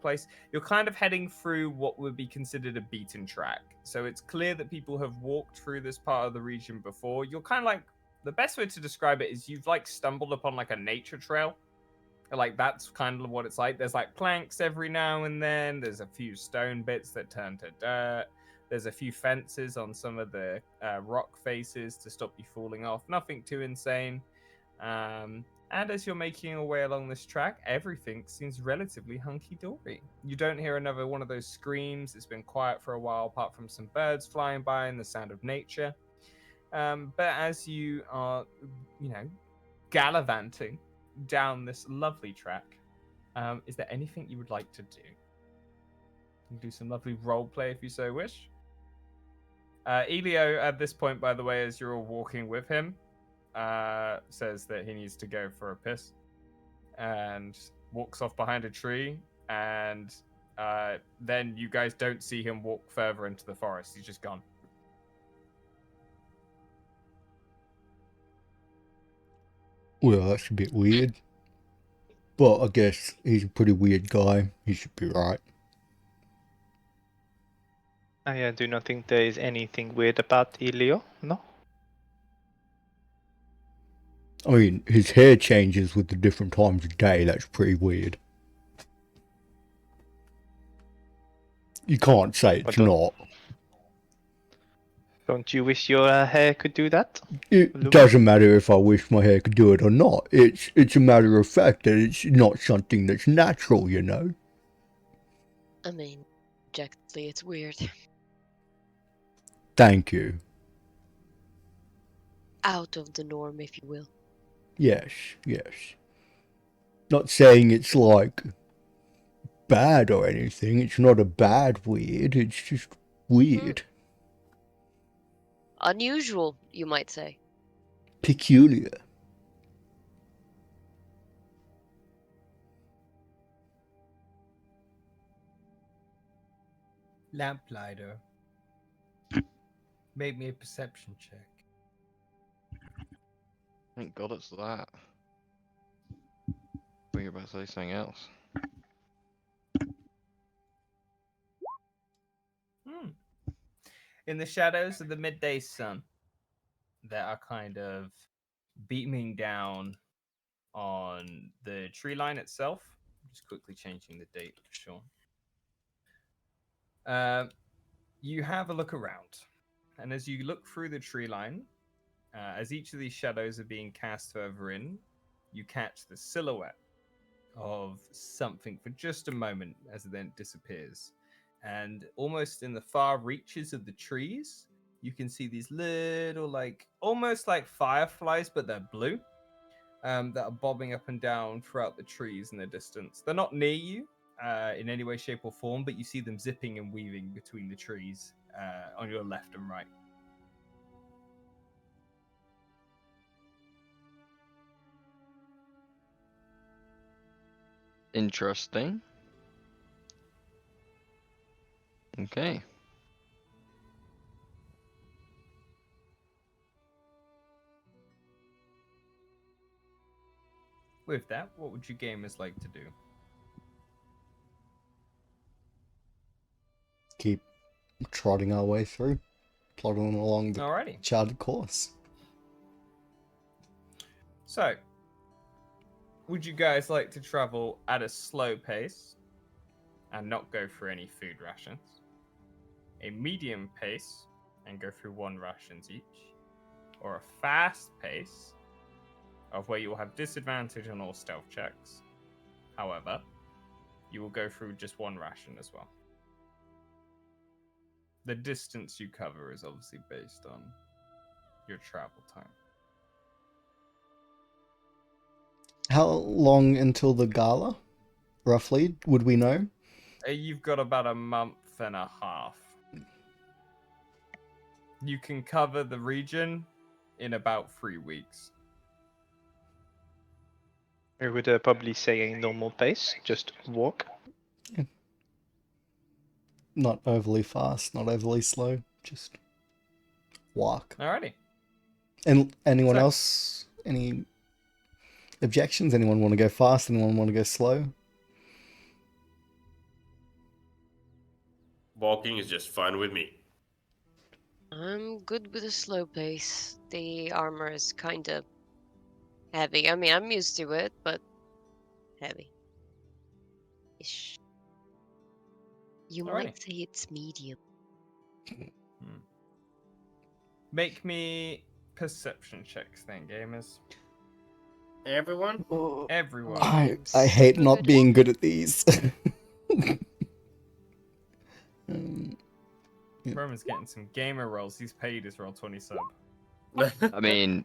place. You're kind of heading through what would be considered a beaten track. So it's clear that people have walked through this part of the region before. You're kind of like, the best way to describe it is you've like stumbled upon like a nature trail. Like that's kind of what it's like. There's like planks every now and then. There's a few stone bits that turn to dirt. There's a few fences on some of the rock faces to stop you falling off. Nothing too insane. And as you're making your way along this track, everything seems relatively hunky-dory. You don't hear another one of those screams. It's been quiet for a while, apart from some birds flying by and the sound of nature. But as you are, gallivanting down this lovely track, is there anything you would like to do? You can do some lovely role play if you so wish. Elio, at this point, by the way, as you're all walking with him, says that he needs to go for a piss and walks off behind a tree, and then you guys don't see him walk further into the forest. He's just gone. Well, that's a bit weird. But I guess he's a pretty weird guy. He should be right. I do not think there is anything weird about Elio, no? I mean, his hair changes with the different times of day. That's pretty weird. You can't say it's not. Don't you wish your hair could do that? It doesn't matter if I wish my hair could do it or not. It's a matter of fact that it's not something that's natural, you know? I mean, objectively, it's weird. Thank you. Out of the norm, if you will. Yes. Not saying it's like bad or anything. It's not a bad weird. It's just weird. Unusual, you might say. Peculiar. Lamplighter. Make me a perception check. Thank God it's that. I think you're about to say something else. In the shadows of the midday sun that are kind of beaming down on the tree line itself. I'm just quickly changing the date for sure. You have a look around, and as you look through the tree line, as each of these shadows are being cast further in, you catch the silhouette of something for just a moment as it then disappears. And almost in the far reaches of the trees, you can see these little, almost like fireflies, but they're blue, that are bobbing up and down throughout the trees in the distance. They're not near you in any way, shape, or form, but you see them zipping and weaving between the trees on your left and right. Interesting. Okay. With that, what would you gamers like to do? Keep trotting our way through. Plodding along the charted course. So, would you guys like to travel at a slow pace and not go through any food rations? A medium pace and go through 1 rations each? Or a fast pace of where you will have disadvantage on all stealth checks. However, you will go through just 1 ration as well. The distance you cover is obviously based on your travel time. How long until the gala? Roughly, would we know? You've got about a month and a half. You can cover the region in about 3 weeks. I would probably say a normal pace, just walk. Yeah. Not overly fast, not overly slow, just walk. Alrighty. And anyone else? Any objections? Anyone want to go fast? Anyone want to go slow? Walking is just fine with me. I'm good with a slow pace. The armor is kind of heavy. I mean, I'm used to it, but heavy. Ish. You Alrighty. might say it's medium. Make me perception checks then, gamers. Everyone? Everyone. I hate so not good. being good at these. Roman's getting some gamer rolls. He's paid his roll 20 sub. I mean,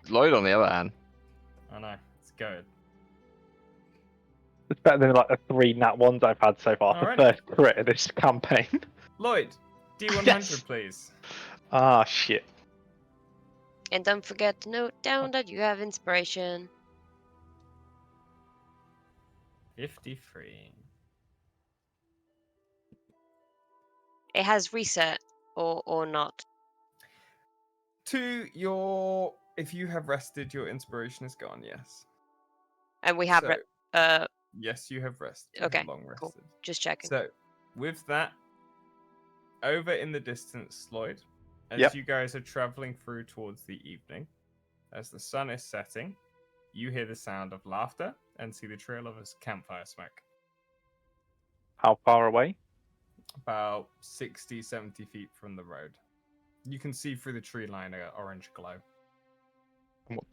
Lloyd on the other hand. I know. It's good. It's better than like the 3 nat ones I've had so far. Alrighty. The first crit of this campaign. Lloyd, D100, Yes. please. Ah, shit. And don't forget to note down that you have inspiration. 53. It has reset or not. To your... If you have rested, your inspiration is gone, yes. And we have So, yes, you have rested. You have Okay, long cool. rested. Just checking. So, with that, over in the distance, Lloyd, as Yep. you guys are traveling through towards the evening, as the sun is setting, you hear the sound of laughter and see the trail of a campfire smoke. How far away? About 60, 70 feet from the road. You can see through the tree line an orange glow.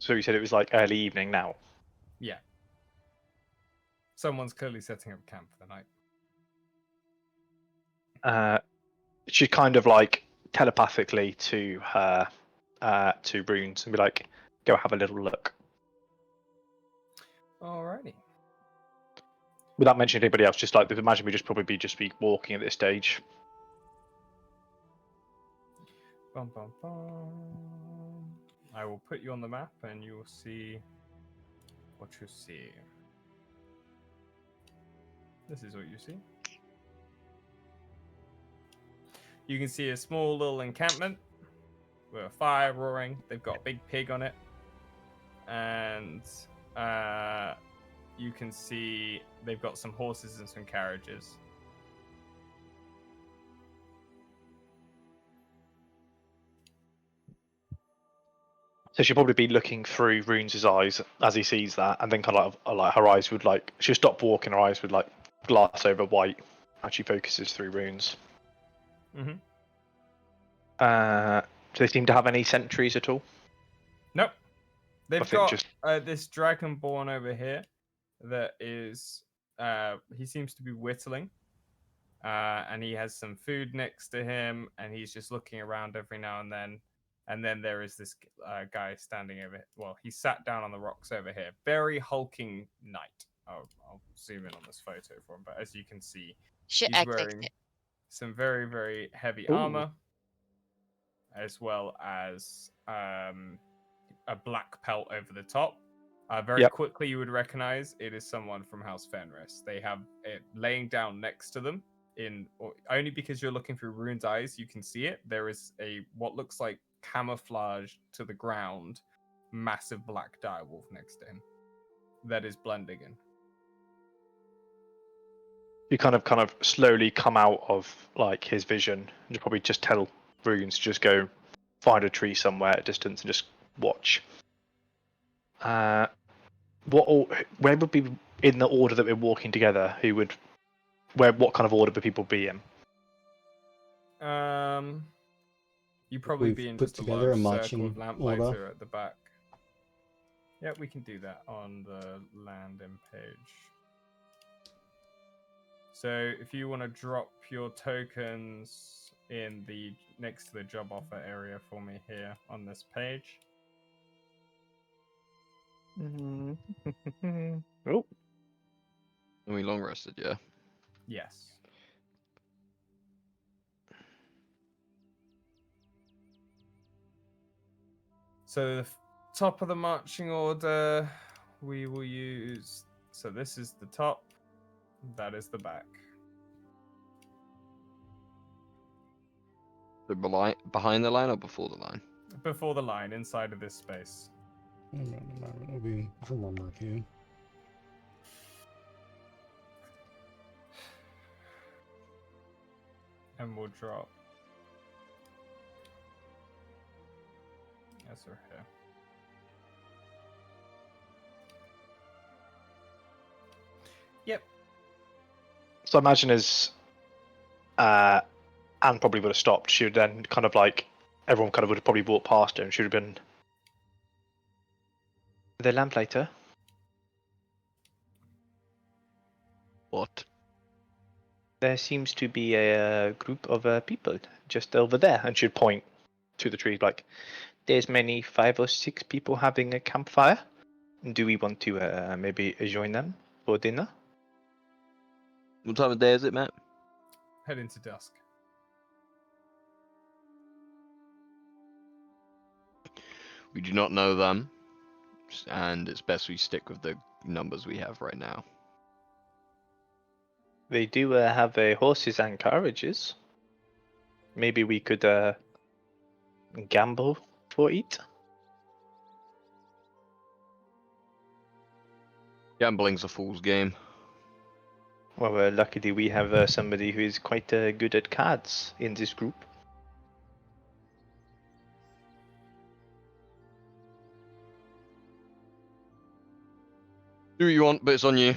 So you said it was like early evening now. Yeah. Someone's clearly setting up camp for the night. She kind of like telepathically to her, to Runes and be like, go have a little look. Alrighty. Without mentioning anybody else, just like, imagine we just probably just be walking at this stage. Bum, bum, bum. I will put you on the map and you will see what you see. This is what you see. You can see a small little encampment with a fire roaring. They've got a big pig on it. And you can see they've got some horses and some carriages. So she'll probably be looking through Runes' eyes as he sees that, and then kind of like her eyes would like, she'll stop walking, her eyes would like glass over white as she focuses through Runes. Mm-hmm. Do they seem to have any sentries at all? Nope. They've think got just- this dragonborn over here that is, he seems to be whittling. And he has some food next to him, and he's just looking around every now and then. And then there is this guy standing over. Well, he sat down on the rocks over here. Very hulking knight. I'll zoom in on this photo for him. But as you can see, Shit, he's wearing some very, very heavy Ooh. armor, as well as a black pelt over the top. Very Yep. quickly, you would recognize it is someone from House Fenris. They have it laying down next to them. Only because you're looking through Rune's eyes, you can see it. There is a what looks like camouflage to the ground, massive black direwolf next to him that is blending in. You kind of slowly come out of like his vision, and you probably just tell Runes to just go find a tree somewhere at a distance and just watch. Where would be in the order that we're walking together? What kind of order would people be in? You probably We've be in put just a together a large marching circle of lamplighter order. at the back. Yeah, we can do that on the landing page. So if you want to drop your tokens in the next to the job offer area for me here on this page. Oh, And we long rested, yeah. Yes. So the top of the marching order, we will use. So this is the top. That is the back. So behind the line or before the line? Before the line, inside of this space. It'll be from one mark here. And we'll drop. Yes, we're here. Yep. So I imagine as Anne probably would have stopped, she would then kind of like everyone kind of would have probably walked past her and she would have been the lamplighter. What? There seems to be a group of people just over there, and she'd point to the tree like, "There's many 5 or 6 people having a campfire. Do we want to maybe join them for dinner?" What time of day is it, Matt? Head into dusk. We do not know them, and it's best we stick with the numbers we have right now. They do have horses and carriages. Maybe we could gamble for it. Gambling's a fool's game. Well, luckily we have somebody who is quite good at cards in this group. Do what you want, but it's on you.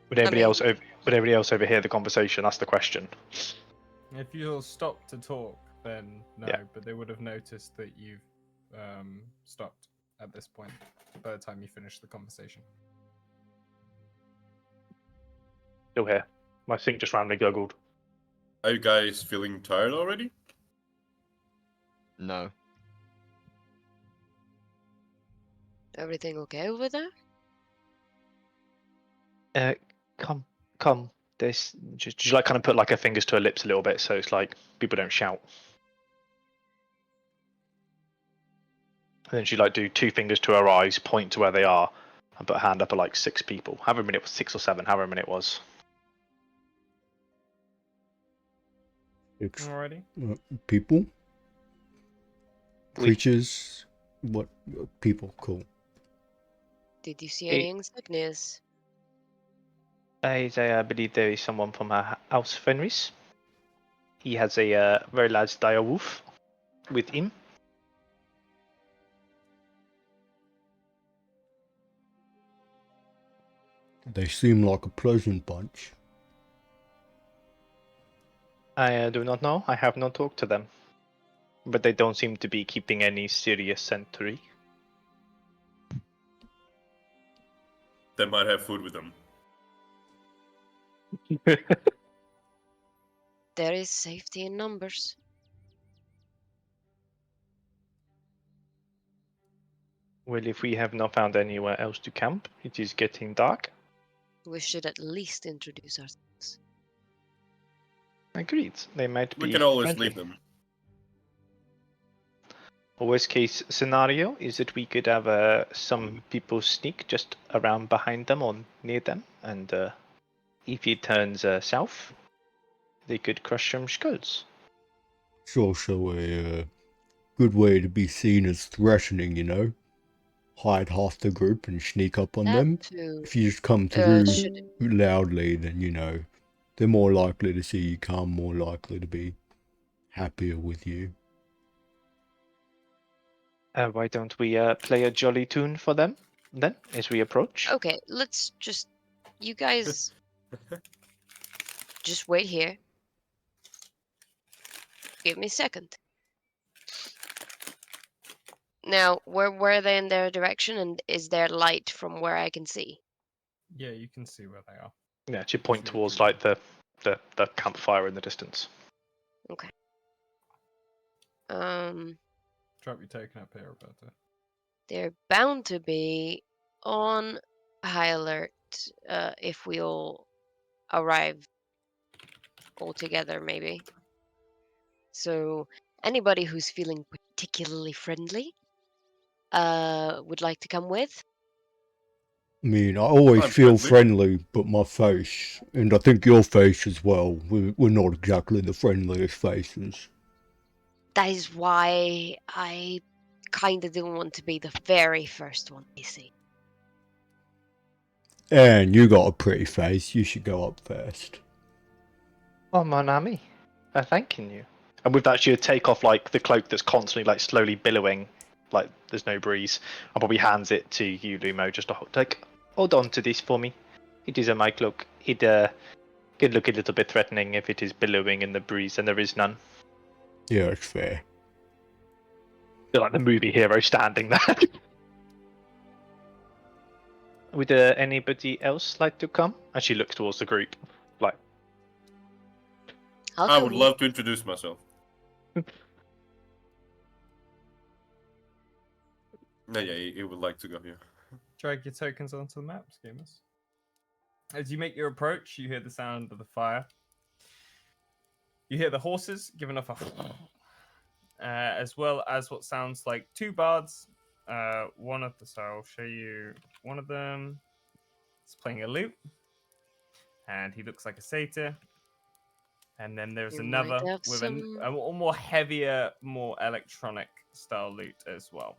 Would anybody mean- else overhear the conversation? That's the question. If you'll stop to talk, then no, Yeah. but they would have noticed that you've stopped at this point by the time you finish the conversation. Still here. My sink just randomly gurgled. Are you guys feeling tired already? No. Everything okay over there? Come. There's just like kind of put like her fingers to her lips a little bit, so it's like people don't shout. And then she like do 2 fingers to her eyes, point to where they are, and put a hand up at like 6 people. However many it was, 6 or 7, however many it was. It's Alrighty. people, We- creatures, what people? Cool. Did you see Hey. any insignias? I believe there is someone from House Fenris. He has a very large dire wolf with him. They seem like a pleasant bunch. I do not know. I have not talked to them. But they don't seem to be keeping any serious sentry. They might have food with them. There is safety in numbers. Well, if we have not found anywhere else to camp, it is getting dark. We should at least introduce ourselves. Agreed. They might be We can always friendly. leave them. A worst case scenario is that we could have some people sneak just around behind them or near them, and if it turns south, they could crush some skulls. It's also a good way to be seen as threatening, you know? Hide half the group and sneak up on That them. too. If you just come through should- loudly, then, you know, they're more likely to see you come, more likely to be happier with you. Why don't we play a jolly tune for them then, as we approach? Okay, let's just. You guys. Just wait here. Give me a second. Now, were they in their direction, and is there light from where I can see? Yeah, you can see where they are. Yeah, to point Sure, towards sure. like the campfire in the distance. Drop your token up here, Roberta. They're bound to be on high alert if we all arrive all together, maybe. So anybody who's feeling particularly friendly would like to come with. I mean, I always I'm feel friendly. friendly, but my face, and I think your face as well, we're not exactly the friendliest faces. That is why I kind of didn't want to be the very first one they see. And you got a pretty face. You should go up first. Oh, mon ami. Thanking you. And with that, she'll take off like the cloak that's constantly like slowly billowing, like there's no breeze. And probably hands it to you, Lumo, just to hold on to this for me. It is my cloak. It can look a little bit threatening if it is billowing in the breeze, and there is none. Yeah, it's fair. You're like the movie hero standing there. Would anybody else like to come? And she looks towards the group, like, I'll I go would with- love to introduce myself. No, yeah, he would like to go here. Drag your tokens onto the map, schemers. As you make your approach, you hear the sound of the fire. You hear the horses giving off a as well as what sounds like two bards. One of the, so I'll show you one of them. Is playing a lute, and he looks like a satyr. And then there's You might another have with some- a more heavier, more electronic style lute as well.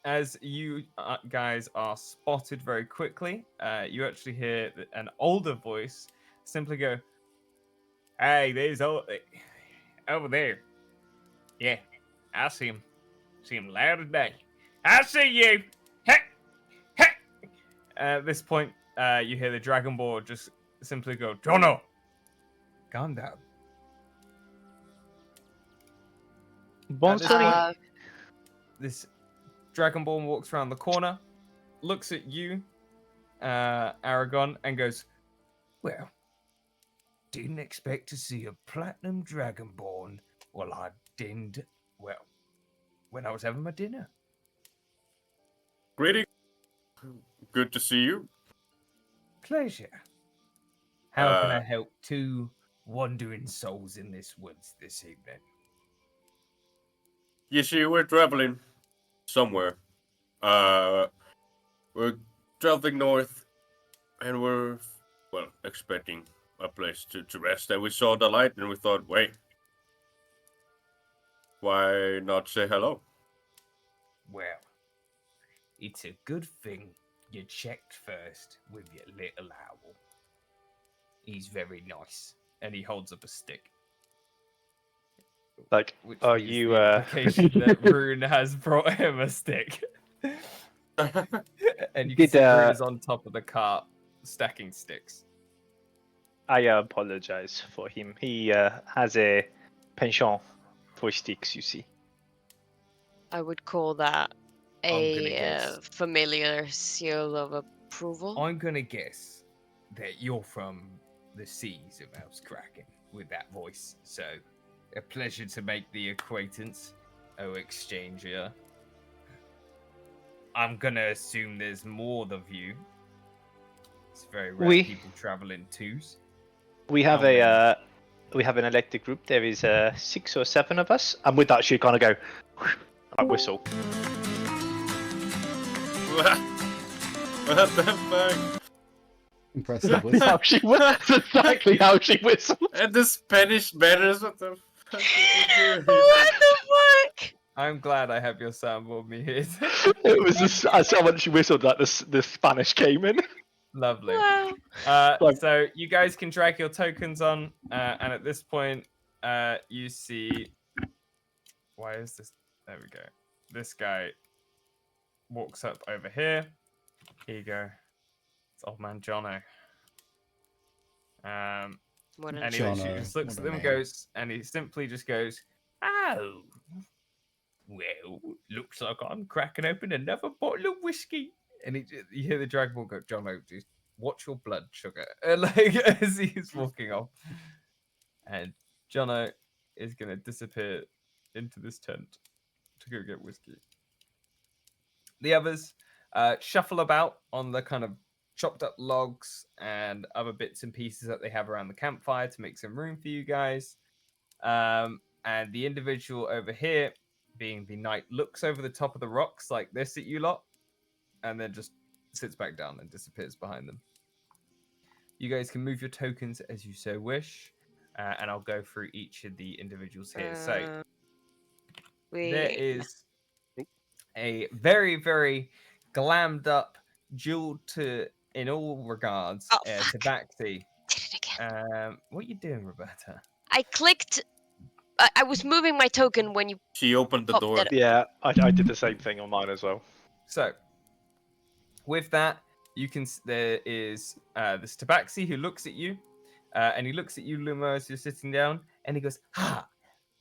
As you guys are spotted very quickly, you actually hear an older voice simply go, "Hey, there's over there. Yeah, I see him. See him loud as day. I see you. Hey, hey." At this point, you hear the Dragonborn just simply go, "Jono, calm down." At this point, Uh, this Dragonborn walks around the corner, looks at you, Aragon, and goes, "Well, didn't expect to see a platinum Dragonborn while I didn't, well, when I was having my dinner." Greetings. Good to see you. Pleasure. How can I Uh, help two wandering souls in this woods this evening? You see, we're traveling somewhere. We're traveling north, and we're, well, expecting a place to rest. And we saw the light, and we thought, wait, why not say hello? Well, it's a good thing you checked first with your little owl. He's very nice. And he holds up a stick. like, Which are means you? the implication that Rune has brought him a stick. And you can Did, see Rune is on top of the cart, stacking sticks. I apologize for him. He has a penchant for sticks, you see. I would call that I'm gonna a guess. familiar seal of approval. I'm gonna guess that you're from the seas of Kraken with that voice. So, a pleasure to make the acquaintance, oh exchanger. I'm gonna assume there's more of you. It's very rare We- people travel in twos. We have How many? we have an electric group. There is 6 or 7 of us, and with that, she kind of go, like whistle. What the fuck? Impressive. How she that's exactly how she whistled. And the Spanish banners, what the fuck did you do? What the fuck? I'm glad I have your soundboard muted. It was just, I saw when she whistled that the Spanish came in. Lovely. Wow. Like- So you guys can drag your tokens on, and at this point, you see. Why is this? There we go. This guy walks up over here. Here you go. It's old man Jono. What a And he Jono, literally just looks what at a them and name. goes, and he simply just goes, "Oh, well, looks like I'm cracking open another bottle of whiskey." And you hear the Dragon Ball go, "Jono, just watch your blood sugar," and like as he's walking off. And Jono is gonna disappear into this tent to go get whiskey. The others shuffle about on the kind of chopped up logs and other bits and pieces that they have around the campfire to make some room for you guys. And the individual over here, being the knight, looks over the top of the rocks like this at you lot, and then just sits back down and disappears behind them. You guys can move your tokens as you so wish, and I'll go through each of the individuals here. So we there is a very, very glammed up, jeweled to in all regards, Oh, fuck. tabaxi. Did it again. What are you doing, Roberta? I clicked. I was moving my token when you. She opened the Oh, door. did it? Yeah, I did the same thing on mine as well. So, with that, there is this tabaxi who looks at you, and he looks at you, Lumo, as you're sitting down, and he goes, "Ha,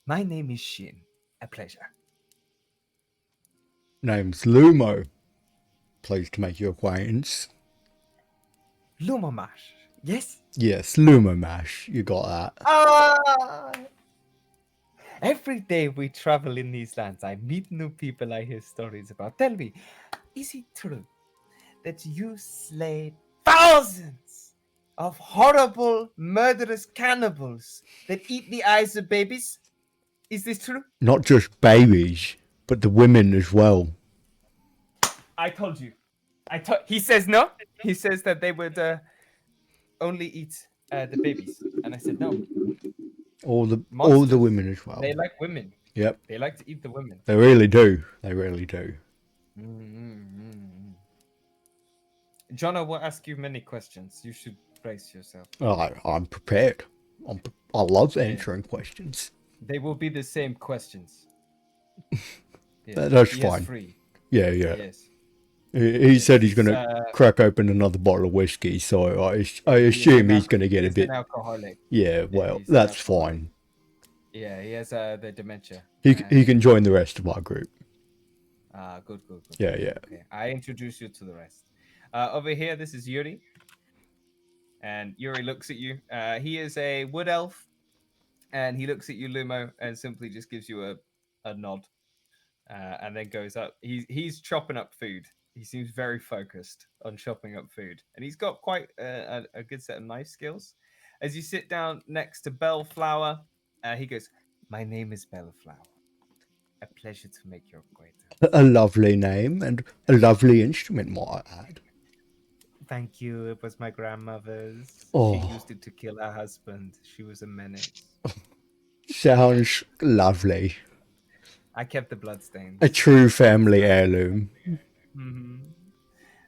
my name is Shin. A pleasure." Name's Lumo. Pleased to make your acquaintance. Lumo Mash. Yes. Yes, Lumo Mash. You got that. Ah. Every day we travel in these lands, I meet new people I hear stories about. Tell me, is it true that you slayed thousands of horrible, murderous cannibals that eat the eyes of babies? Is this true? Not just babies, but the women as well. I told you. He says no. He says that they would only eat the babies, and I said no. All the Monsters. women as well. They like women. Yep, They like to eat the women. they really do. They really do. Jono will ask you many questions. You should brace yourself. I'm prepared. I love answering questions. They will be the same questions. That's He has fine. free. Yeah, yeah. Yes. He said he's gonna Uh, crack open another bottle of whiskey, so I He assume is he's gonna get a he's bit. an alcoholic. Yeah, well, he's an that's alcoholic. fine. Yeah, he has the dementia. He can join the rest of our group. Good. Yeah, yeah. Okay, I introduce you to the rest. Over here, this is Yuri. And Yuri looks at you. He is a wood elf. And he looks at you, Lumo, and simply just gives you a nod. And then goes up. He's chopping up food. He seems very focused on chopping up food. And he's got quite a good set of knife skills. As you sit down next to Bellflower, he goes, "My name is Bellflower. A pleasure to make your acquaintance." A lovely name and a lovely instrument, might I add. Thank you. It was my grandmother's. Oh. She used it to kill her husband. She was a menace. Sounds lovely. I kept the bloodstains. A true family heirloom. Mm-hmm.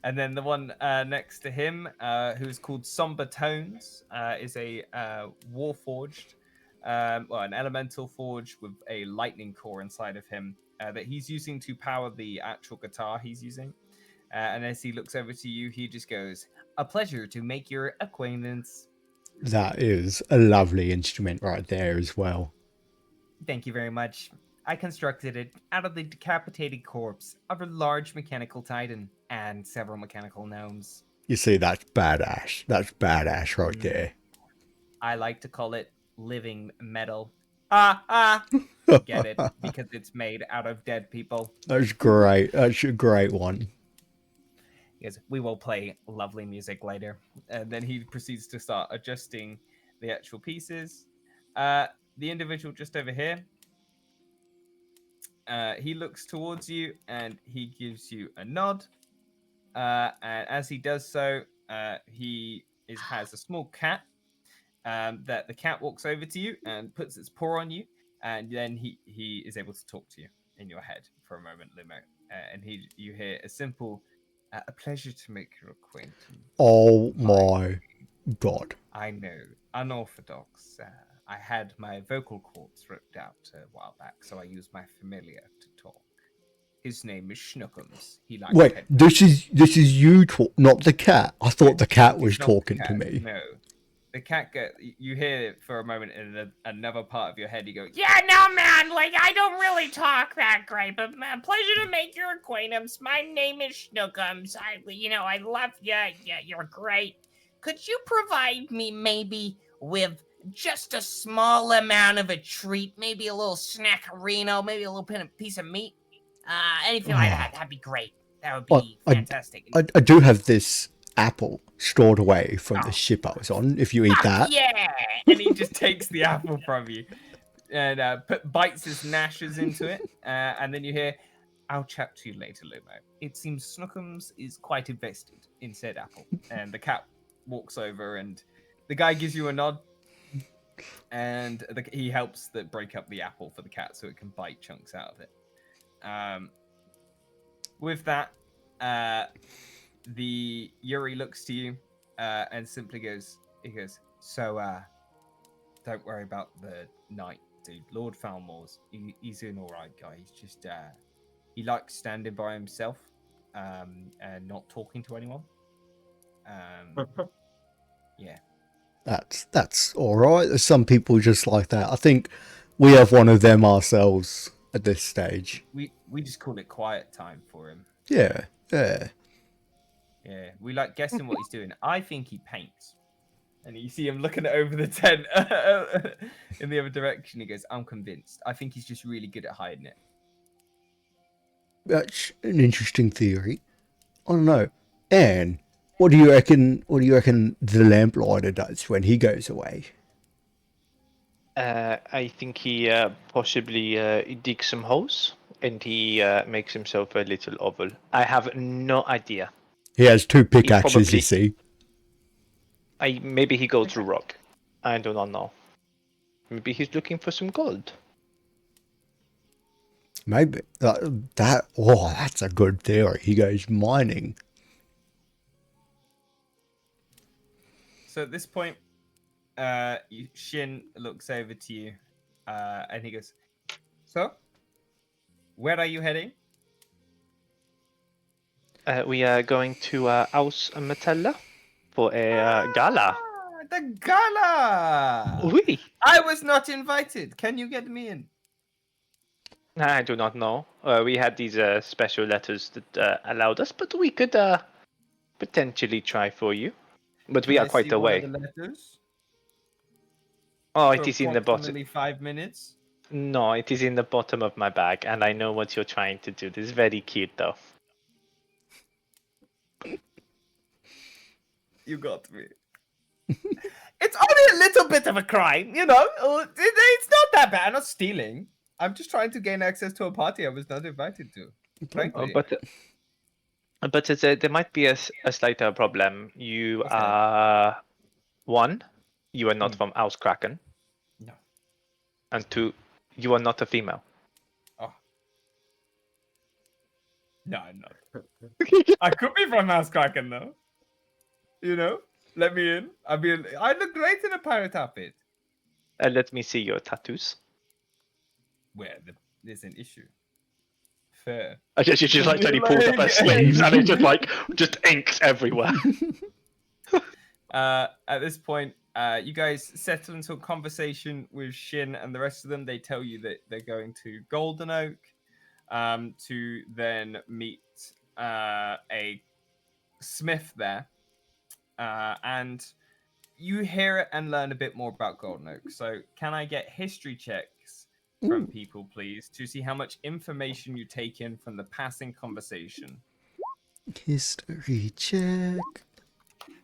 And then the one next to him, who's called Somber Tones, is a warforged, an elemental forge with a lightning core inside of him that he's using to power the actual guitar he's using. And as he looks over to you, he just goes, "A pleasure to make your acquaintance." That is a lovely instrument right there as well. Thank you very much. I constructed it out of the decapitated corpse of a large mechanical titan and several mechanical gnomes. You see, that's badass. That's badass right there. I like to call it living metal. Get it? Because it's made out of dead people. That's great. That's a great one. Yes, we will play lovely music later. And then he proceeds to start adjusting the actual pieces. The individual just over here, he looks towards you and he gives you a nod. And as he does so, has a small cat. That the cat walks over to you and puts its paw on you, and then he is able to talk to you in your head for a moment, Limo. And you hear a simple, "A pleasure to make your acquaintance." Oh my god. I know, unorthodox. I had my vocal cords ripped out a while back, so I used my familiar to talk. His name is Schnookums. He likes Wait, pet- this is you talk, not the cat. I thought the cat was It's not the talking to cat, me. No. The cat you hear it for a moment in another part of your head. You go, "Yeah, no, man. Like, I don't really talk that great, but pleasure to make your acquaintance. My name is Schnookums. I love you. Yeah, you're great. Could you provide me maybe with just a small amount of a treat, maybe a little snackerino, maybe a little piece of meat, anything like that? That'd be great. That would be fantastic." I do have this apple stored away from the ship I was on. If you eat that. Yeah, and he just takes the apple from you and bites his gnashes into it, and then you hear, "I'll chat to you later, Lumo. It seems Snookums is quite invested in said apple." And the cat walks over, and the guy gives you a nod, and he helps break up the apple for the cat so it can bite chunks out of it. With that, the Yuri looks to you and simply goes, so don't worry about the knight, dude. Lord Falmore's, he's an alright guy. He's just, he likes standing by himself and not talking to anyone. Yeah. That's all right. There's some people just like that. I think we have one of them ourselves at this stage. We just call it quiet time for him. Yeah. Yeah, we like guessing what he's doing. I think he paints. And you see him looking over the tent in the other direction. He goes, I'm convinced. I think he's just really good at hiding it. That's an interesting theory. I don't know. Anne, what do you reckon the lamplighter does when he goes away? I think he possibly digs some holes and he makes himself a little oval. I have no idea. He has two pickaxes, probably- you see. Maybe he goes through rock. I do not know. Maybe he's looking for some gold. Maybe that's a good theory. He goes mining. So at this point, Shin looks over to you and he goes, so, where are you heading? We are going to Aus Metalla for a gala. Ah, the gala! Oui. I was not invited. Can you get me in? I do not know. We had these special letters that allowed us, but we could potentially try for you. But we Can are I quite see one away. of the letters Oh, for it is in the bottom. approximately 5 minutes. No, it is in the bottom of my bag, and I know what you're trying to do. This is very cute, though. You got me. It's only a little bit of a crime, you know. It's not that bad. I'm not stealing. I'm just trying to gain access to a party I was not invited to. Frankly. But there might be a slight problem. You are one, you are not from Auskraken. No. And two, you are not a female. Oh. No, I'm not. I could be from Kraken though. You know, let me in. I mean, I look great in a pirate outfit. Let me see your tattoos. Where there's an issue. Fair. I guess you just like totally pulls up her sleeves and it's just inks everywhere. At this point, you guys settle into a conversation with Shin and the rest of them. They tell you that they're going to Golden Oak to then meet a smith there. And you hear it and learn a bit more about Golden Oak. So can I get history checks from people, please, to see how much information you take in from the passing conversation? History check.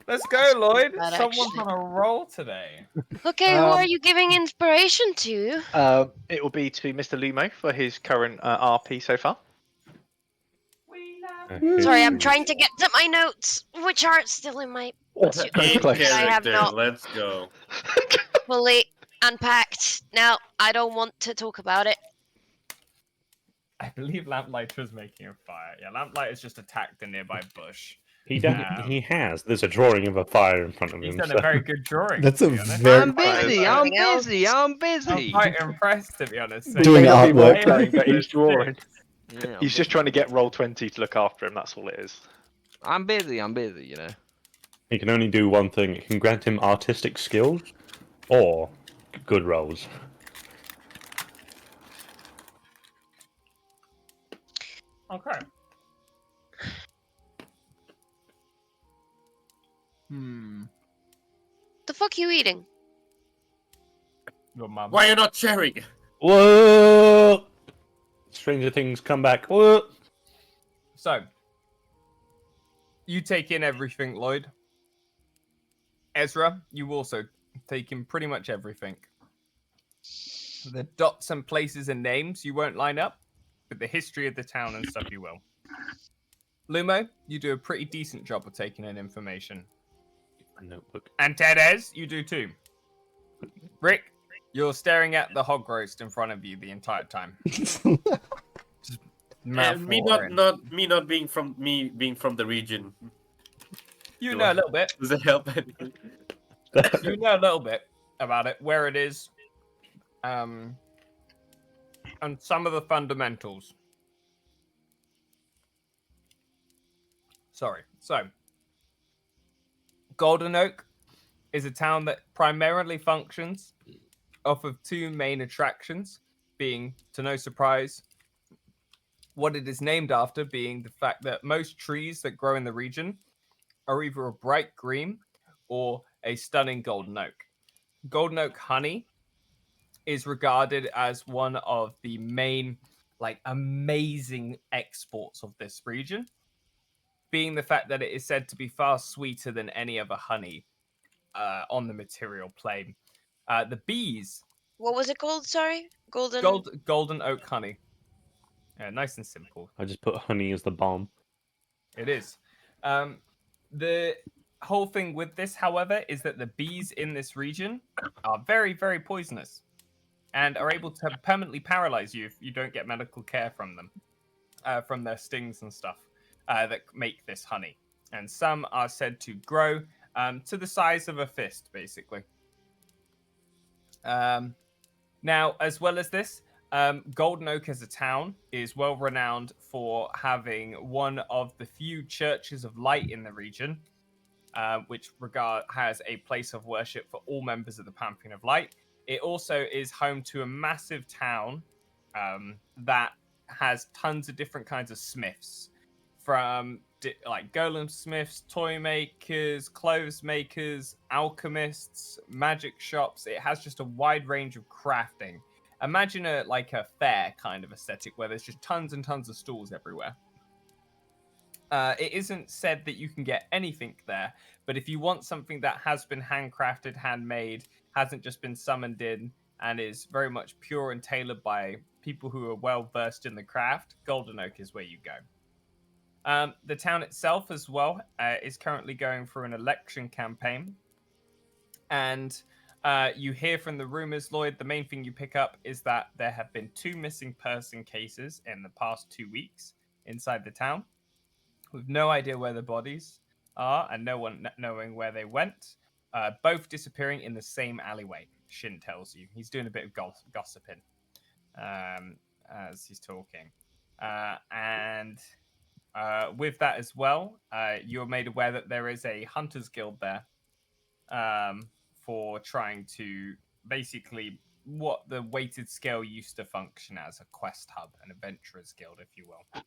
Let's go, Lloyd. That Someone's actually- on a roll today. Okay, who are you giving inspiration to? It will be to Mr. Lumo for his current RP so far. Sorry, I'm trying to get to my notes, which aren't still in my In Close. I have character, not- let's go. fully unpacked. Now, I don't want to talk about it. I believe Lamplighter's making a fire. Yeah, Lamplighter's just attacked a nearby bush. He has. There's a drawing of a fire in front of He's him. done so- a very good drawing. That's to a be honest. very I'm busy. I'm Anything else? busy. I'm I'm busy. quite impressed, to be honest. Doing May not be artwork. role-playing, but he's drawing. Yeah, He's just trying to get Roll20 to look after him, that's all it is. I'm busy. I'm busy. You know. He can only do one thing. It can grant him artistic skills or good rolls. Okay. The fuck you eating? Your mum. Why are you not sharing? Whoa! Stranger Things come back. Whoa! So, you take in everything, Lloyd. Ezra, you also take in pretty much everything. The dots and places and names you won't line up, but the history of the town and stuff you will. Lumo, you do a pretty decent job of taking in information. A notebook. And Tedez, you do too. Rick, you're staring at the hog roast in front of you the entire time. Just And me Mouthwatering. not being from the region. You Do know I- a little bit. Does it help anything? You know a little bit about it, where it is, and some of the fundamentals. Sorry. So, Golden Oak is a town that primarily functions off of two main attractions, being, to no surprise, what it is named after being the fact that most trees that grow in the region are either a bright green or a stunning golden oak. Golden oak honey is regarded as one of the main, like, amazing exports of this region, being the fact that it is said to be far sweeter than any other honey on the material plane. The bees, What was it called? Sorry, golden. golden oak honey. Yeah, nice and simple. I just put honey as the bomb. It is. The whole thing with this, however, is that the bees in this region are very, very poisonous and are able to permanently paralyze you if you don't get medical care from them, from their stings and stuff that make this honey. And some are said to grow to the size of a fist, basically. Now, as well as this, Golden Oak as a town is well renowned for having one of the few churches of light in the region, which has a place of worship for all members of the Pantheon of Light. It also is home to a massive town that has tons of different kinds of smiths, from like golem smiths, toy makers, clothes makers, alchemists, magic shops. It has just a wide range of crafting. Imagine a fair kind of aesthetic where there's just tons and tons of stalls everywhere. It isn't said that you can get anything there, but if you want something that has been handcrafted, handmade, hasn't just been summoned in, and is very much pure and tailored by people who are well versed in the craft, Golden Oak is where you go. The town itself, as well, is currently going through an election campaign, and you hear from the rumors, Lloyd. The main thing you pick up is that there have been 2 missing person cases in the past 2 weeks inside the town, with no idea where the bodies are and no one knowing where they went. Both disappearing in the same alleyway. Shin tells you he's doing a bit of gossiping as he's talking, and with that as well, you're made aware that there is a hunters guild there for trying to basically what the weighted scale used to function as, a quest hub, an adventurers guild, if you will.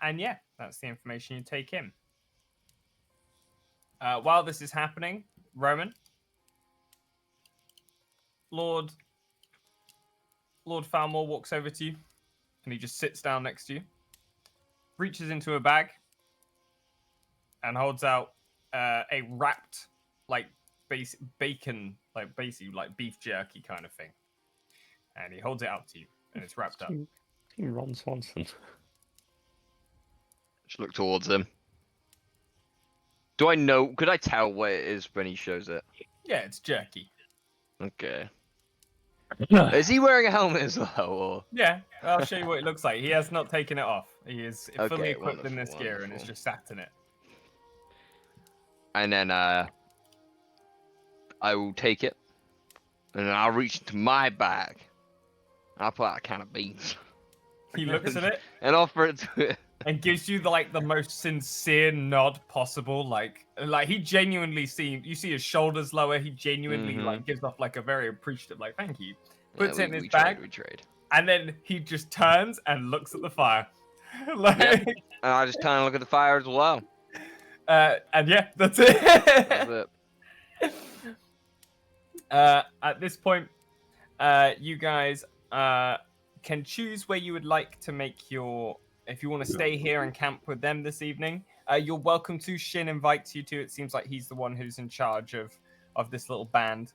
And yeah, that's the information you take in. While this is happening, Roman, Lord Falmore walks over to you, and he just sits down next to you, reaches into a bag, and holds out a wrapped, like, bacon, like basically like beef jerky kind of thing, and he holds it out to you, and it's wrapped up. Team Ron Swanson. Just look towards him. Do I know? Could I tell what it is when he shows it? Yeah, it's jerky. Okay. Is he wearing a helmet as well? Or? Yeah, I'll show you what it looks like. He has not taken it off. He is fully Okay, equipped in this wonderful, gear, and it's wonderful. just sat in it. And then I will take it, and then I'll reach into my bag. And I'll pull out a can of beans. He looks at it And offer it to it. and gives you the most sincere nod possible. Like he genuinely you see his shoulders lower. He genuinely gives off a very appreciative thank you. Puts it in his bag, We trade. and then he just turns and looks at the fire. Yep. And I just kind of look at the fire as well. And yeah, that's it. That's it. At this point, you guys can choose where you would like to make your. If you want to stay here and camp with them this evening, you're welcome to. Shin invites you to. It seems like he's the one who's in charge of this little band,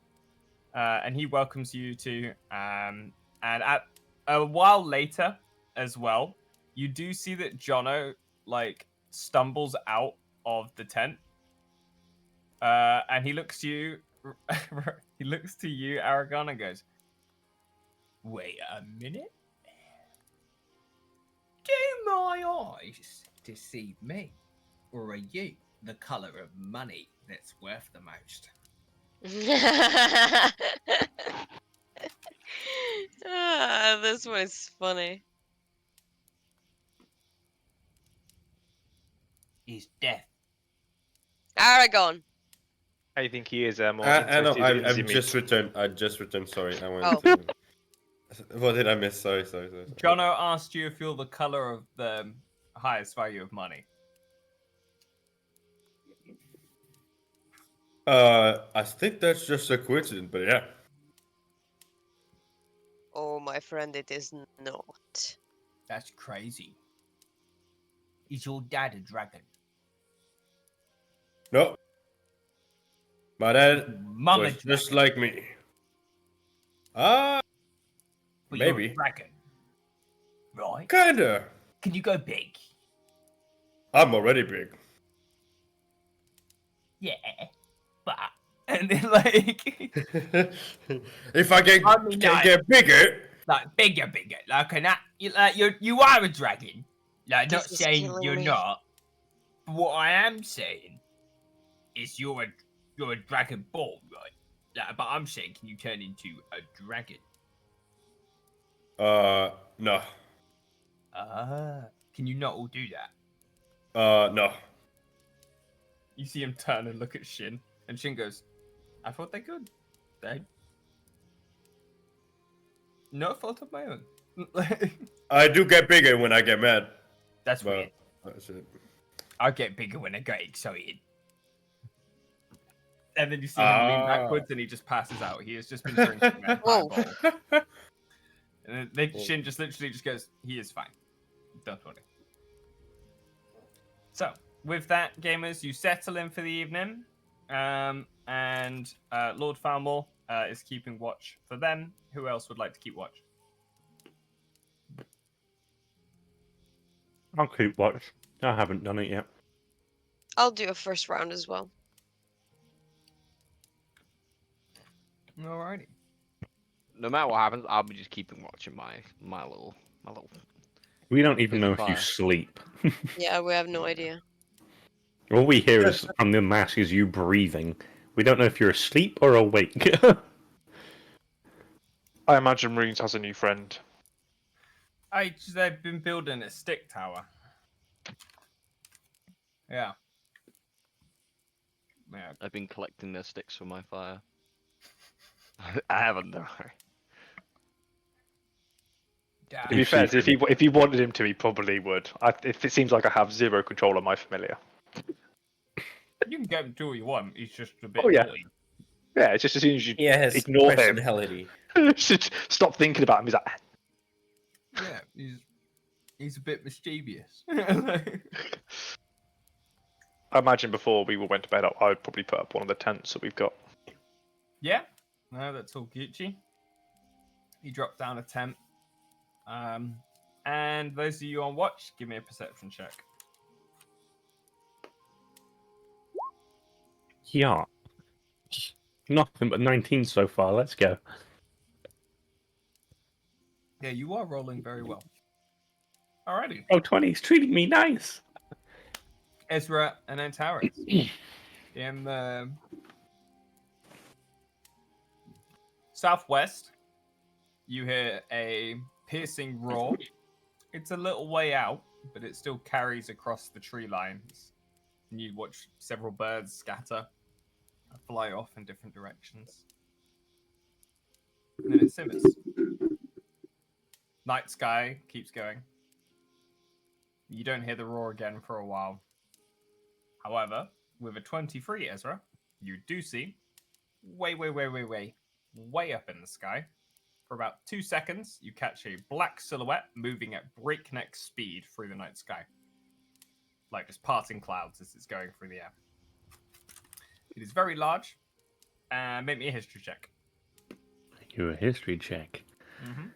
and he welcomes you to. And at a while later, as well, you do see that Jono stumbles out of the tent, and he looks to you. He looks to you, Aragon, and goes, "Wait a minute. my eyes deceive me? Or are you the colour of money that's worth the most? This one's funny. Is death. Aragon. I think he is more I know. interested in I've the just meat. returned. I just returned. Sorry, I went Oh. to. What did I miss? Sorry. Jono asked you if you're the color of the highest value of money. I think that's just a coincidence, but yeah. Oh, my friend, it is not. That's crazy. Is your dad a dragon? No. My dad Mama was just dragon. like me. But you're a Maybe. dragon. Right? Kinda. Can you go big? I'm already big. Yeah. But and then like If I can, I mean, can like- get bigger, like bigger. Like you are a dragon. Like not This is saying killing you're me. not. But what I am saying is you're a dragon born, right? Like, but I'm saying, can you turn into a dragon? no. Can you not all do that? No. You see him turn and look at Shin, and Shin goes, I thought they could. They... No fault of my own. I do get bigger when I get mad, That's but weird. that's it. I get bigger when I get excited. And then you see him lean Ah. backwards, and he just passes out. He has just been drinking that Whoa. highball. And then Whoa. Shin just literally just goes, he is fine. Don't worry. So, with that, gamers, you settle in for the evening. And Lord Falmore is keeping watch for them. Who else would like to keep watch? I'll keep watch. I haven't done it yet. I'll do a first round as well. Alrighty. No matter what happens, I'll be just keeping watching my little. We don't even know if you Fire. sleep. Yeah, we have no idea. All we hear is from the mask is you breathing. We don't know if you're asleep or awake. I imagine Runes has a new friend. They've been building a stick tower. Yeah. Yeah. I've been collecting their sticks for my fire. I haven't though. To be fair, if he wanted him to, he probably would. If it seems like I have zero control on my familiar. You can get him to do what you want. He's just a bit Oh, yeah. naughty. Yeah, it's just as soon as you Yes, ignore him, personality. should stop thinking about him. He's like, Yeah, he's a bit mischievous. I imagine before we all went to bed, I'd probably put up one of the tents that we've got. Yeah. No, that's all Gucci. He dropped down a tent. And those of you on watch, give me a perception check. Yeah. Nothing but 19 so far. Let's go. Yeah, you are rolling very well. Alrighty. Oh, 20's treating me nice. Ezra and Antares. In the southwest, you hear a piercing roar. It's a little way out, but it still carries across the tree lines. And you watch several birds scatter, fly off in different directions. And then it simmers. Night sky keeps going. You don't hear the roar again for a while. However, with a 23, Ezra, you do see way up in the sky. For about 2 seconds, you catch a black silhouette moving at breakneck speed through the night sky. Like just parting clouds as it's going through the air. It is very large. Make me a history check. You a history check. Mm-hmm.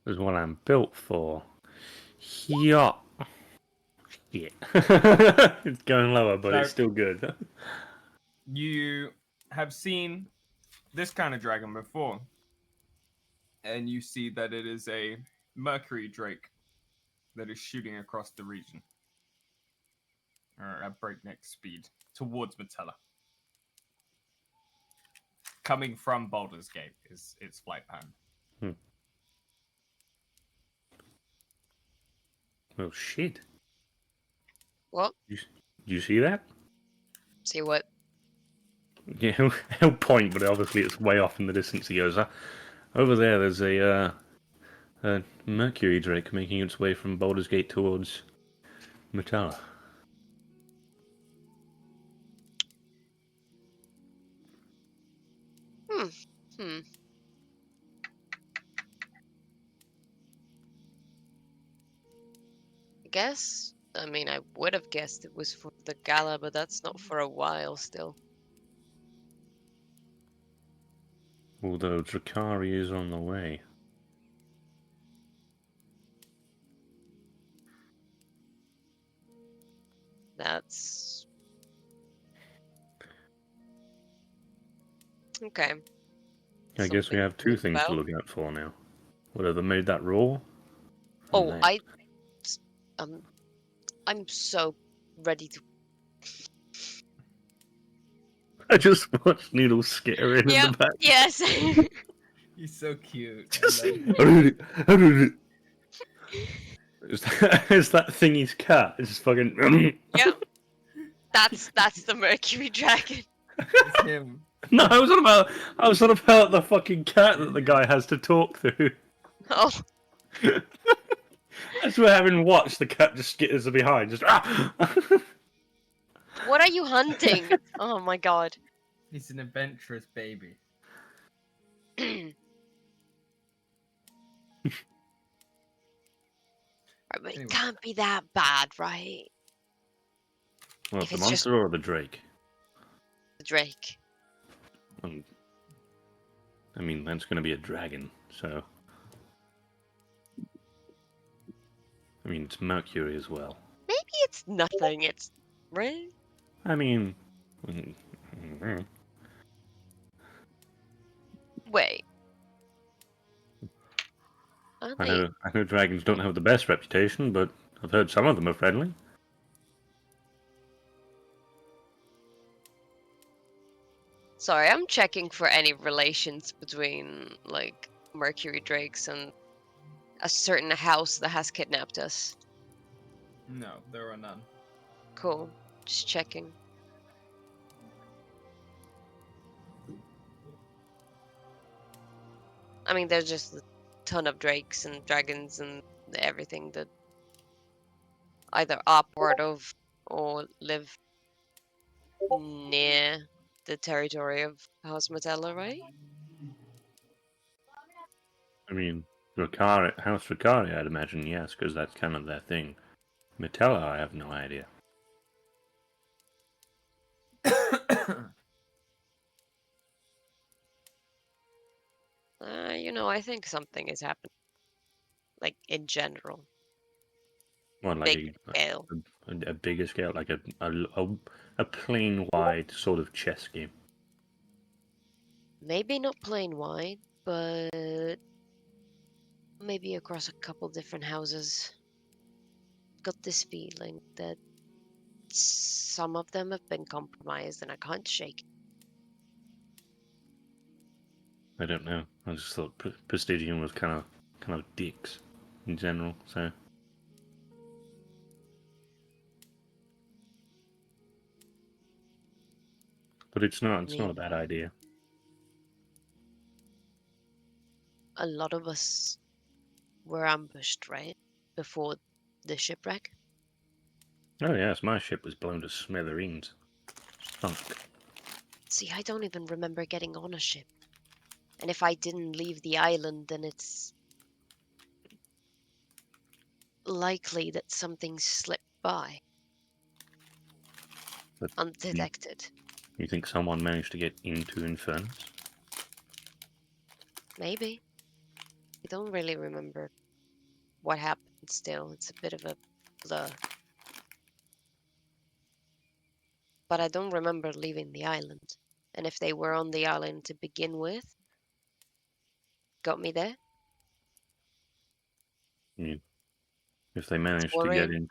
This is what I'm built for. Yeah. Shit. It's going lower, but it's So- still good. You have seen this kind of dragon before. And you see that it is a Mercury Drake. that is shooting across the region. Or at breakneck speed towards Metella. Coming from Baldur's Gate is its flight pattern. Well, shit. What? Do you see that? See what? Yeah, he'll point, but obviously it's way off in the distance. He goes, over there, there's a Mercury Drake making its way from Baldur's Gate towards Metalla. Hmm. I guess. I mean, I would have guessed it was for the gala, but that's not for a while still. Although Drakari is on the way. That's okay. I guess we Something have to two think things to about. look out for now. Whether they made that roll. Oh, and that. I'm so ready to. I just watched Noodles skittering in the back. Yes. He's so cute. Just, I love him. is that thingy's cat? It's just fucking. Yeah. That's the Mercury Dragon. It's him. No, I was on about the fucking cat that the guy has to talk through. Oh, As we're having watched, the cat just skitters behind, just. what are you hunting? Oh my god. He's an adventurous baby. But it Anyway. can't be that bad, right? Well, If the it's monster just- or the Drake? The Drake. I mean, that's going to be a dragon, so. I mean, it's Mercury as well. Maybe it's nothing. It's right. I mean. Wait. Aren't I they? know dragons don't have the best reputation, but I've heard some of them are friendly. Sorry, I'm checking for any relations between like Mercury Drakes and a certain house that has kidnapped us. No, there are none. Cool. Just checking. I mean, there's just a ton of drakes and dragons and everything that either are part of or live near the territory of House Metella, right? I mean, House Ricari, I'd imagine, yes, because that's kind of their thing. Metella, I have no idea. I think something is happening. Like, in general. Well, like Big scale. a bigger scale, like a plane-wide sort of chess game. Maybe not plain wide, but maybe across a couple different houses. Got this feeling that some of them have been compromised and I can't shake it. I don't know. I just thought Prestigium was kind of dicks in general. So but it's not a bad idea. A lot of us were ambushed, right? Before the shipwreck. Oh yes, my ship was blown to smithereens. Sunk. See, I don't even remember getting on a ship. And if I didn't leave the island, then it's likely that something slipped by. But undetected. You think someone managed to get into Infernus? Maybe. I don't really remember what happened still. It's a bit of a blur. But I don't remember leaving the island. And if they were on the island to begin with, got me there? I mean, If they manage to worrying.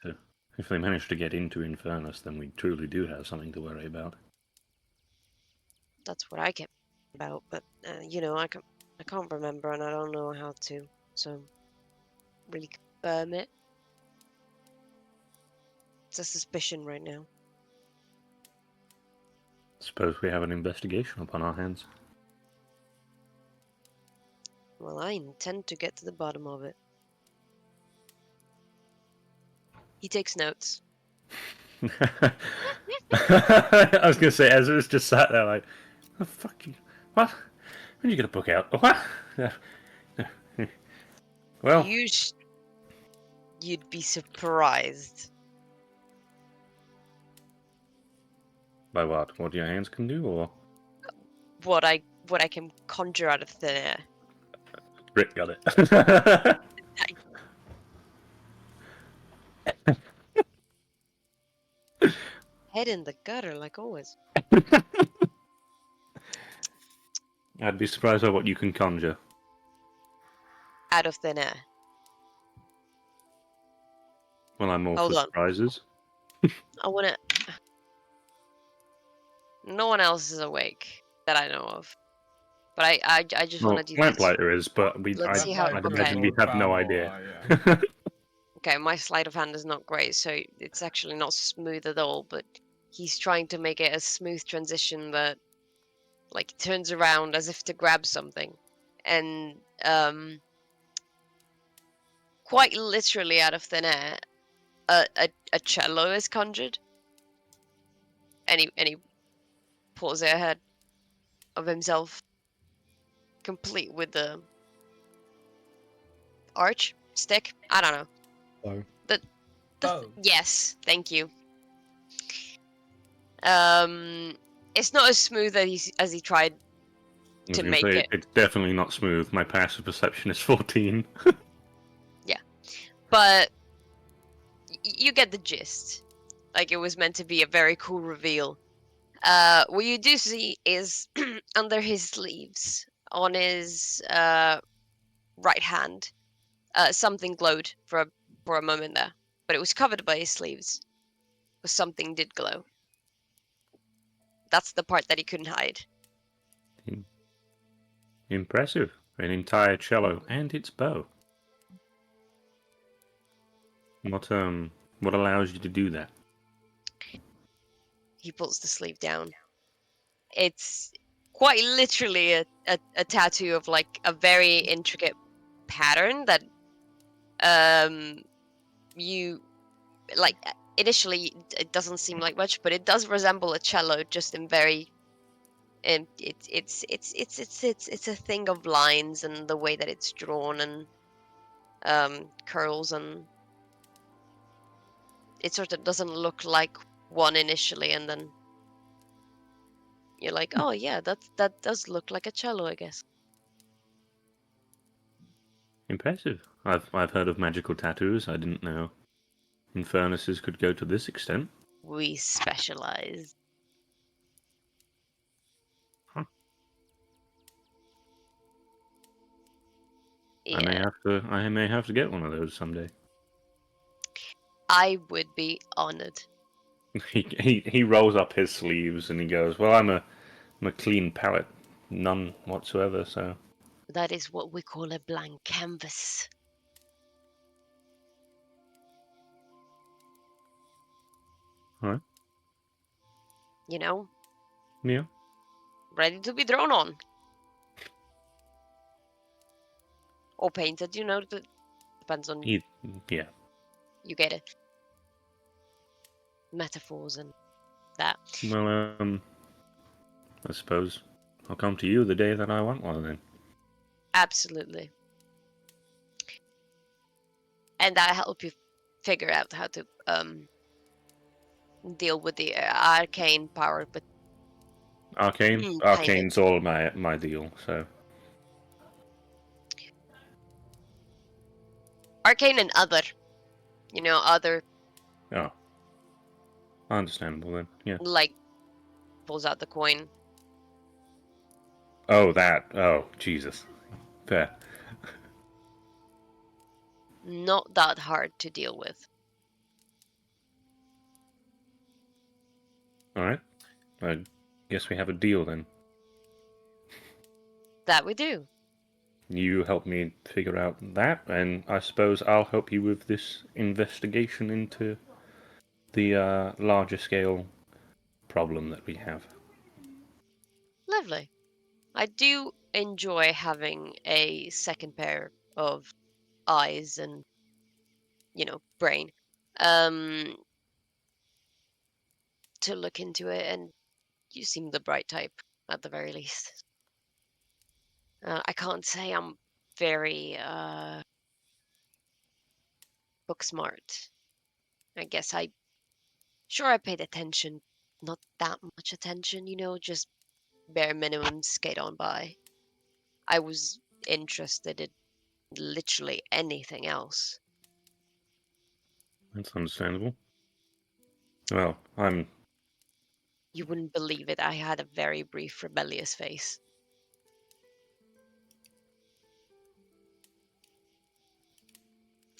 get into Infernus, then we truly do have something to worry about. That's what I kept about, but I can't remember, and I don't know how to, so really confirm it. It's a suspicion right now. Suppose we have an investigation upon our hands. Well, I intend to get to the bottom of it. He takes notes. I was gonna say, Ezra's just sat there like, "Oh, fuck you! What? When did you get a book out? What?" Well, You'd be surprised. by what? What your hands can do, or What I can conjure out of thin air. Rick got it. Head in the gutter, like always. I'd be surprised by what you can conjure. Out of thin air. Well, I'm all Hold for on. surprises. I wanna. No one else is awake that I know of. But I just Well, want to do this. Lamplighter is, but Let's see how- I'd okay. imagine we have no idea. Okay, my sleight of hand is not great, so it's actually not smooth at all, but he's trying to make it a smooth transition that, like, turns around as if to grab something. And, quite literally out of thin air, a cello is conjured. And he pulls it ahead of himself, complete with the arch, stick, I don't know. Oh. Yes, thank you. It's not as smooth as he tried I was to gonna make say, it. it's definitely not smooth. My passive perception is 14. But you get the gist. Like, it was meant to be a very cool reveal. What you do see is under his sleeves, on his right hand, something glowed for a moment there, but it was covered by his sleeves. But something did glow. That's the part that he couldn't hide. Impressive. An entire cello and its bow. What allows you to do that? He pulls the sleeve down. It's quite literally a tattoo of, like, a very intricate pattern that you, like, initially it doesn't seem like much, but it does resemble a cello, just in very, and it's a thing of lines and the way that it's drawn and curls, and it sort of doesn't look like one initially, and then you're like, oh yeah, that does look like a cello, I guess. Impressive. I've heard of magical tattoos. I didn't know Infernuses could go to this extent. We specialize. Huh. Yeah, I may have to get one of those someday. I would be honored. He rolls up his sleeves and he goes, "Well, I'm a clean palate, none whatsoever." So That is what we call a blank canvas. Alright. You know, Yeah. ready to be drawn on. Or painted, depends on Yeah. you get it. Metaphors and that. Well, I suppose I'll come to you the day that I want one then. Absolutely. And that help you figure out how to deal with the arcane power, but Arcane? kind of. Arcane's all my deal, so. Arcane and other. Other, Oh. Understandable then, yeah. like, pulls out the coin. Oh, that. Oh, Jesus. Fair. not that hard to deal with. All right. I guess we have a deal then. That we do. You help me figure out that, and I suppose I'll help you with this investigation into the larger scale problem that we have. Lovely. I do enjoy having a second pair of eyes and, brain, um, to look into it, and you seem the bright type, at the very least. I can't say I'm very, book smart. I guess I paid attention, not that much attention, just bare minimum, skate on by. I was interested in literally anything else. That's understandable. Well, I'm You wouldn't believe it. I had a very brief rebellious phase.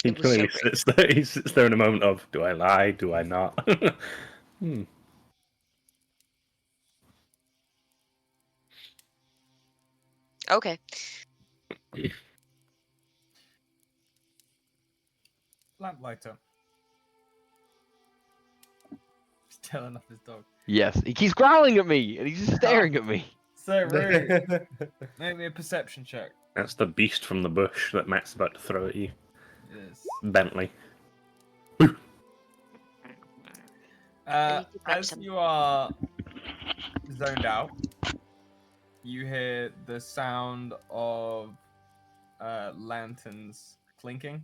He It was so clearly great. sits there. He sits there in a moment of, do I lie? Do I not? Okay. Lamplighter. He's telling off his dog. Yes, he keeps growling at me, and he's just staring at me. So rude. Make me a perception check. That's the beast from the bush that Matt's about to throw at you. Yes. Bentley. I need to grab As some. you are zoned out, you hear the sound of lanterns clinking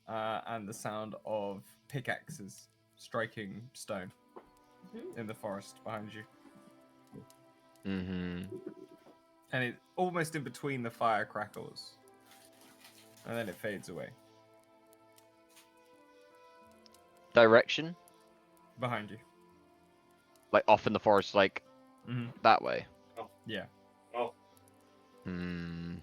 and the sound of pickaxes striking stone in the forest behind you. Mm-hmm. And it's almost in between the fire crackles. And then it fades away. Direction? Behind you. Like off in the forest, like Mhm. that way. Yeah. Hmm.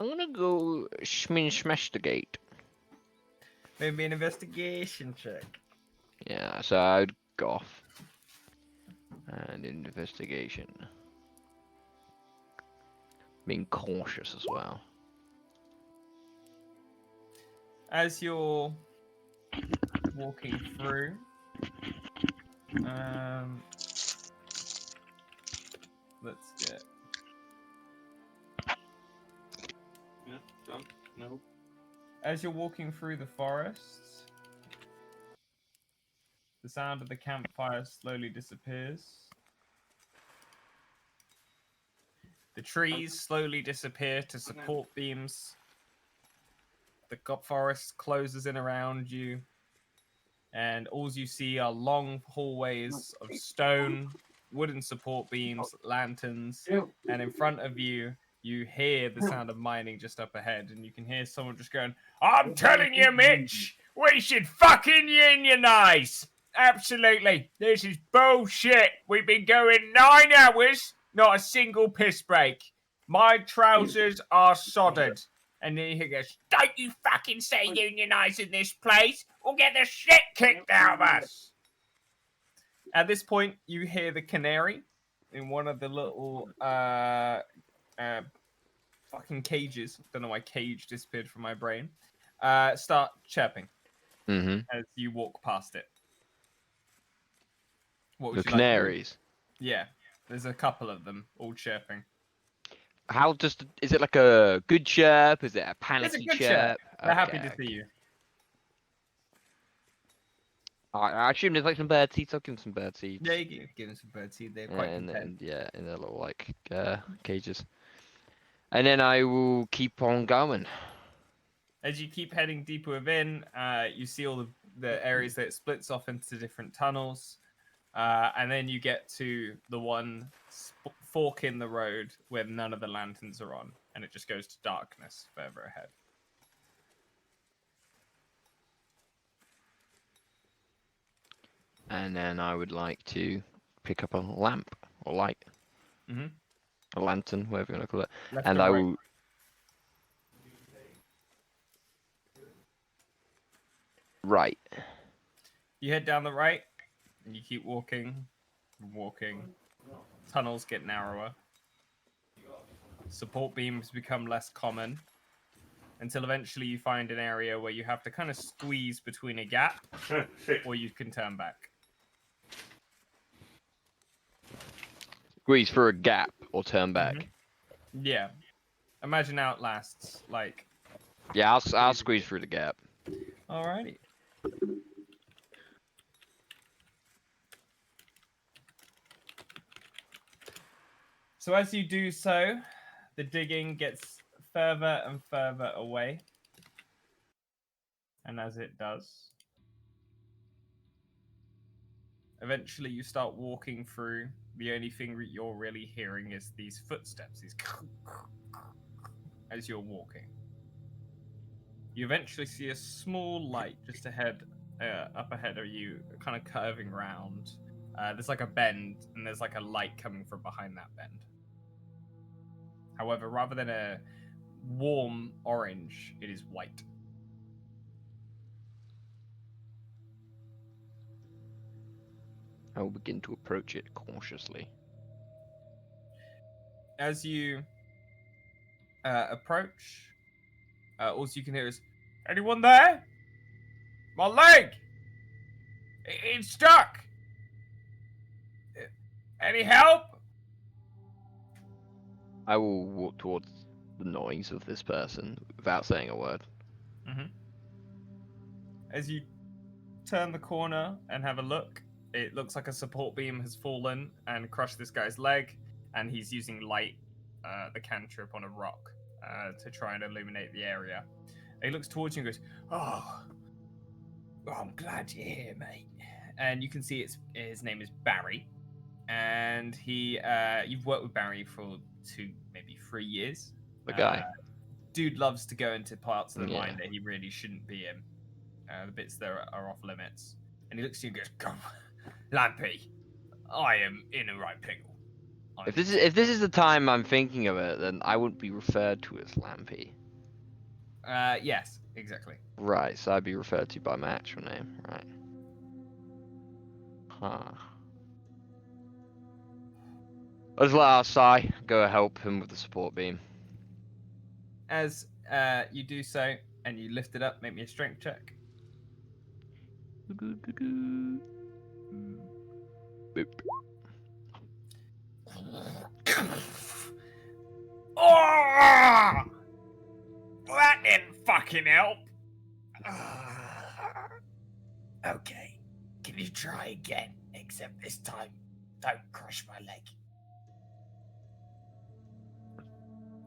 I'm gonna go schmashtigate. Maybe an investigation check. Yeah, so I'd go off. And investigation. Being cautious as well. As you're walking through, let's get. No. As you're walking through the forests, the sound of the campfire slowly disappears. The trees slowly disappear to support beams. The forest closes in around you, and all you see are long hallways of stone, wooden support beams, lanterns, and in front of you, you hear the sound of mining just up ahead, and you can hear someone just going, "I'm telling you, Mitch, we should fucking unionize! Absolutely, this is bullshit. We've been going 9 hours, not a single piss break. My trousers are sodded." And then he goes, "Don't you fucking say unionize in this place. We'll get the shit kicked out of us." At this point, you hear the canary in one of the little fucking cages. Don't know why cage disappeared from my brain. Start chirping as you walk past it. What would The you like to do? canaries. Yeah, there's a couple of them all chirping. How just is it like a good chirp? Is it a It's a panicky good chirp? chirp. They're happy to see you. I assume there's like some bird seeds. I'll give them some bird seeds. Yeah, you give them some birdseed. They're quite content. And yeah, in their little like cages. And then I will keep on going. As you keep heading deeper within, you see all the areas that it splits off into different tunnels. And then you get to the one fork in the road where none of the lanterns are on. And it just goes to darkness further ahead. And then I would like to pick up a lamp or light, Mm-hmm. a lantern, whatever you want to call it, Left and or I right? will. Right. You head down the right, and you keep walking, and walking. Tunnels get narrower. Support beams become less common, until eventually you find an area where you have to kind of squeeze between a gap, or you can turn back. Squeeze through a gap or turn back. Yeah. Imagine Outlasts, like. Yeah, I'll squeeze through the gap. Alrighty. So as you do so, the digging gets further and further away. And as it does, eventually you start walking through. The only thing that you're really hearing is these footsteps, these as you're walking. You eventually see a small light just ahead, up ahead of you, kind of curving round. There's like a bend, and there's like a light coming from behind that bend. However, rather than a warm orange, it is white. I will begin to approach it cautiously. As you approach, all you can hear is, "Anyone there? My leg! It's stuck! Any help?" I will walk towards the noise of this person without saying a word. Mm-hmm. As you turn the corner and have a look, it looks like a support beam has fallen and crushed this guy's leg, and he's using light, the cantrip, on a rock to try and illuminate the area. And he looks towards you and goes, "Oh, I'm glad you're here, mate." And you can see his name is Barry, and you've worked with Barry for 2, maybe 3 years. The guy. Dude loves to go into parts of the Yeah. mine that he really shouldn't be in. The bits that are off limits. And he looks at you and goes, "Come, Lampy, I am in a right pickle." If this is the time I'm thinking of it, then I wouldn't be referred to as Lampy. Yes, exactly. Right, so I'd be referred to by my actual name, right? Huh. I'll just let our Sai go help him with the support beam. As you do so, and you lift it up, make me a strength check. Boop. Oh! That didn't fucking help. Okay, can you try again? Except this time, don't crush my leg.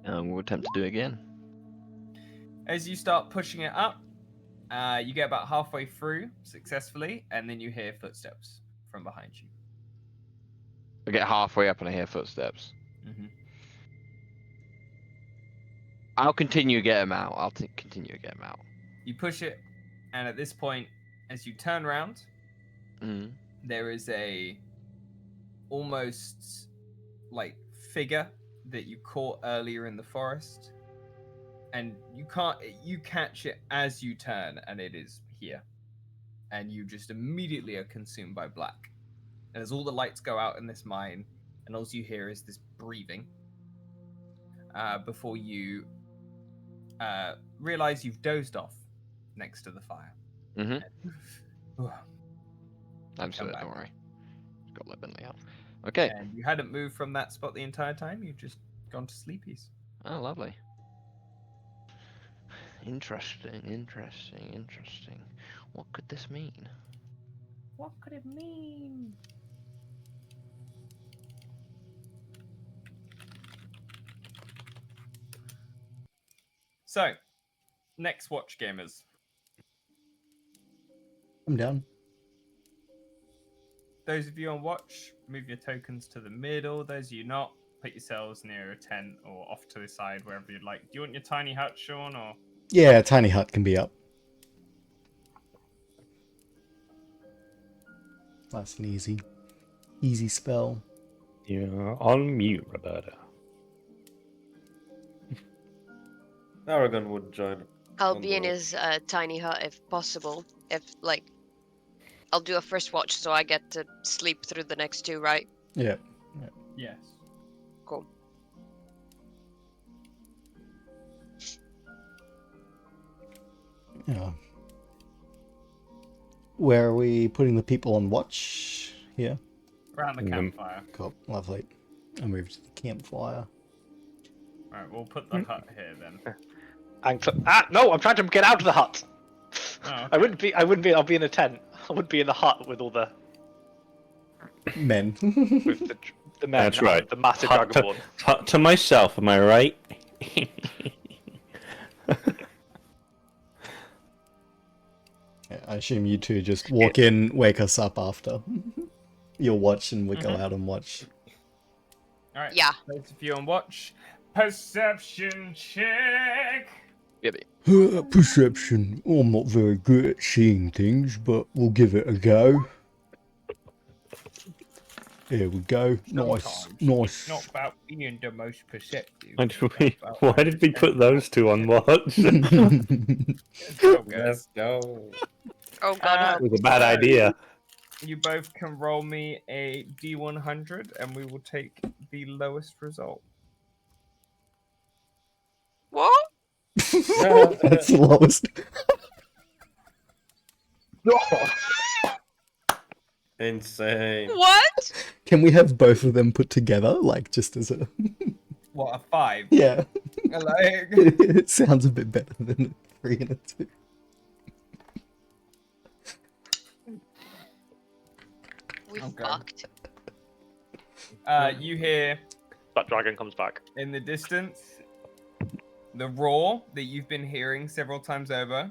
We'll attempt to do it again. As you start pushing it up, you get about halfway through successfully, and then you hear footsteps from behind you. I get halfway up and I hear footsteps. Mm-hmm. I'll continue to get him out. Continue to get him out. You push it, and at this point, as you turn around, there is a almost like figure that you caught earlier in the forest, and you catch it as you turn, and it is here, and you just immediately are consumed by black. And as all the lights go out in this mine, and all you hear is this breathing, before you realize you've dozed off next to the fire. Absolutely, don't worry. Just got to let Bentley out. Okay. And you hadn't moved from that spot the entire time. You've just gone to sleepies. Oh, lovely. Interesting. What could this mean? What could it mean? So, next watch, gamers. I'm down. Those of you on watch, move your tokens to the middle. Those of you not, put yourselves near a tent or off to the side, wherever you'd like. Do you want your tiny hut, Sean, or? Yeah, tiny hut can be up. Nice and easy. Easy spell. You're on mute, Roberta. Aragon would join. I'll on be in board. his tiny hut if possible. If like, I'll do a first watch so I get to sleep through the next two, right? Yeah. Yes. Cool. Yeah. Where are we putting the people on watch? Here. Around the campfire. Cool. Lovely. I moved to the campfire. Alright, we'll put the hut here then. No! I'm trying to get out of the hut. Oh, okay. I wouldn't be. I'll be in a tent. I wouldn't be in the hut with all the Men. with the men. That's right. The massive Hut dragonborn. to myself, am I right? Yeah, I assume you two just walk in, wake us up after. You'll watch and we go Mhm. out and watch. Alright. Yeah. Both of you on watch. Perception check. Perception. Oh, I'm not very good at seeing things, but we'll give it a go. Here we go. Nice. Sometimes It's not Nice. about being the most perceptive. Why it's did we, about why did we put those two on watch? Let's go, guys. Let's go. Oh god. It was a bad idea. You both can roll me a D100 and we will take the lowest result. What? That's the lowest. Insane. What? Can we have both of them put together, like just as a? What, a 5? Yeah. Like... It sounds a bit better than a 3 and a 2. We Okay. fucked. You hear That dragon comes back. in the distance the roar that you've been hearing several times over.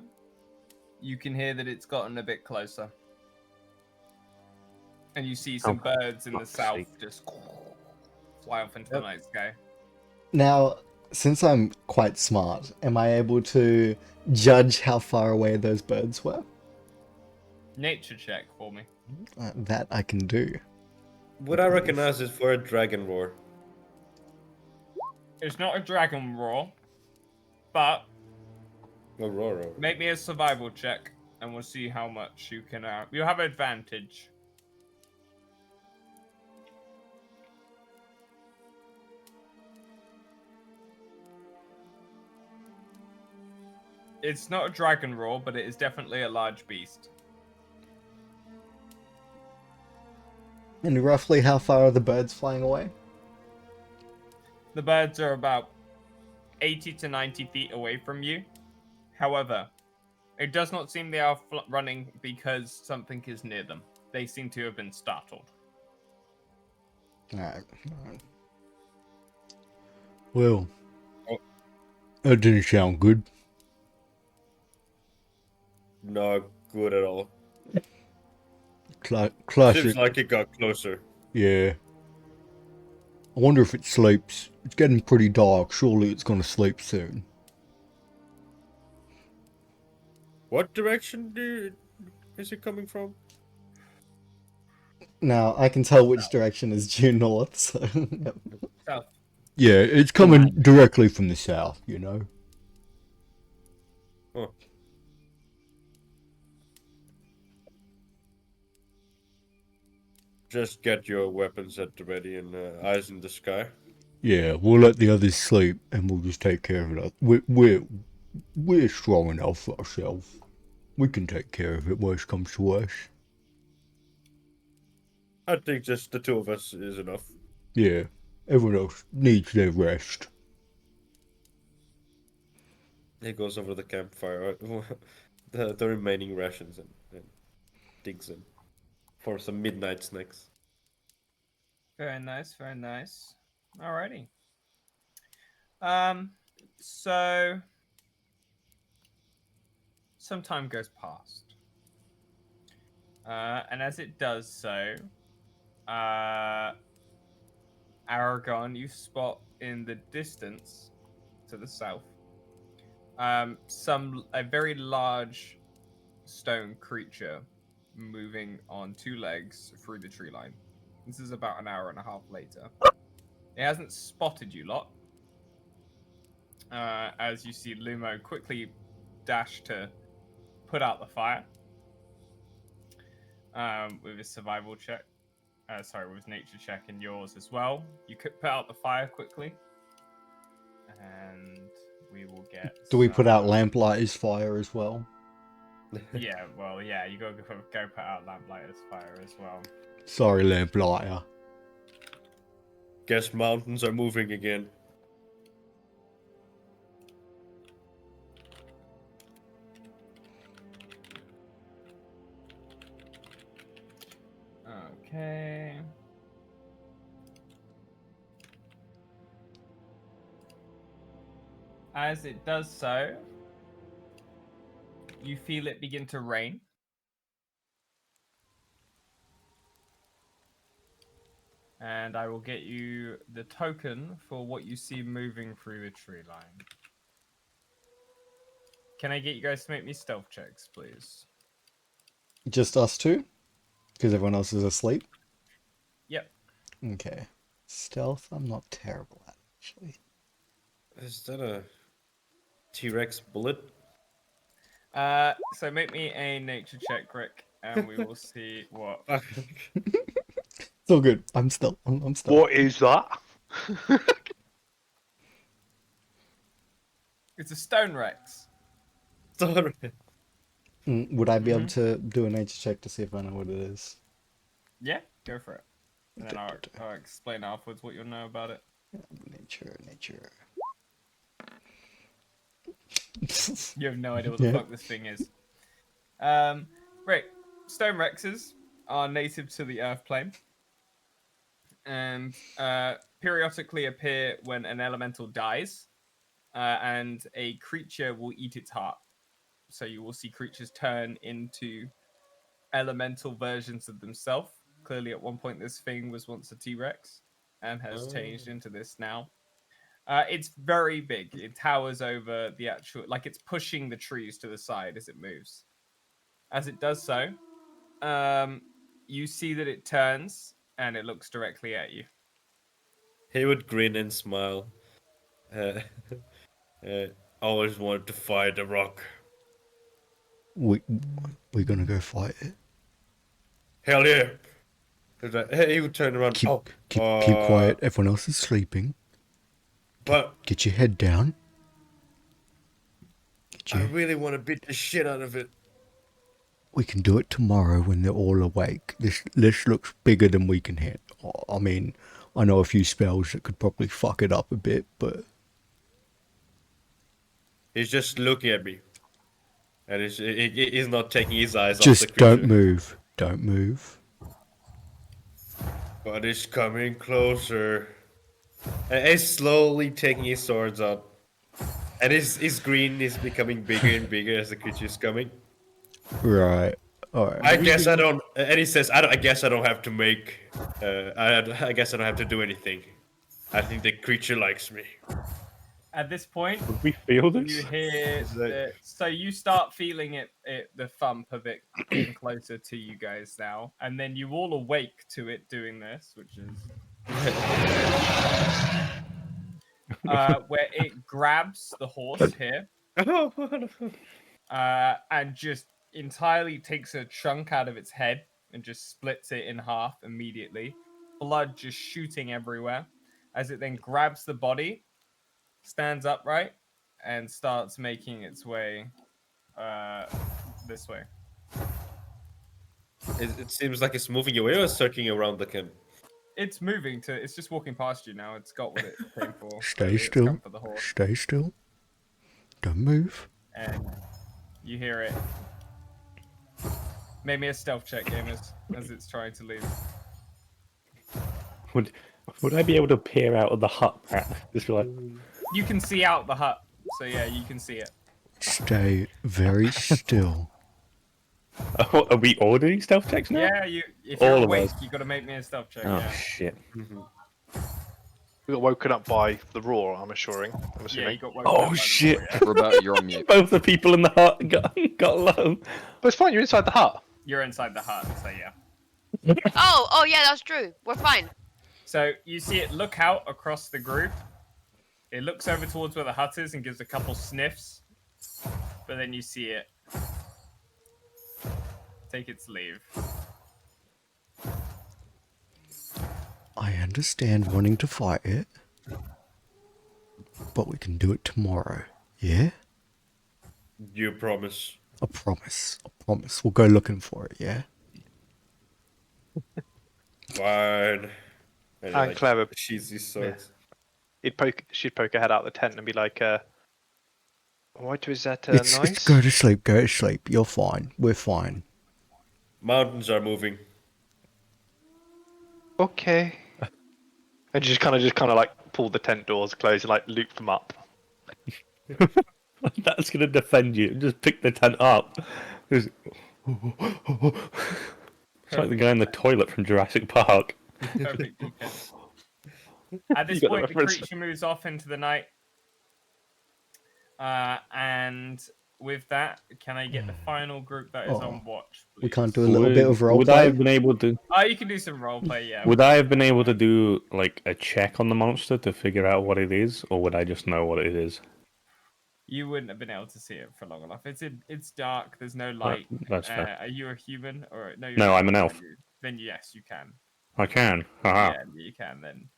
You can hear that it's gotten a bit closer. And you see some birds in the fuck's south sake. just fly off into the night sky. Now, since I'm quite smart, am I able to judge how far away those birds were? Nature check for me. That I can do. Would I recognize it for a dragon roar? It's not a dragon roar, but A roar. make me a survival check and we'll see how much you can. You'll have advantage. It's not a dragon roar, but it is definitely a large beast. And roughly how far are the birds flying away? The birds are about 80 to 90 feet away from you. However, it does not seem they are running because something is near them. They seem to have been startled. Alright. Well, Oh. that didn't sound good. Not good at all. Classic. Seems like it got closer. Yeah. I wonder if it sleeps. It's getting pretty dark. Surely it's gonna sleep soon. What direction is it coming from? Now, I can tell which direction is due north, so... Yep. South. Yeah, it's coming directly from the south, you know? Huh. Just get your weapons at the ready and eyes in the sky. Yeah, we'll let the others sleep, and we'll just take care of it. We're strong enough for ourselves. We can take care of it, worst comes to worst. I think just the two of us is enough. Yeah, everyone else needs their rest. He goes over the campfire, the remaining rations and digs in for some midnight snacks. Very nice, very nice. Alrighty. So some time goes past. And as it does so, Aragon, you spot in the distance to the south a very large stone creature moving on 2 legs through the tree line. This is about an hour and a half later. It hasn't spotted you lot. As you see Lumo quickly dash to put out the fire with his survival check. Sorry, with his nature check and yours as well. You could put out the fire quickly. And we will get... Do we put out Lamplighter's fire as well? Yeah, well, yeah, you go put out Lamplighter's fire as well. Sorry, Lamplighter. Guess mountains are moving again. Okay. As it does so, you feel it begin to rain. And I will get you the token for what you see moving through the tree line. Can I get you guys to make me stealth checks, please? Just us two? Because everyone else is asleep? Yep. Okay. Stealth, I'm not terrible at, actually. Is that a T-Rex bullet? So make me a nature check, Rick, and we will see what... It's all good. I'm still. What is that? It's a stone Rex. Sorry. Would I be able to do a nature check to see if I know what it is? Yeah, go for it. And then I'll explain afterwards what you'll know about it. Nature. You have no idea what the fuck this thing is. Right, stone Rexes are native to the Earth plane. And periodically appear when an elemental dies, and a creature will eat its heart. So you will see creatures turn into elemental versions of themselves. Clearly, at one point, this thing was once a T-Rex and has changed into this now. It's very big. It towers over the actual... Like, it's pushing the trees to the side as it moves. As it does so, you see that it turns, and it looks directly at you. He would grin and smile. Always wanted to fight a rock. We're gonna go fight it. Hell yeah! He would turn around. Keep quiet. Everyone else is sleeping. But Get your head down. I really want to beat the shit out of it. We can do it tomorrow when they're all awake. This looks bigger than we can hit. I mean, I know a few spells that could probably fuck it up a bit, but... He's just looking at me. And he's not taking his eyes off the Just creature. don't move. Don't move. But it's coming closer. And he's slowly taking his swords out. And his green is becoming bigger and bigger as the creature is coming. Right. Alright. I guess I don't... And he says, I guess I don't have to make... I guess I don't have to do anything. I think the creature likes me. At this point, Would we feel this? you hear... So you start feeling the thump of it getting closer to you guys now. And then you all awake to it doing this, which is... where it grabs the horse here. And just entirely takes a chunk out of its head and just splits it in half immediately. Blood just shooting everywhere. As it then grabs the body, stands upright, and starts making its way this way. It seems like it's moving away or circling around the camp. It's moving to... It's just walking past you now. It's got what it came for. Stay It's still. come for the horse. Stay still. Don't move. And you hear it. Make me a stealth check, gamers, as it's trying to leave. Would I be able to peer out of the hut, Pat? Just like... You can see out the hut, so yeah, you can see it. Stay very still. Oh, are we all doing stealth checks now? Yeah, if you're All of awake, us. you got to make me a stealth check. Oh Yeah. shit! We got woken up by the roar, I'm assuming. Yeah, assuming. you got woken up by Oh the shit! roar, yeah. Roberta, you're on mute. Both the people in the hut got low. But it's fine, you're inside the hut. You're inside the hut, so yeah. Oh, yeah, that's true. We're fine. So you see it look out across the group. It looks over towards where the hut is and gives a couple sniffs. But then you see it take its leave. I understand wanting to fight it, but we can do it tomorrow, yeah? You promise. I promise. I promise. We'll go looking for it, yeah? Fine. And he, And Clever, sheathes his swords. she'd poke her head out the tent and be like, what was that It's noise? go to sleep, go to sleep. You're fine. We're fine. Mountains are moving. Okay. And just kind of like pull the tent doors closed and like loop them up. That's gonna defend you. Just pick the tent up. It's like the guy in the toilet from Jurassic Park. Perfect. Okay. At this You got the point, the reference. creature moves off into the night. And with that, can I get the final group that is on watch, please? We can't do a little bit of Would I roleplay? have been able to? Oh, you can do some roleplay, yeah. Would I have been able to do like a check on the monster to figure out what it is, or would I just know what it is? You wouldn't have been able to see it for long enough. It's dark. There's no light. That's fair. Are you a human or no? You're No, not I'm an human, elf. are you? Then yes, you can. I can. Haha. Yeah, you can then.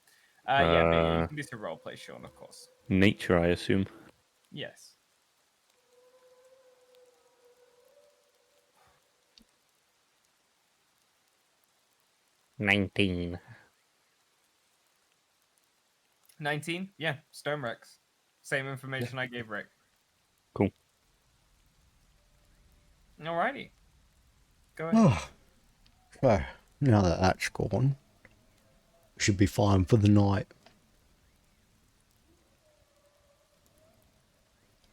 Yeah, but you can do some roleplay, Sean, of course. Nature, I assume. Yes. $19. 19? Yeah, Stone Rex. Same information I gave Rick. Cool. Alrighty. Go ahead. Oh. So, now that that's gone, we should be fine for the night.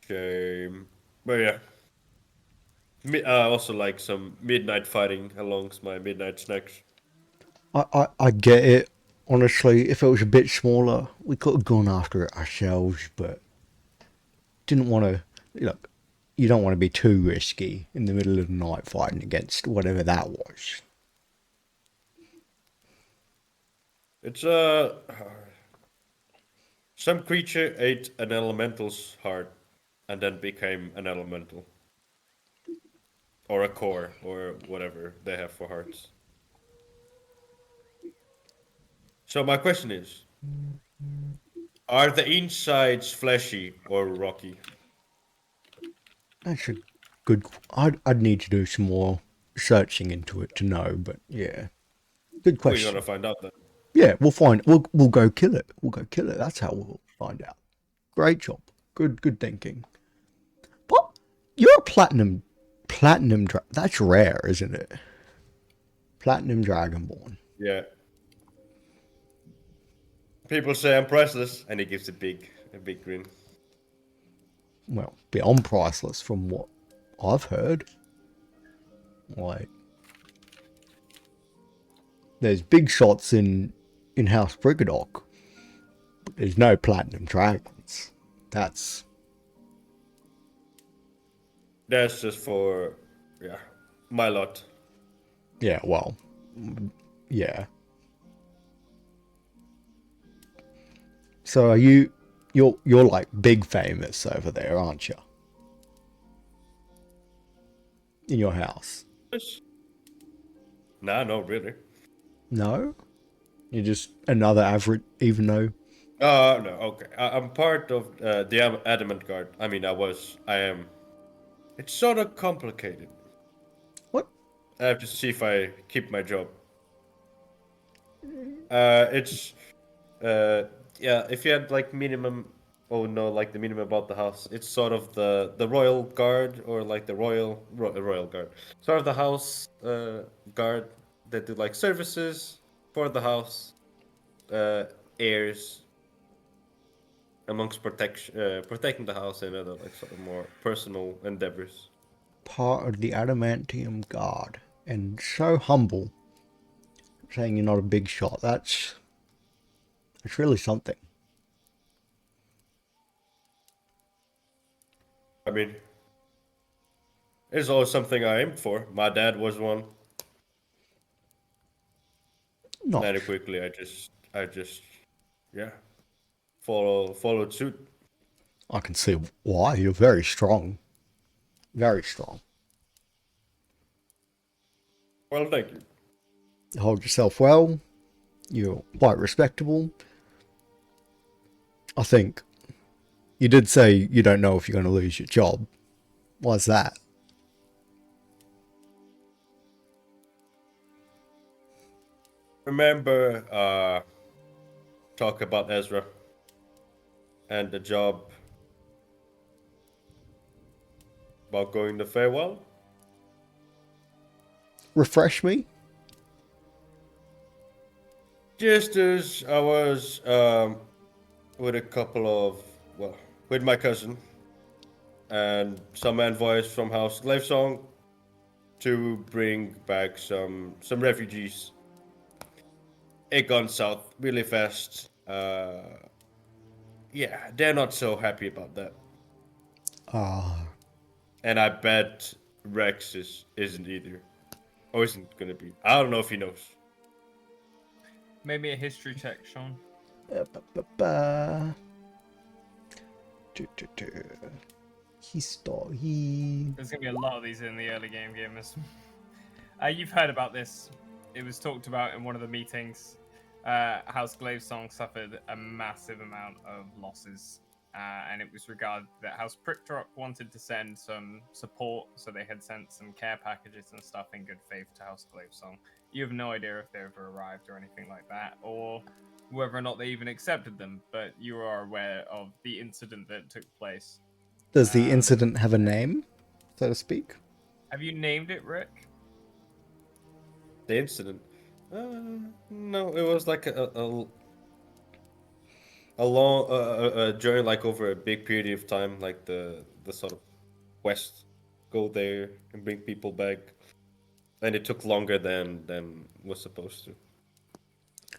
Shame. But yeah. Also like some midnight fighting alongs my midnight snacks. I get it. Honestly, if it was a bit smaller, we could have gone after it ourselves, but didn't want to. Look, you don't want to be too risky in the middle of the night fighting against whatever that was. It's some creature ate an elemental's heart and then became an elemental. Or a core, or whatever they have for hearts. So my question is, are the insides fleshy or rocky? That's a good. I'd need to do some more searching into it to know, but yeah, good We're question. gonna find out then. Yeah, we'll find. We'll go kill it. We'll go kill it. That's how we'll find out. Great job. Good thinking. But you're a platinum. That's rare, isn't it? Platinum Dragonborn. Yeah. People say I'm priceless, and he gives a big grin. Well, beyond priceless from what I've heard. Like, there's big shots in House Brigadoc, but there's no platinum dragons. That's just for, yeah, my lot. yeah. Well, yeah. So are you're like big famous over there, aren't you? In your house? Nah, no, really. No? You're just another average, even though... No, okay. I'm part of the Adamant Guard. I mean, I am. It's sort of complicated. What? I have to see if I keep my job. Yeah, if you had like minimum, like the minimum about the house, it's sort of the royal guard or like the royal guard, sort of the house guard that do like services for the house, heirs, amongst protecting the house and other like sort of more personal endeavors. Part of the Adamantium Guard, and so humble, saying you're not a big shot. That's really something. I mean, It's always something I aimed for. My dad was one. Not. Very quickly, I just, yeah, followed suit. I can see why. You're very strong. Very strong. Well, thank you. You hold yourself well. You're quite respectable. I think you did say you don't know if you're going to lose your job. Why's that? Remember, talk about Ezra and the job about going to Farewell? Refresh me? Just as I was with a couple of, well, with my cousin and some envoys from House Glavesong to bring back some refugees. It gone south really fast. Yeah, they're not so happy about that. Ah, And I bet Rex isn't either. Or isn't gonna be. I don't know if he knows. Maybe a history check, Sean. ba-ba-ba. Do-do-do. History. There's gonna be a lot of these in the early game, gamers. You've heard about this. It was talked about in one of the meetings. House Glavesong suffered a massive amount of losses, and it was regarded that House Prickdrop wanted to send some support, so they had sent some care packages and stuff in good faith to House Glavesong. You have no idea if they ever arrived or anything like that, or whether or not they even accepted them, but you are aware of the incident that took place. Does the incident have a name, so to speak? Have you named it, Rick? The incident. No, it was like a long a journey, like over a big period of time, like the sort of quest, go there and bring people back, and it took longer than was supposed to.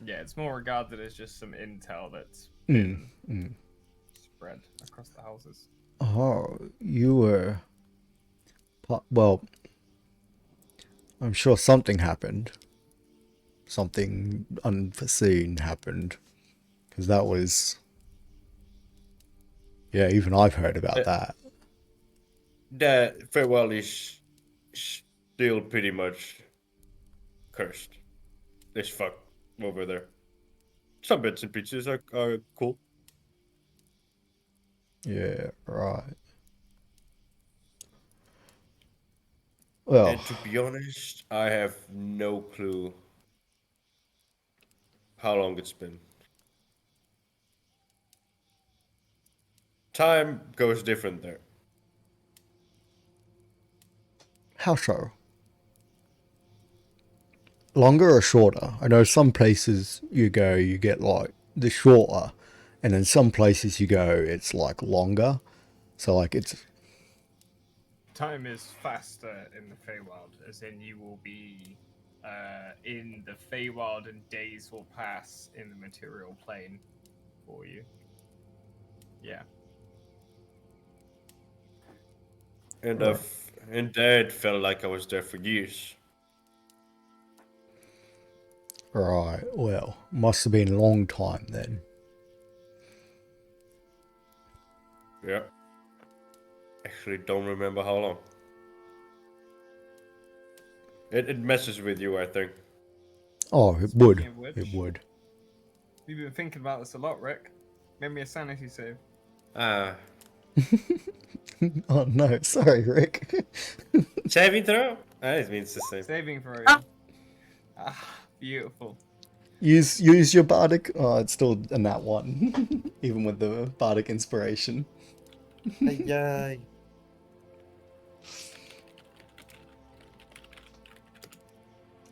Yeah, it's more regarded as just some intel that's Mm, been spread across the houses. Oh, you were. Well, I'm sure something happened. Something unforeseen happened. Because that was. Yeah, even I've heard about that. That Farewell is still pretty much cursed. As fuck over there. Some bits and pieces are cool. Yeah, right. Well, And to be honest, I have no clue how long it's been. Time goes different there. how so? Longer or shorter? I know some places you go, you get like the shorter, and then some places you go, it's like longer. So like it's Time is faster in the Feywild, as in you will be in the Feywild and days will pass in the material plane for you. Yeah. And Right. and that felt like I was there for years. right. Well, must have been a long time then. Yeah. Actually, don't remember how long. It messes with you, I think. Oh, it Speaking would. of which, It would. we've been thinking about this a lot, Rick. Make me a sanity save. Ah. Oh no, sorry, Rick. Saving throw? It means the same. Saving throw. Beautiful. use your bardic. Oh, it's still in that one, even with the bardic inspiration. Yay.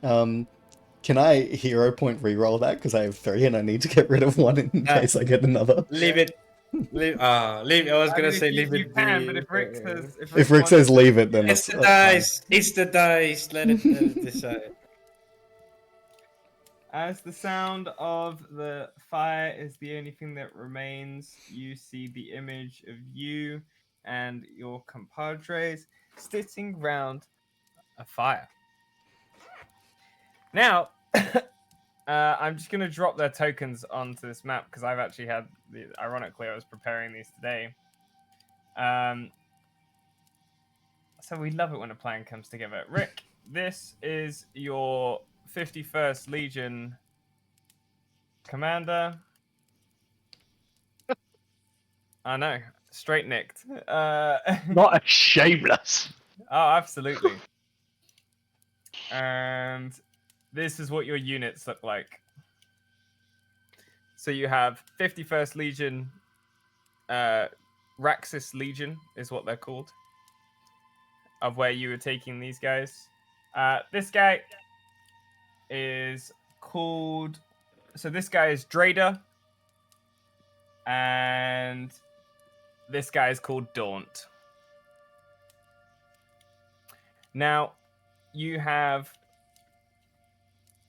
Can I hero point reroll that because I have 3 and I need to get rid of one in case I get another? Leave it. Leave. Leave. I was I gonna mean, say you, leave you it can, be. but if Rick says If Rick says leave it, then It's that's the dice. It's the dice. Let it decide. As the sound of the fire is the only thing that remains, you see the image of you and your compadres sitting round a fire. Now, I'm just going to drop their tokens onto this map because I've actually had, ironically, I was preparing these today. So we love it when a plan comes together. Rick, this is your 51st Legion commander. I know, straight nicked. Not a shameless. Oh, absolutely. And this is what your units look like. So you have 51st Legion, Raxus Legion is what they're called, of where you were taking these guys. This guy is called, so this guy is Drader, and this guy is called Daunt. Now, you have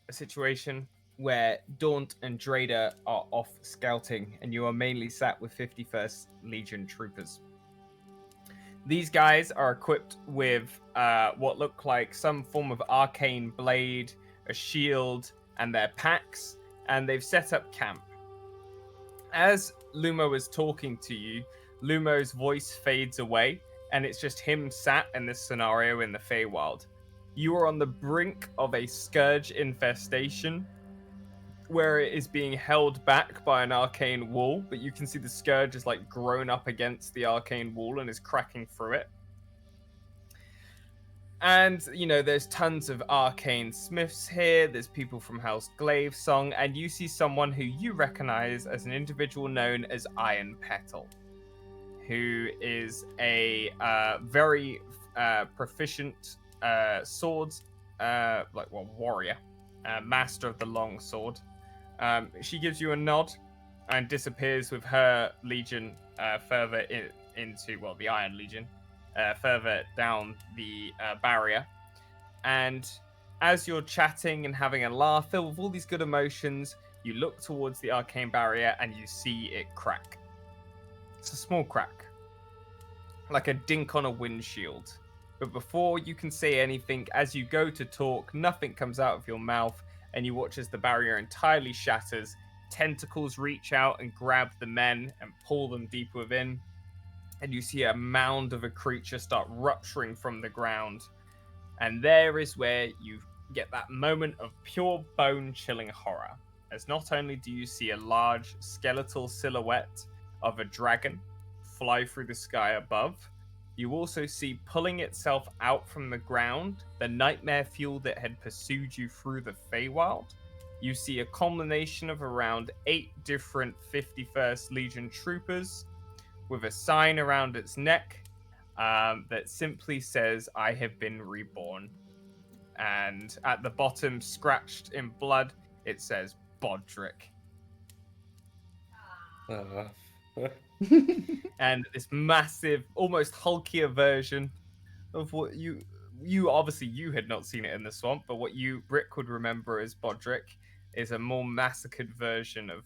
a situation where Daunt and Drader are off scouting, and you are mainly sat with 51st Legion troopers. These guys are equipped with what look like some form of arcane blade, a shield, and their packs, and they've set up camp. As Lumo is talking to you, Lumo's voice fades away, and it's just him sat in this scenario in the Feywild. You are on the brink of a scourge infestation where it is being held back by an arcane wall, but you can see the scourge is like grown up against the arcane wall and is cracking through it. And, you know, there's tons of arcane smiths here. There's people from House Glavesong, and you see someone who you recognize as an individual known as Iron Petal, who is a very proficient warrior, master of the long sword. She gives you a nod and disappears with her legion further into the Iron Legion, further down the barrier. And as you're chatting and having a laugh, filled with all these good emotions, you look towards the arcane barrier and you see it crack. It's a small crack, like a dink on a windshield. But before you can say anything, as you go to talk, nothing comes out of your mouth, and you watch as the barrier entirely shatters. Tentacles reach out and grab the men and pull them deep within. And you see a mound of a creature start rupturing from the ground. And there is where you get that moment of pure bone-chilling horror. As not only do you see a large skeletal silhouette of a dragon fly through the sky above, you also see pulling itself out from the ground the nightmare fuel that had pursued you through the Feywild. You see a combination of around 8 different 51st Legion troopers with a sign around its neck that simply says, "I have been reborn." And at the bottom, scratched in blood, it says, "Bodrick." And this massive, almost hulkier version of what you obviously you had not seen it in the swamp, but what Rick would remember as Bodrick is a more massacred version of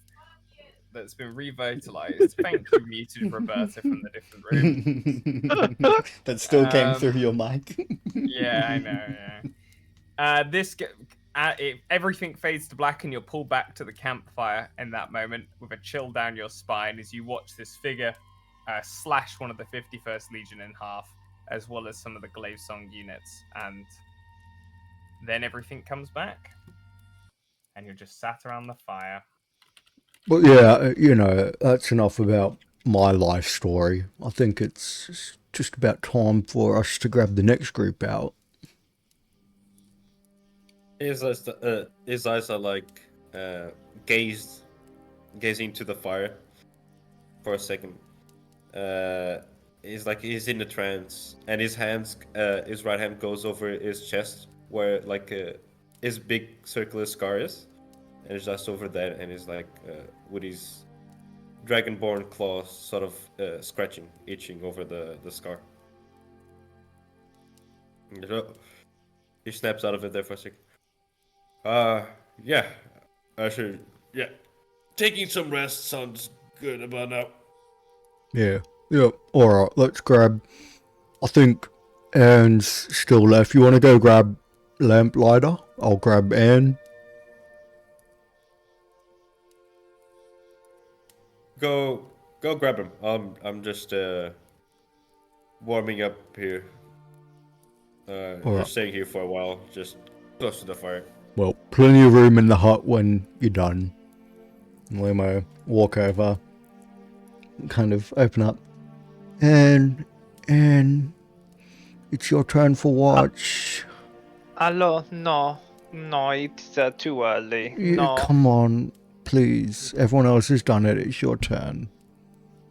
that's been revitalized. Thank you, muted Roberta from the different room. That still came through your mic. Yeah, I know. Yeah. Everything fades to black, and you're pulled back to the campfire in that moment with a chill down your spine as you watch this figure slash one of the 51st Legion in half, as well as some of the Glavesong units, and then everything comes back, and you're just sat around the fire. Well, yeah, you know, that's enough about my life story. I think it's just about time for us to grab the next group out. His eyes are like gazing into the fire for a second. He's in a trance, and his right hand goes over his chest where like his big circular scar is, and it's just over there, and he's like with his dragonborn claws sort of itching over the scar. He snaps out of it there for a second. Yeah, I should. Yeah, taking some rest sounds good about now. Yeah, Yeah, alright, let's grab. I think Anne's still left. You want to go grab Lamplighter? I'll grab Anne. Go grab him. I'm just warming up here. Alright. Just staying here for a while, just close to the fire. Well, plenty of room in the hut when you're done. Limo, walk over, kind of open up. And it's your turn for watch. Hello, no, it's too early. Come on, please. Everyone else has done it. It's your turn.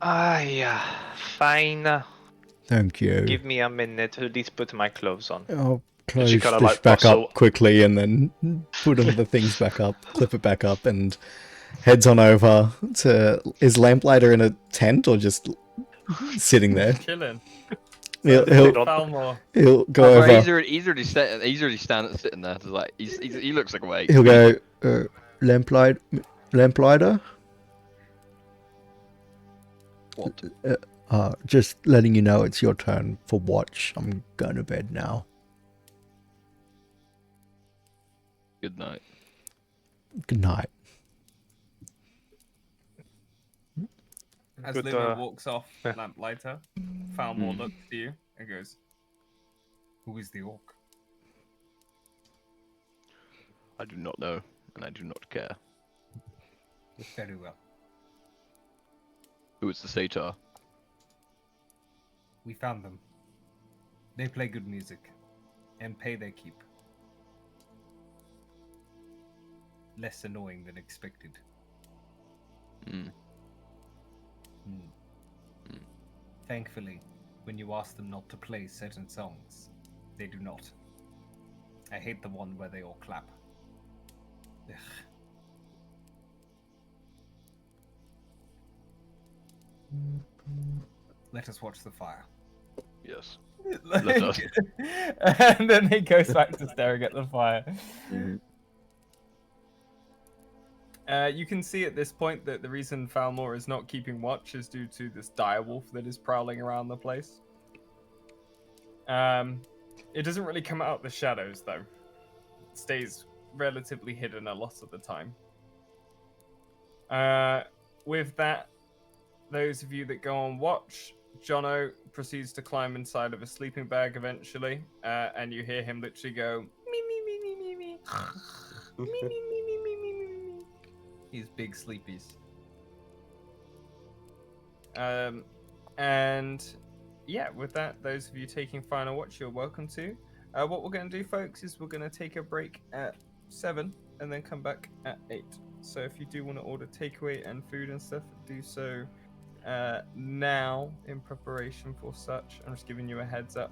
Yeah, fine. Thank you. Give me a minute to at least put my clothes on. I'll And she close kinda, this like, back bustle- up quickly and then put all the things back up, clip it back up, and heads on over to. Is Lamplighter in a tent or just sitting there? Chilling. He'll Falmore. go Bro, over. he's already sitting there. Like he looks like awake. He'll go, Lamplighter? What? Just letting you know it's your turn for watch. I'm going to bed now. Good night. Good night. As Good, Luma walks off, yeah. Lamplighter, Falmore looks to you and goes, "Who is the orc?" I do not know, and I do not care. Very well. Who is the satyr? We found them. They play good music and pay their keep. Less annoying than expected. Hmm. Thankfully, when you ask them not to play certain songs, they do not. I hate the one where they all clap. Ugh. Let us watch the fire. Yes. Like- us. and then he goes back to staring at the fire. You can see at this point that the reason Falmore is not keeping watch is due to this direwolf that is prowling around the place. It doesn't really come out of the shadows, though. It stays relatively hidden a lot of the time. With that, those of you that go on watch, Jono proceeds to climb inside of a sleeping bag eventually, and you hear him literally go, me, me, me, me, me, me. Me, me, me, me, me, me, me, me. He's big sleepies. And yeah, with that, those of you taking final watch, you're welcome to. What we're going to do, folks, is we're going to take a break at 7 and then come back at 8. So if you do want to order takeaway and food and stuff, do so now in preparation for such. I'm just giving you a heads up.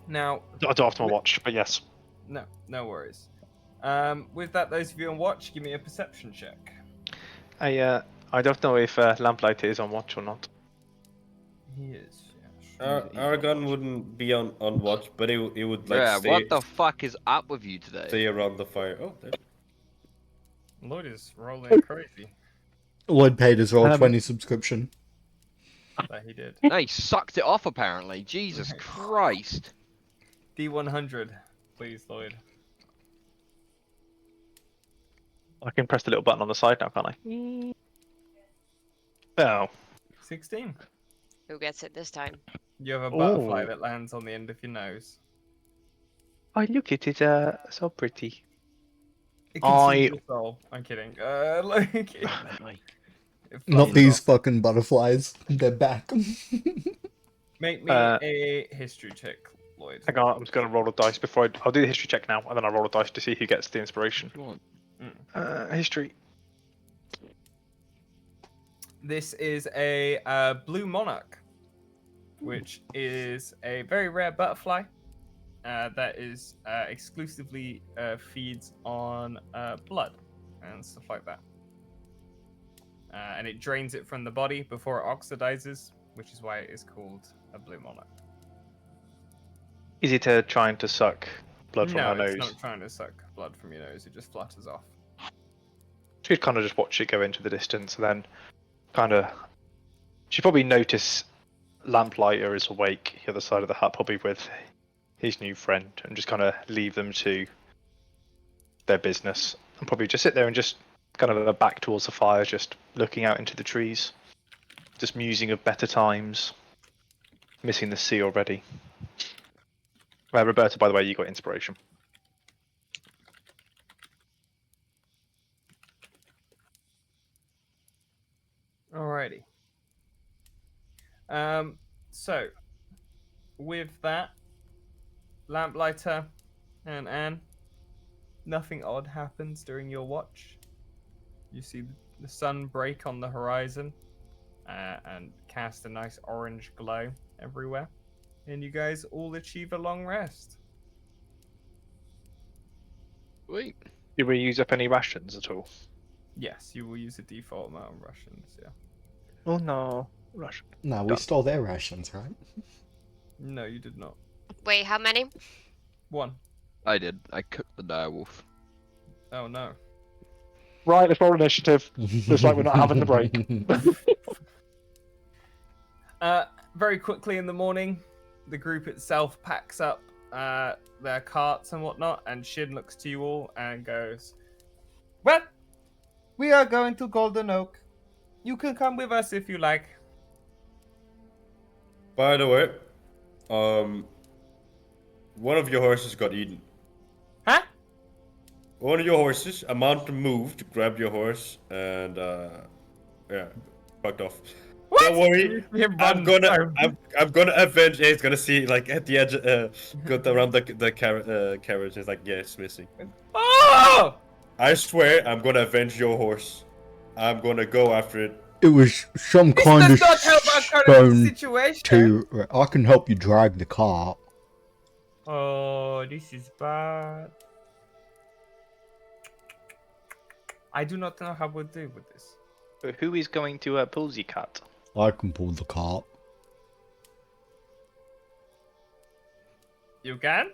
Now, I don't have to watch, but yes. no worries. With that, those of you on watch, give me a perception check. I don't know if Lamplighter is on watch or not. He is. Yeah. Aragon wouldn't be on watch, but he would like Yeah, stay, what the fuck is up with you today? stay around the fire. Oh, there. Lloyd is rolling crazy. Lloyd paid his roll 20 subscription. That he did. No, he sucked it off apparently. Jesus Christ. D100, please, Lloyd. I can press the little button on the side now, can't I? Oh. 16. Who gets it this time? You have a butterfly Oh. that lands on the end of your nose. Oh, look, it is so pretty. It consumes your soul. I'm kidding. It Not flutters these off. fucking butterflies. They're back. Make me a history check, Lloyd. Hang on, I'm just going to roll a dice before I'll do the history check now, and then I'll roll a dice to see who gets the inspiration. History. This is a blue monarch, which is a very rare butterfly that is exclusively feeds on blood and stuff like that. And it drains it from the body before it oxidizes, which is why it is called a blue monarch. Is it trying to suck blood from her No, nose? it's not trying to suck blood from your nose. It just flutters off. She'd kind of just watch it go into the distance and then kind of She probably notice Lamplighter is awake the other side of the hut, probably with his new friend, and just kind of leave them to their business, and probably just sit there and just kind of back towards the fire, just looking out into the trees, just musing of better times, missing the sea already. Roberta, by the way, you got inspiration. Alrighty. So with that, Lamplighter and Anne, nothing odd happens during your watch. You see the sun break on the horizon and cast a nice orange glow everywhere, and you guys all achieve a long rest. Wait. Did we use up any rations at all? Yes, you will use a default amount of rations. Yeah. Oh no, ration. No, we Done. stole their rations, right? No, you did not. Wait, how many? 1. I did. I cooked the direwolf. Oh no. Right, let's roll initiative. Looks like we're not having the break. Very quickly in the morning, the group itself packs up their carts and whatnot, and Shin looks to you all and goes, "Well, we are going to Golden Oak. You can come with us if you like." By the way, one of your horses got eaten. Huh? One of your horses, a mountain moved, grabbed your horse, and yeah, fucked off. What? Don't worry, Him I'm run gonna home. I'm gonna avenge. He's gonna see like at the edge, go around the carriage. He's like, yeah, it's missing. Oh! I swear, I'm gonna avenge your horse. I'm gonna go after it. It was some This kind does of not help our current stone situation. to. I can help you drag the car. Oh, this is bad. I do not know how we'll deal with this. But who is going to pull the cart? I can pull the cart. You can?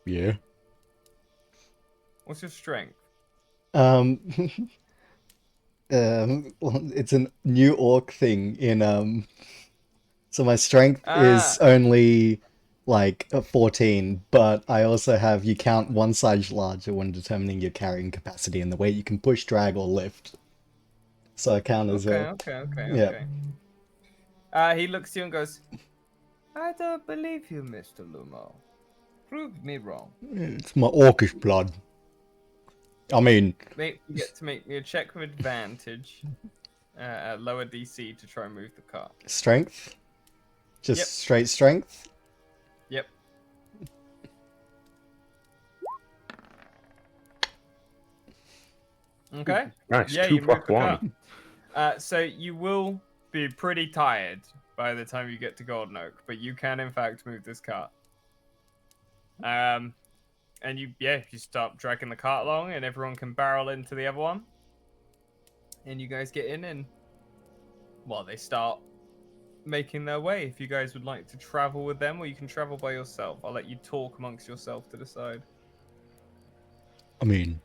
Yeah. What's your strength? Well, it's a new orc thing in so my strength is only like a 14, but I also have you count one size larger when determining your carrying capacity and the way you can push, drag, or lift. So I count as Okay. yeah. He looks to you and goes, "I don't believe you, Mr. Lumo. Prove me wrong." It's my orcish blood. I mean, You get to make me a check with advantage at lower DC to try and move the car. strength? Just Yep. straight strength? Yep. Okay. Nice. Yeah, 2 you plus move the 1. car. So you will be pretty tired by the time you get to Golden Oak, but you can in fact move this cart. And you start dragging the cart along, and everyone can barrel into the other one. And you guys get in, and they start making their way. If you guys would like to travel with them, or you can travel by yourself, I'll let you talk amongst yourself to decide. I mean,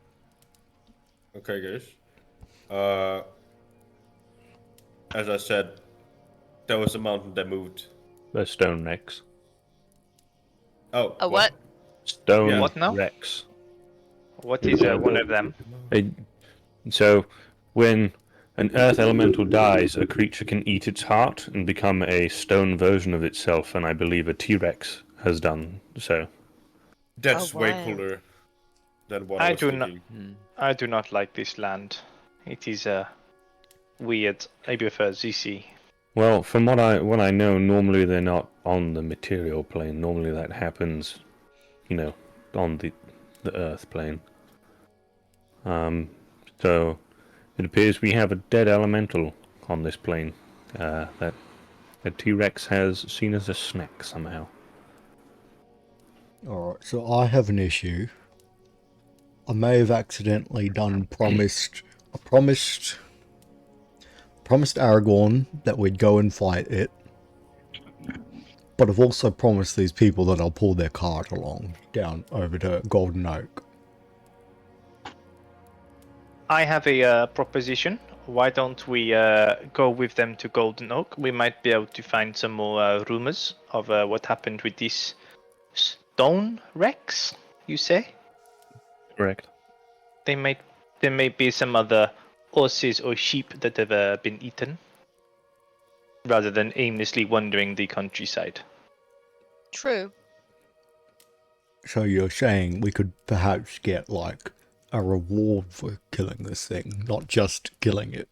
Okay, guys. As I said, there was a mountain that moved. The stone Rex. Oh. A what? Stone Yeah. What now? Rex. What is one of them? So, when an earth elemental dies, a creature can eat its heart and become a stone version of itself, and I believe a T-Rex has done so. That's Oh, way wow. cooler than what I I was do not. thinking. I do not like this land. It is weird. I prefer ZC. Well, from what I know, normally they're not on the material plane. Normally that happens, on the earth plane. So it appears we have a dead elemental on this plane that a T-Rex has seen as a snack somehow. alright, so I have an issue. I may have accidentally promised Aragorn that we'd go and fight it. But I've also promised these people that I'll pull their cart along down over to Golden Oak. I have a proposition why don't we go with them to Golden Oak? We might be able to find some more rumors of what happened with these stone wrecks. You say Correct. there may be some other horses or sheep that have been eaten, rather than aimlessly wandering the countryside. True. So you're saying we could perhaps get, like, a reward for killing this thing, not just killing it?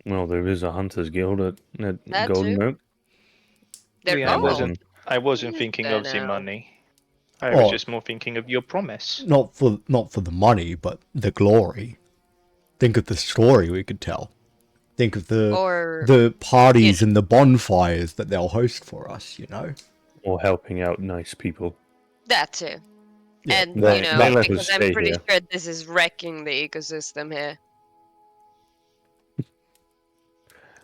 Well, there is a hunters guild at That Golden too. Oak. They're Yeah, gone. I wasn't Is thinking there of the now? money. I was Oh. just more thinking of your promise. Not for the money, but the glory. Think of the story we could tell. Think of Or the parties and the bonfires that they'll host for us, you know? Or helping out nice people. that too. Yeah, And they- you know, they let us because I'm stay pretty here. sure this is wrecking the ecosystem here.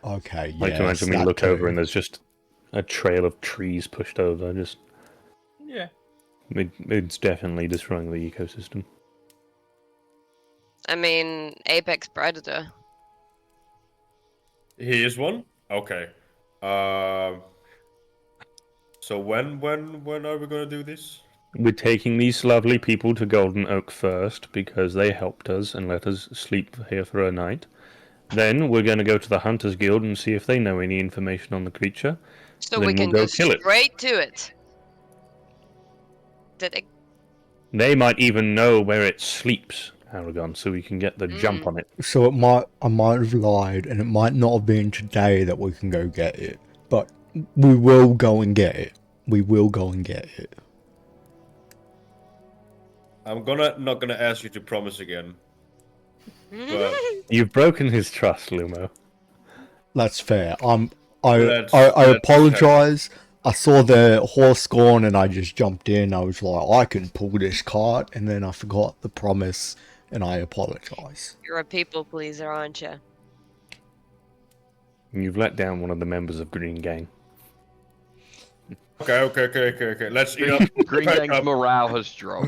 Okay, I can imagine we look over and there's just a trail of trees pushed over. Just Yeah. it's definitely destroying the ecosystem. I mean, apex predator. He is one? Okay. So when are we gonna do this? We're taking these lovely people to Golden Oak first because they helped us and let us sleep here for a night. Then we're going to go to the Hunters Guild and see if they know any information on the creature. So Then we we'll can go go kill it. straight to it. Did it? They might even know where it sleeps, Aragon, so we can get the jump on it. So I might have lied, and it might not have been today that we can go get it, but we will go and get it. We will go and get it. I'm not gonna ask you to promise again. But You've broken his trust, Lumo. That's fair. I That's apologize. I saw the horse gone and I just jumped in. I was like, I can pull this cart, and then I forgot the promise, and I apologize. You're a people pleaser, aren't you? You've let down one of the members of Green Gang. Okay. Let's Green back Gang's up. morale has dropped.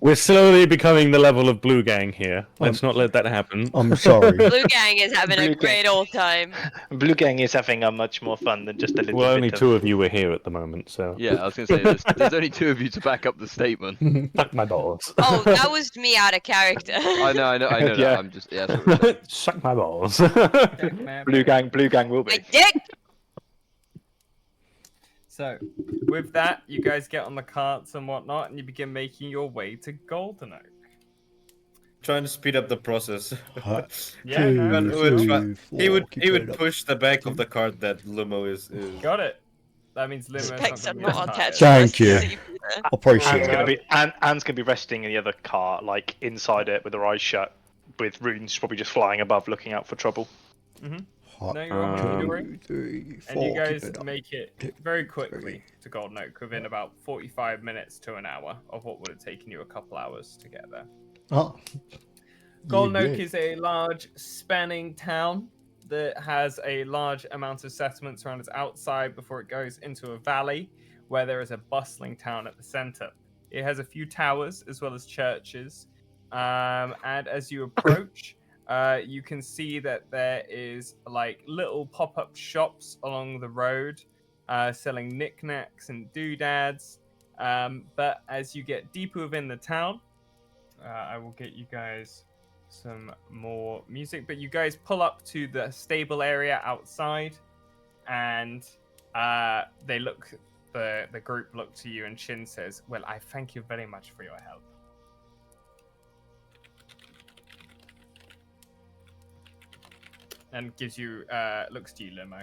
We're slowly becoming the level of Blue Gang here. Let's not let that happen. I'm sorry. Blue Gang is having a Blue great Gang. old time. Blue Gang is having a much more fun than just a little Well, bit only of... two of you are here at the moment, so... Yeah, I was gonna say there's only two of you to back up the statement. Suck my balls. Oh, that was me out of character. I know Yeah. that. I'm just that's what we're saying. Suck my balls. Blue Gang will My be. dick! So, with that, you guys get on the carts and whatnot, and you begin making your way to Golden Oak. Trying to speed up the process. Yeah, no, But for sure. he would keep it up. push the back of the cart that Lumo is. Got it. That means Limo's Specs are not not gonna be as attached. tired. Thank you. Either. Appreciate Anne's gonna it. be Anne's gonna be resting in the other car, like inside it with her eyes shut, with runes probably just flying above, looking out for trouble. Hot No, you're on with your 2, 3, 4. And you guys keep it up. make it very quickly to Golden Oak within about 45 minutes to an hour of what would have taken you a couple hours to get there. Oh. Golden Yeah, Oak yeah. is a large spanning town that has a large amount of settlements around its outside before it goes into a valley where there is a bustling town at the center. It has a few towers as well as churches. And as you approach, you can see that there is like little pop-up shops along the road selling knickknacks and doodads. But as you get deeper within the town, I will get you guys some more music. But you guys pull up to the stable area outside, and they look. The group look to you, and Shin says, "Well, I thank you very much for your help." And gives you looks to you, Limo.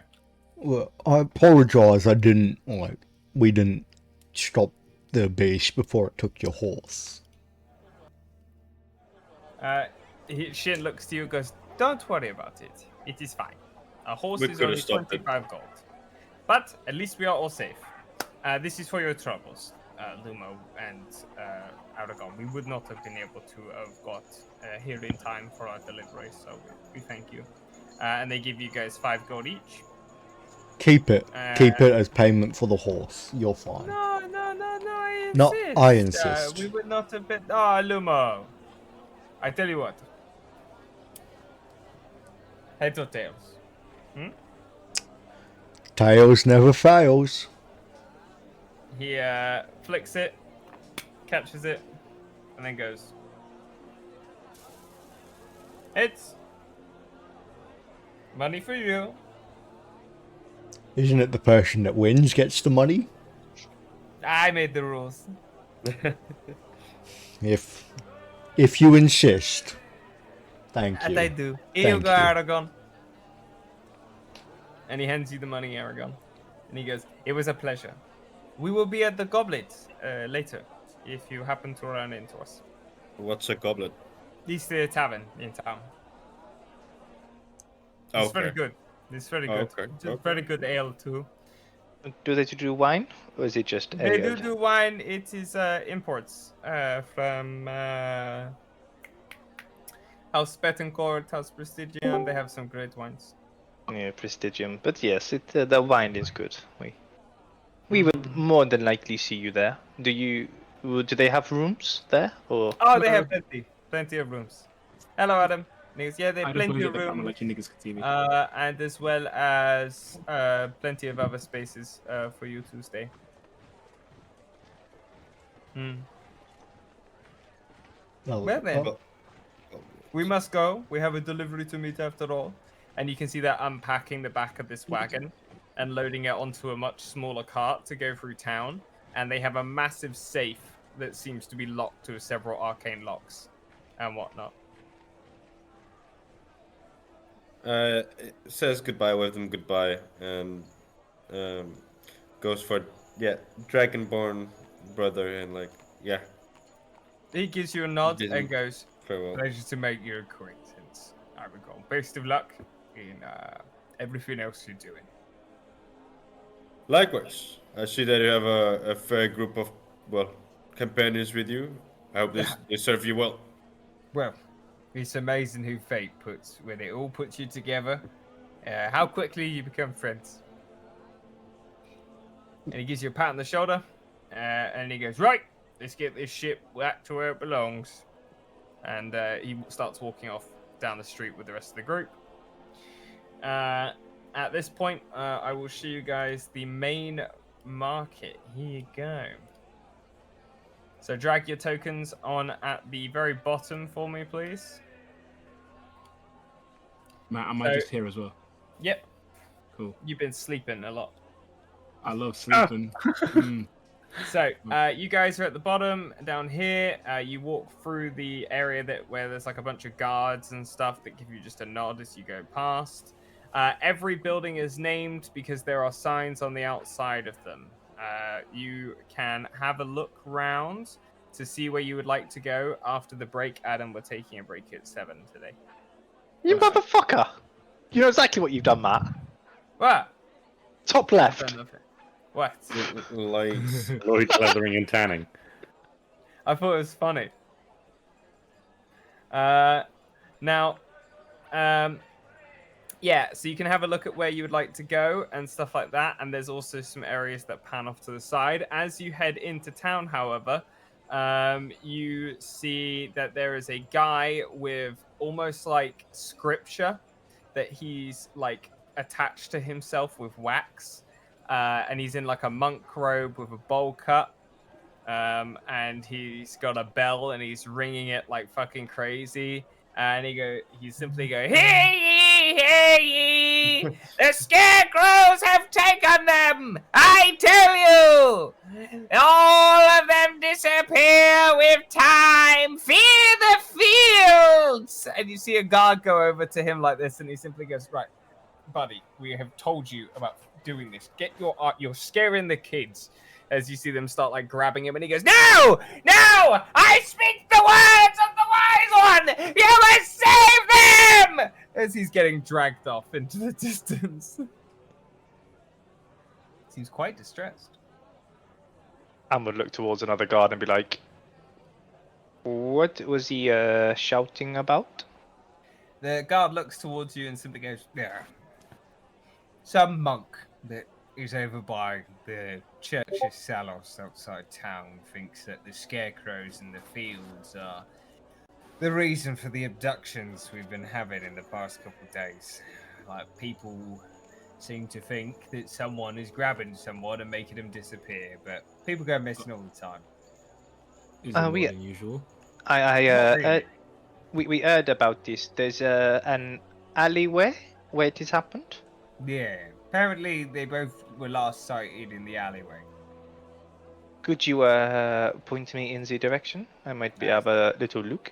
Well, I apologize. We didn't stop the beast before it took your horse. Shin looks to you and goes, "Don't worry about it. It is fine. A horse We is could've only stopped it. 25 gold. But at least we are all safe. This is for your troubles, Lumo and Aragon. We would not have been able to have got here in time for our delivery, so we thank you." And they give you guys 5 gold each. Keep it. Keep it as payment for the horse. You're fine. No, I insist. No, I insist. We would not have been... Ah, Lumo. I tell you what. Heads or tails? Tails never fails. He flicks it, catches it, and then goes. Heads. Money for you. Isn't it the person that wins gets the money? I made the rules. If you insist. Thank you. That I do. Here you Thank go, you. Aragon. And he hands you the money, Aragon. And he goes, it was a pleasure. We will be at the Goblet later, if you happen to run into us. What's a goblet? This is the tavern in town. It's very good. It's very good. Okay, It's a okay. very good ale, too. Do they do wine, or is it just They ale? do wine. It is imports from House Betancourt, House Prestigium. They have some great wines. Yeah, Prestigium. But yes, the wine is good. We would more than likely see you there. Do they have rooms there, or? Oh, they have plenty of rooms. Hello, Adam. Niggas, yeah, they have I don't plenty believe of that the camera rooms. like you niggas can see me. And as well as plenty of other spaces for you to stay. Oh, Well then, oh, we must go. We have a delivery to meet after all. And you can see they're unpacking the back of this wagon and loading it onto a much smaller cart to go through town. And they have a massive safe that seems to be locked to several arcane locks and whatnot. It says goodbye, wave them goodbye, and goes for Dragonborn brother, and He gives you a nod Didn't- and goes, farewell. pleasure to make your acquaintance. I will go. Best of luck in everything else you're doing. Likewise, I see that you have a fair group of companions with you. I hope they serve you well. Well, it's amazing who fate puts when it all puts you together. How quickly you become friends. And he gives you a pat on the shoulder, and he goes, right, let's get this ship back to where it belongs. And he starts walking off down the street with the rest of the group. At this point, I will show you guys the main market. Here you go. So drag your tokens on at the very bottom for me, please. Matt, am I So- just here as well? Yep, Cool. you've been sleeping a lot. I love sleeping. So you guys are at the bottom down here. You walk through the area where there's like a bunch of guards and stuff that give you just a nod as you go past. Every building is named because there are signs on the outside of them. You can have a look round to see where you would like to go after the break. Adam, we're taking a break at 7 today. You motherfucker! You know exactly what you've done, Matt. What? Top left. What? Lies. Lloyd leathering and tanning. I thought it was funny. Now, yeah, so you can have a look at where you would like to go and stuff like that. And there's also some areas that pan off to the side. As you head into town, however, you see that there is a guy with almost like scripture that he's like attached to himself with wax. And he's in like a monk robe with a bowl cut. And he's got a bell and he's ringing it like fucking crazy. And he simply go, hear ye, the scarecrows have taken them. I tell you, all of them disappear with time. Fear the fields. And you see a guard go over to him like this, and he simply goes, right, buddy, we have told you about doing this. Get your art. You're scaring the kids. As you see them start like grabbing him, and he goes, no, I speak the words of the wise one. You must save them. As he's getting dragged off into the distance. Seems quite distressed. And would look towards another guard and be like, what was he shouting about? The guard looks towards you and simply goes, yeah. Some monk that is over by the Church of Salos outside town thinks that the scarecrows in the fields are the reason for the abductions we've been having in the past couple of days. Like, people seem to think that someone is grabbing someone and making them disappear, but people go missing all the time. Is it more we than usual? Not really. we heard about this. There's an alleyway where it has happened. Yeah, apparently they both were last sighted in the alleyway. Could you point me in the direction? I might be Nice. have a little look.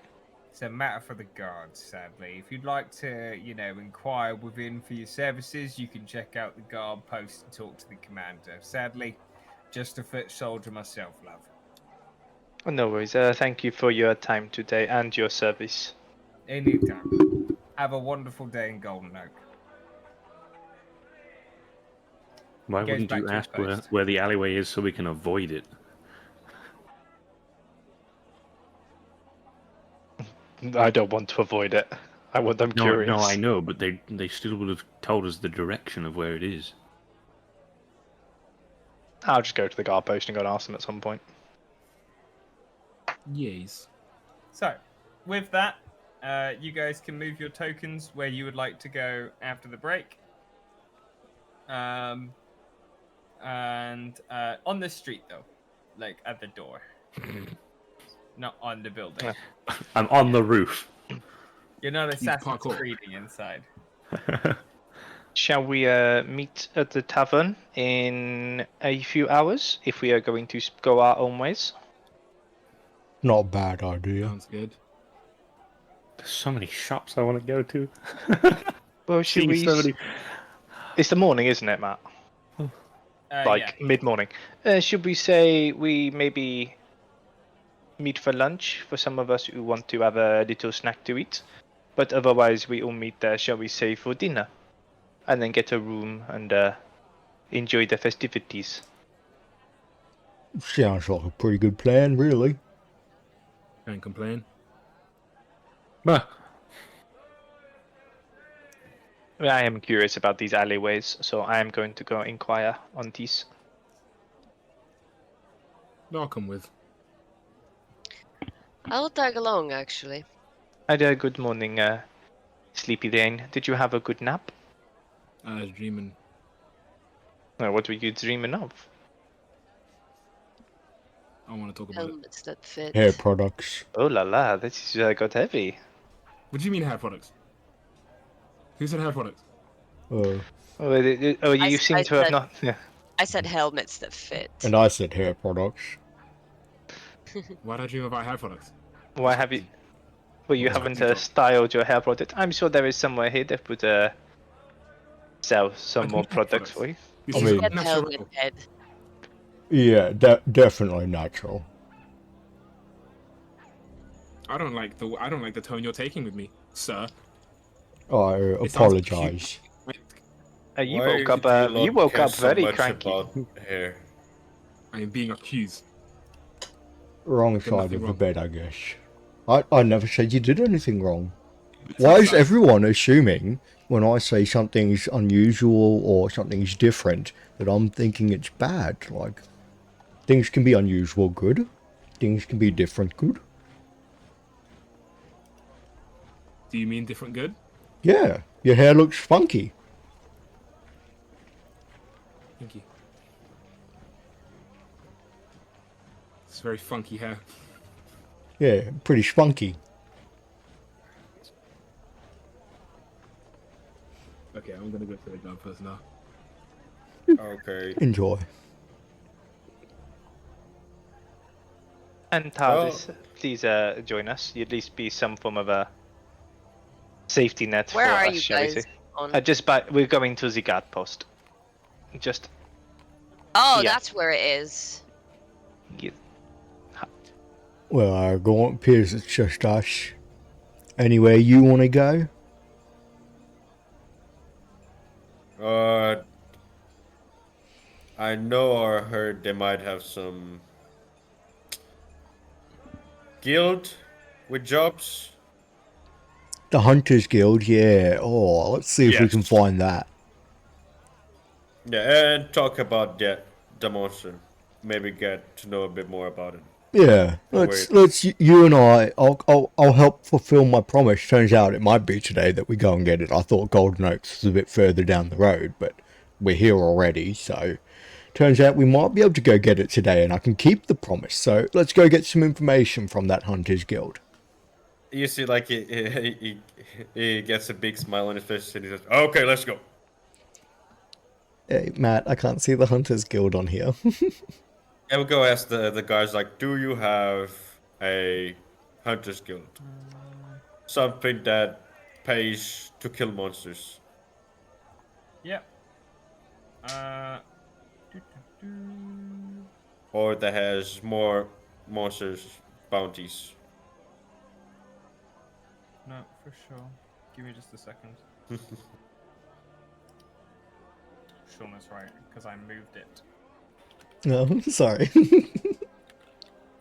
It's a matter for the guards, sadly. If you'd like to, inquire within for your services, you can check out the guard post and talk to the commander. Sadly, just a foot soldier myself, love. Oh, no worries. Thank you for your time today and your service. Anytime. Have a wonderful day in Golden Oak. Why Goes wouldn't back you to his ask post. where the alleyway is so we can avoid it? I don't want to avoid it. I want them curious. No, I know, but they still would have told us the direction of where it is. I'll just go to the guard post and go and ask them at some point. Yes. So, with that, you guys can move your tokens where you would like to go after the break. And on the street, though, like at the door, not on the building. I'm on the roof. You're not Assassin's parkour. Creeding inside. Shall we meet at the tavern in a few hours if we are going to go our own ways? Not a bad idea. Sounds good. There's so many shops I want to go to. Well, should See we? so many- It's the morning, isn't it, Matt? Like Yeah. mid-morning. Should we say we maybe meet for lunch for some of us who want to have a little snack to eat, but otherwise we all meet there, shall we say, for dinner, and then get a room and enjoy the festivities. Sounds like a pretty good plan, really. Can't complain. Bah, I am curious about these alleyways, so I am going to go inquire on these. I'll come with. I'll tag along, actually. Hi, good morning, Sleepy Dane. Did you have a good nap? I was dreaming. What were you dreaming of? I want to talk about it. Helmets that fit. Hair products. Oh la la, this is got heavy. What do you mean hair products? Who said hair products? Uh, Oh, you seem I to have said- not. Yeah. I said helmets that fit. and I said hair products. Why did I dream about hair products? Why have you? Well, you What's haven't happening? styled your hair product. I'm sure there is somewhere here that would sell some I more think hair products for you. This I is mean- Get natural. helmet head. Yeah, definitely natural. I don't like the tone you're taking with me, sir. I It sounds apologize. You Why woke up. do you lot You woke care up so very much cranky. about hair? I am being accused. Wrong Did side nothing of the wrong. bed, I guess. I never said you did anything wrong. It Why sounds is like- everyone assuming when I say something's unusual or something's different that I'm thinking it's bad? Like, things can be unusual good. Things can be different good. Do you mean different good? Yeah, your hair looks funky. Thank you. It's very funky hair. Yeah, pretty spunky. Okay, I'm gonna go to the guard first now. Okay. Enjoy. And TARDIS, please join us. You'd at least be some form of a safety net Where for are us, you shall we guys? say. On? We're going to the guard post. Just Oh, yeah. that's where it is. Well, go on, appears it's just us. Anywhere you want to go? I know or heard they might have some guild with jobs. The Hunters Guild, yeah. Oh, let's see if we can Yes. find that. Yeah, and talk about the monster. Maybe get to know a bit more about it. Yeah, Oh, let's you and I'll help fulfill my promise. Turns out it might be today that we go and get it. I thought Golden Oaks was a bit further down the road, but we're here already, so turns out we might be able to go get it today, and I can keep the promise. So let's go get some information from that Hunters Guild. You see, like he gets a big smile on his face and he says, "Okay, let's go." Hey, Matt, I can't see the Hunters Guild on here. I will go ask the guys, like, "Do you have a hunters guild? Something that pays to kill monsters, Yep. Do, do, do. or that has more monsters bounties?" No, for sure. Give me just a second. Shauna's right, because I moved it. No, sorry.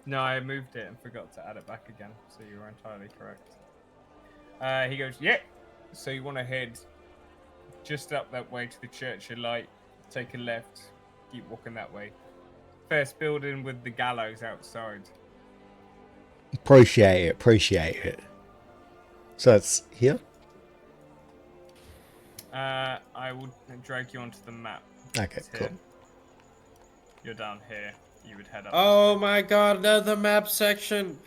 No, I moved it and forgot to add it back again, so you were entirely correct. He goes, yeah. So you want to head just up that way to the Church of Light, take a left, keep walking that way. First building with the gallows outside. Appreciate it. So that's here? I will drag you onto the map. Okay, It's cool. here. You're down here. You would head up. Oh my God! Another map section.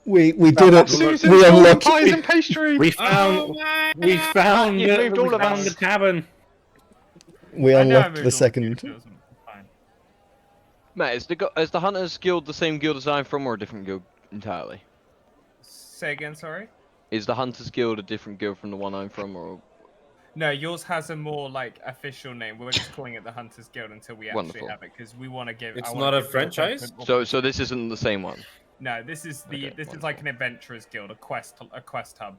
We did it. Susan, We golden unlocked pies and pastry. We found You've moved all of the us. tavern. we I know I unlocked moved the all of you, second. so it was fine. Matt, is the Hunters Guild the same guild as I'm from, or a different guild entirely? Say again, sorry? Is the Hunters Guild a different guild from the one I'm from, or No, yours has a more like official name. We're just calling it the Hunters Guild until we actually Wonderful. have it, because we want to give. It's I wanna not a give franchise? so this isn't the same one? No, this is the Okay, this is like an adventurers guild, a quest hub.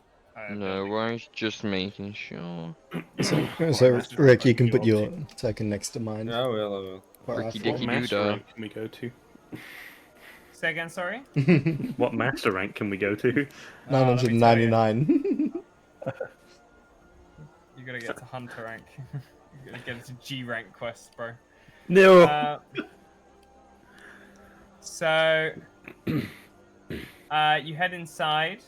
No building. worries, just making sure. So that's Rick, you right, can you put ought your to. token next to mine. I will. Quite Ricky often. What Dicky master Doodah. rank can we go to? Say again, sorry. What master rank can we go to? 999. You gotta get to Hunter rank. You gotta get to G rank quest, bro. No. So, you head inside,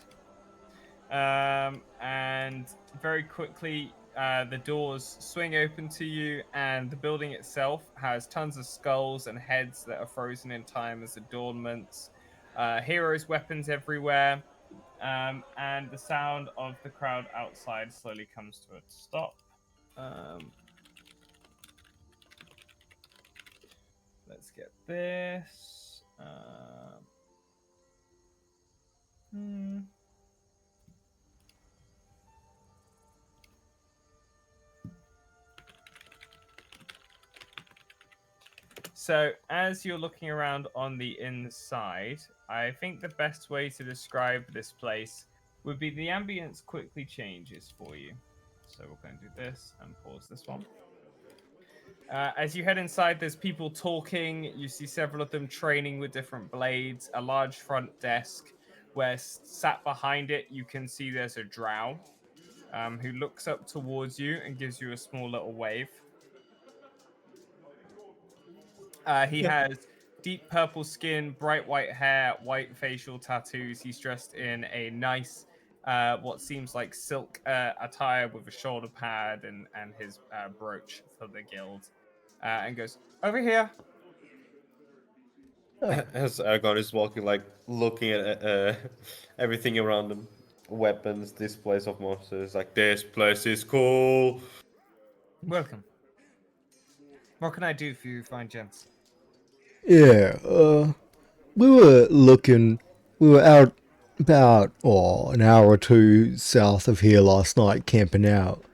and very quickly the doors swing open to you, and the building itself has tons of skulls and heads that are frozen in time as adornments. Heroes' weapons everywhere, and the sound of the crowd outside slowly comes to a stop. Let's get this. So, as you're looking around on the inside, I think the best way to describe this place would be the ambience quickly changes for you. So, we're going to do this and pause this one. As you head inside, there's people talking. You see several of them training with different blades, a large front desk where sat behind it, you can see there's a drow who looks up towards you and gives you a small little wave. He has deep purple skin, bright white hair, white facial tattoos. He's dressed in a nice, what seems like silk attire with a shoulder pad and his brooch for the guild. And goes, over here. As Argon is walking, like looking at everything around him, weapons, displays of monsters, like this place is cool. Welcome. What can I do for you, fine gents? Yeah, we were out about an hour or two south of here last night camping out,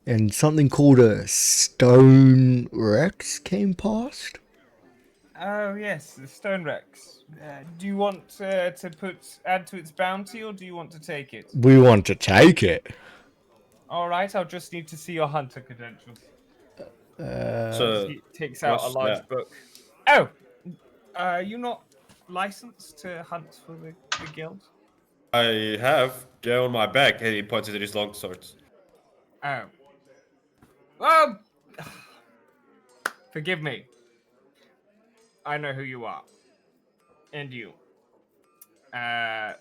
and something called a stone Rex came past. Oh yes, the Stone Rex. Do you want to add to its bounty, or do you want to take it? We want to take it. All right, I'll just need to see your hunter credentials. So He takes out a what's large that? book. Oh, you're not licensed to hunt for the guild? I have. They're on my back, and he points at his long swords. Oh. Well, forgive me. I know who you are. And you. A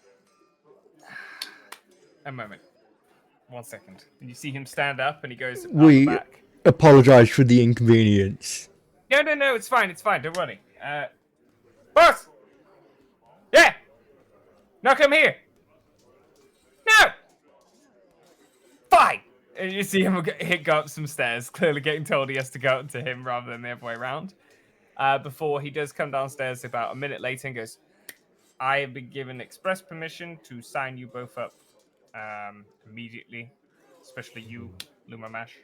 moment. 1 second. And you see him stand up and he goes, "I'll be We back." apologize for the inconvenience. No, it's fine, don't worry. Boss! Yeah! Now come here! No! Fine! And you see him go up some stairs, clearly getting told he has to go up to him rather than the other way around. Before he does come downstairs about a minute later and goes, "I have been given express permission to sign you both up immediately, especially you, Luma Mash."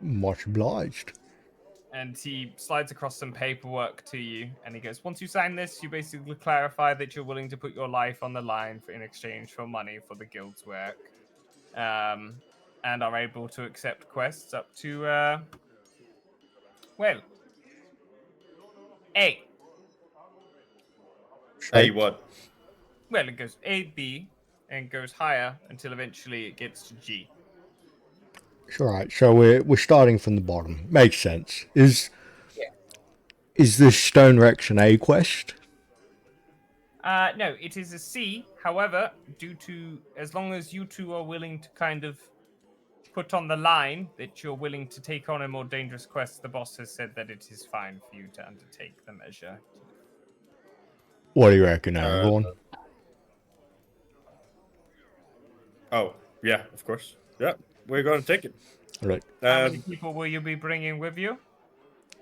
Much obliged. And he slides across some paperwork to you, and he goes, "Once you sign this, you basically clarify that you're willing to put your life on the line in exchange for money for the guild's work, and are able to accept quests up to, well, A. Hey, what? Well, it goes A, B, and goes higher until eventually it gets to G." It's alright, so we're starting from the bottom. Makes sense. Is the Stone Rex an A quest? No, it is a C. However, as long as you two are willing to kind of put on the line that you're willing to take on a more dangerous quest, the boss has said that it is fine for you to undertake the measure. What do you reckon, Aragorn? Oh, yeah, of course. Yeah, we're gonna take it. Right. How many people will you be bringing with you?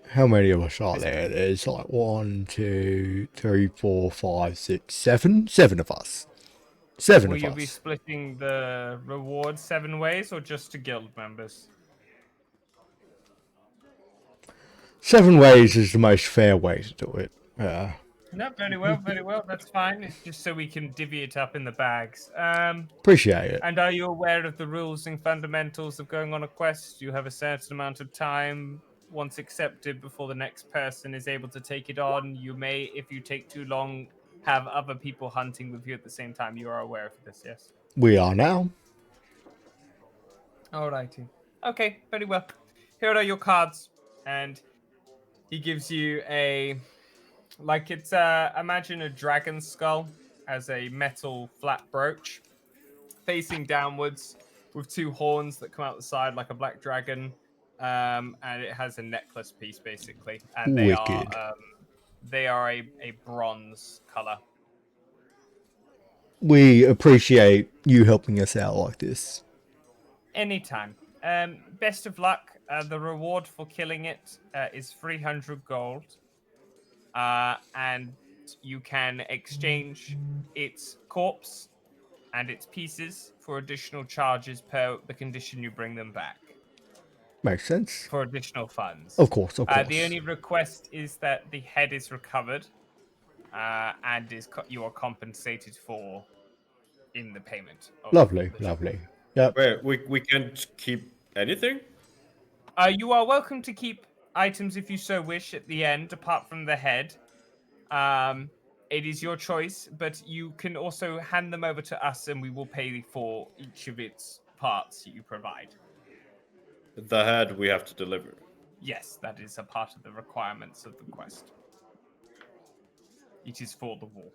How many of us are there? There's like 1, 2, 3, 4, 5, 6, 7. 7 of us. 7 Will of you be us. splitting the reward 7 ways or just to guild members? 7 ways is the most fair way to do it. No, very well, that's fine. It's just so we can divvy it up in the bags. Appreciate it. And are you aware of the rules and fundamentals of going on a quest? You have a certain amount of time once accepted before the next person is able to take it on. You may, if you take too long, have other people hunting with you at the same time. You are aware of this, yes? We are now. Alrighty. Okay, very well. Here are your cards. And he gives you imagine a dragon skull as a metal flat brooch facing downwards with 2 horns that come out the side like a black dragon. And it has a necklace piece basically. And Wicked. they are a bronze color. We appreciate you helping us out like this. Anytime. Best of luck. The reward for killing it is 300 gold. And you can exchange its corpse and its pieces for additional charges per the condition you bring them back. Makes sense. For additional funds. Of course, of course. The only request is that the head is recovered and you are compensated for in the payment. Lovely, lovely. Yep. Wait, we can't keep anything? You are welcome to keep items if you so wish at the end, apart from the head. It is your choice, but you can also hand them over to us and we will pay for each of its parts you provide. The head we have to deliver. Yes, that is a part of the requirements of the quest. It is for the war.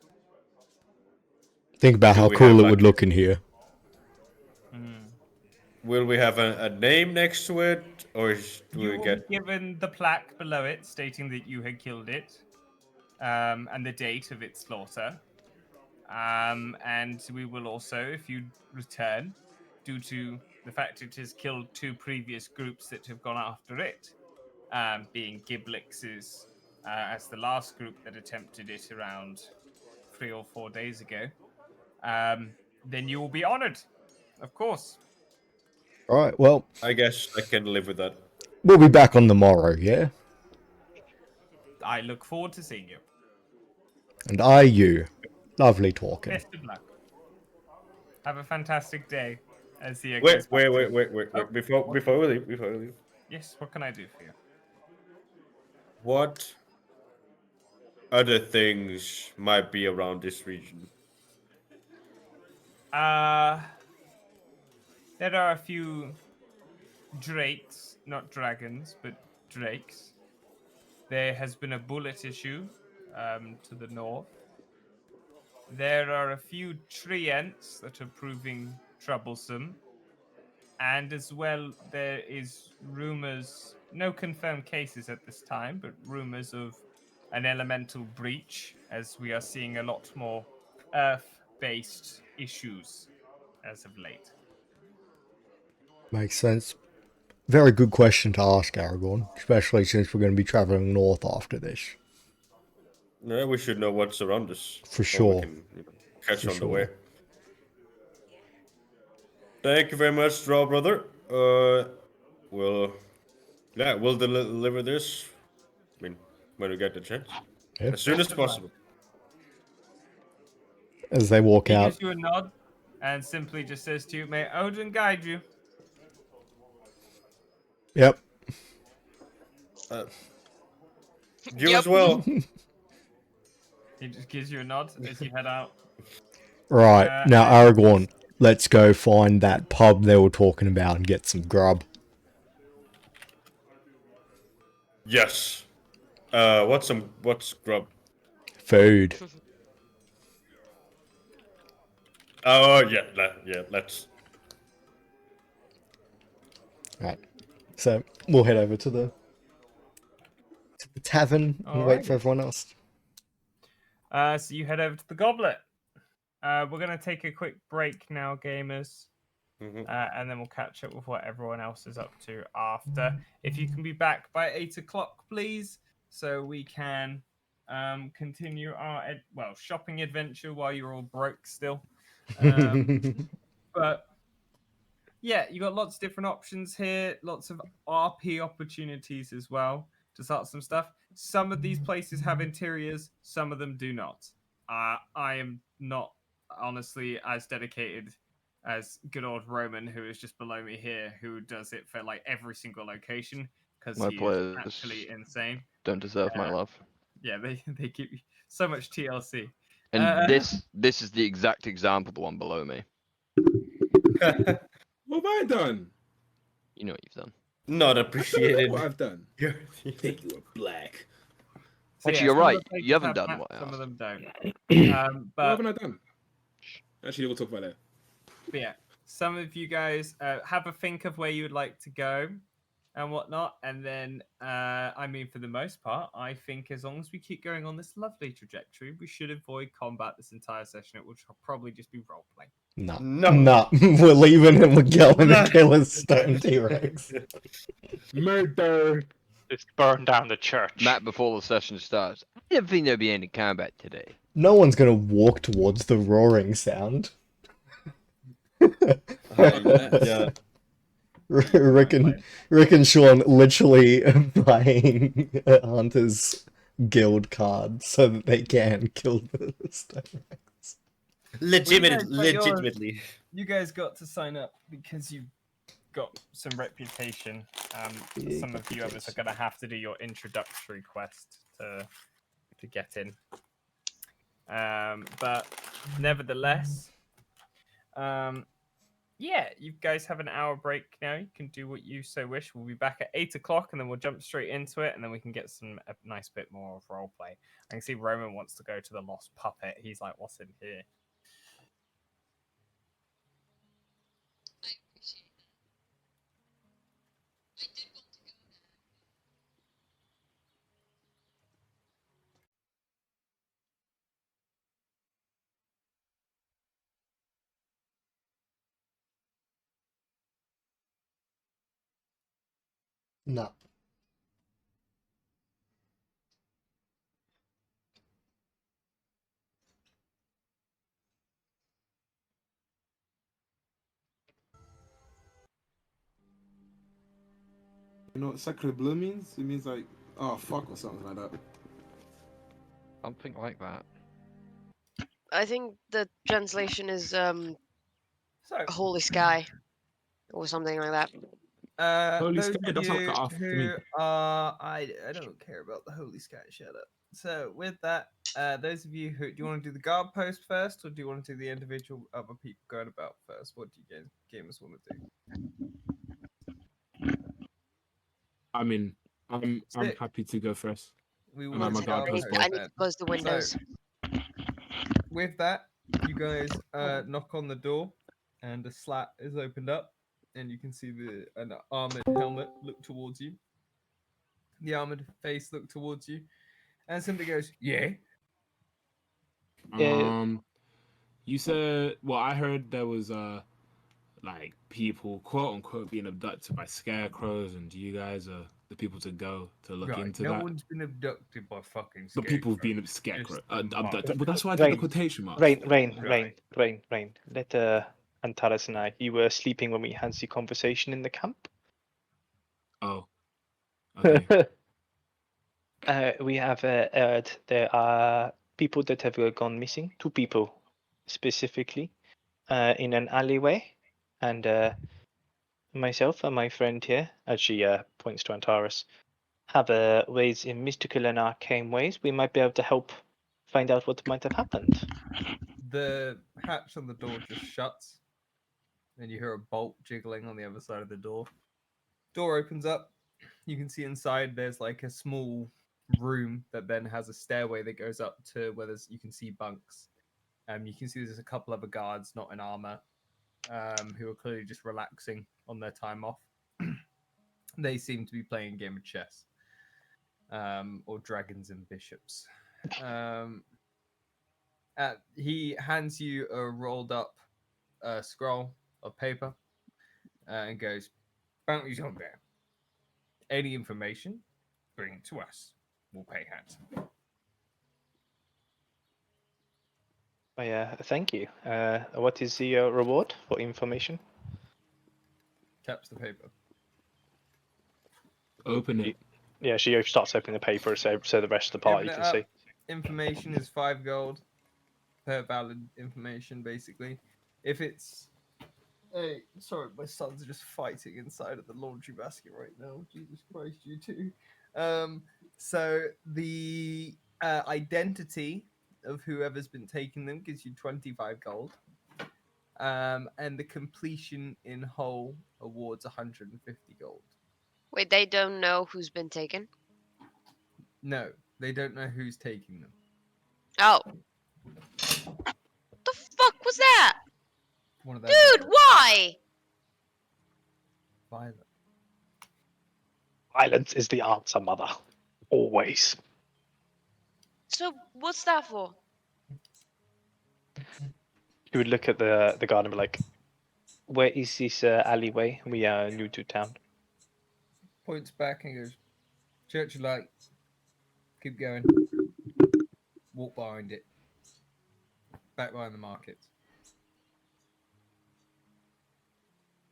Think about how cool it would look in here. Will we have a name next to it, or do You we will get be given the plaque below it stating that you had killed it, and the date of its slaughter. And we will also, if you return, due to the fact it has killed 2 previous groups that have gone after it, being Giblix's as the last group that attempted it around 3 or 4 days ago, then you will be honored, of course. Alright, well, I guess I can live with that. we'll be back on the morrow, yeah? I look forward to seeing you. And I you. Lovely talking. Best of luck. Have a fantastic day. As the Wait. Before we leave. Yes, what can I do for you? What other things might be around this region? There are a few drakes, not dragons, but drakes. There has been a bullet issue to the north. There are a few treants that are proving troublesome. And as well, there is rumors, no confirmed cases at this time, but rumors of an elemental breach, as we are seeing a lot more earth-based issues as of late. Makes sense. Very good question to ask, Aragorn, especially since we're going to be traveling north after this. Yeah, we should know what's around us. For so sure. We can, catch For on the sure. way. Thank you very much, Draw Brother. We'll deliver this. I mean, when we get the chance, Yeah. as soon as Best of luck. possible. As they walk He out. gives you a nod and simply just says to you, "May Odin guide you." Yep. You Yep. as well. He just gives you a nod as you head out. Right. Now, And Aragorn, let's go find that pub they were talking about and get some grub. Yes. What's grub? Food. Oh yeah, let's. Right. So we'll head over to the tavern and wait for Alrighty. everyone else. So you head over to the Goblet. We're going to take a quick break now, gamers. And then we'll catch up with what everyone else is up to after. If you can be back by 8 o'clock, please, so we can continue our shopping adventure while you're all broke still. But yeah, you got lots of different options here, lots of RP opportunities as well to start some stuff. Some of these places have interiors, some of them do not. I am not honestly as dedicated as good old Roman, who is just below me here, who does it for like every single location because My he is players actually insane. don't deserve my love. Yeah, they give you so much TLC. And this is the exact example, the one below me. What have I done? You know what you've done. Not I appreciated. what I've done. Think you were black. So, Actually, yeah, you're some of the right. places You haven't have done maps, what I some of asked. them don't. What But haven't I done? Actually, we'll talk about that. But yeah, some of you guys have a think of where you would like to go and whatnot. And then, for the most part, I think as long as we keep going on this lovely trajectory, we should avoid combat this entire session. It will probably just be roleplay. No. We're leaving and we're going to kill a stone T-Rex. Murder. Just burn down the church. Matt, before the session starts, I don't think there'll be any combat today. No one's going to walk towards the roaring sound. Yeah. Rick and Sean literally buying a Hunter's Guild card so that they can kill the stone Rex. Legitimately. You guys got to sign up because you got some reputation. Some of you others are going to have to do your introductory quest to get in. But nevertheless, yeah, you guys have an hour break now. You can do what you so wish. We'll be back at 8 o'clock, and then we'll jump straight into it, and then we can get a nice bit more of roleplay. I can see Roman wants to go to the Lost Puppet. He's like, "What's in here?" No. You know what Sacre Bleu means? It means like, oh fuck or something like that. Something like that. I think the translation is So, Holy Sky or something like that. Holy those Sky, of that's not you cut off to me. who are, I don't care about the Holy Sky. Shut up. So with that, those of you who do you want to do the guard post first, or do you want to do the individual other people going about first? What do you gamers want to do? I mean, I'm Sick. happy to go first. We will And I'm One a just second, guard start post with I boy. need to that. close the windows. So, with that, you guys knock on the door, and a slat is opened up, and you can see an armored helmet look towards you. The armored face look towards you, and simply goes, "Yeah." You said, well, I heard there was like people quote unquote being abducted by scarecrows, and you guys are the people to go to look Right. into No that. one's been abducted by fucking The people who've been scarecrows. scarecrow Just the abducted. Well, that's why I did the Rain, quotation marks. Rain. Right. Let Antares and I. You were sleeping when we had the conversation in the camp. Oh, okay. We have heard there are people that have gone missing. 2 people, specifically, in an alleyway, and myself and my friend here, as she points to Antares, have ways in mystical and arcane ways. We might be able to help find out what might have happened. The hatch on the door just shuts, and you hear a bolt jiggling on the other side of the door. Door opens up. You can see inside there's like a small room that then has a stairway that goes up to where you can see bunks. You can see there's a couple other guards not in armor, who are clearly just relaxing on their time off. They seem to be playing a game of chess, or dragons and bishops. He hands you a rolled up scroll of paper and goes, "Bounty's on there. Any information, bring it to us. We'll pay handsome." Thank you. What is the reward for information? Taps the paper. Open it. Yeah, she starts opening the paper so the rest of the party Open it can up. see. Information is 5 gold per valid information, basically. If it's hey, sorry, my son's just fighting inside of the laundry basket right now. Jesus Christ, you two. So the identity of whoever's been taking them gives you 25 gold. And the completion in whole awards 150 gold. Wait, they don't know who's been taken? No, they don't know who's taking them. Oh. What the fuck was that? One of their Dude, why? Violet. Violence is the answer, mother. Always. So, what's that for? You would look at the garden and be like, "Where is this alleyway? We are new to town." Points back and goes, "Church of Light. Keep going. Walk behind it. Back behind the market."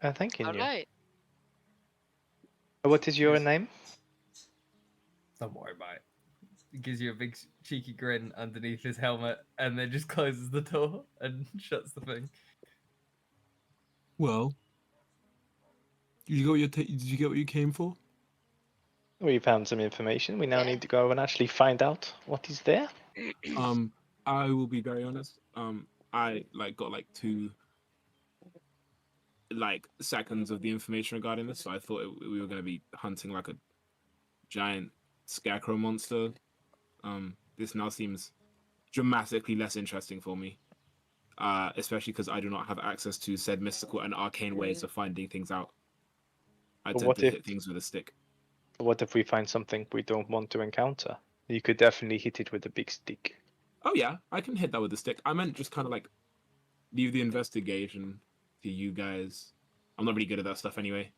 Thank you. Alright. What is your name? Don't worry about it. He gives you a big cheeky grin underneath his helmet, and then just closes the door and shuts the thing. Well, did you get what you came for? We found some information. We now Yeah. need to go and actually find out what is there. I will be very honest. I got 2 seconds of the information regarding this, so I thought we were going to be hunting like a giant scarecrow monster. This now seems dramatically less interesting for me, especially because I do not have access to said mystical and arcane ways of finding things out. I But tend what to if- hit things with a stick. What if we find something we don't want to encounter? You could definitely hit it with a big stick. Oh yeah, I can hit that with a stick. I meant just kind of leave the investigation to you guys. I'm not really good at that stuff anyway.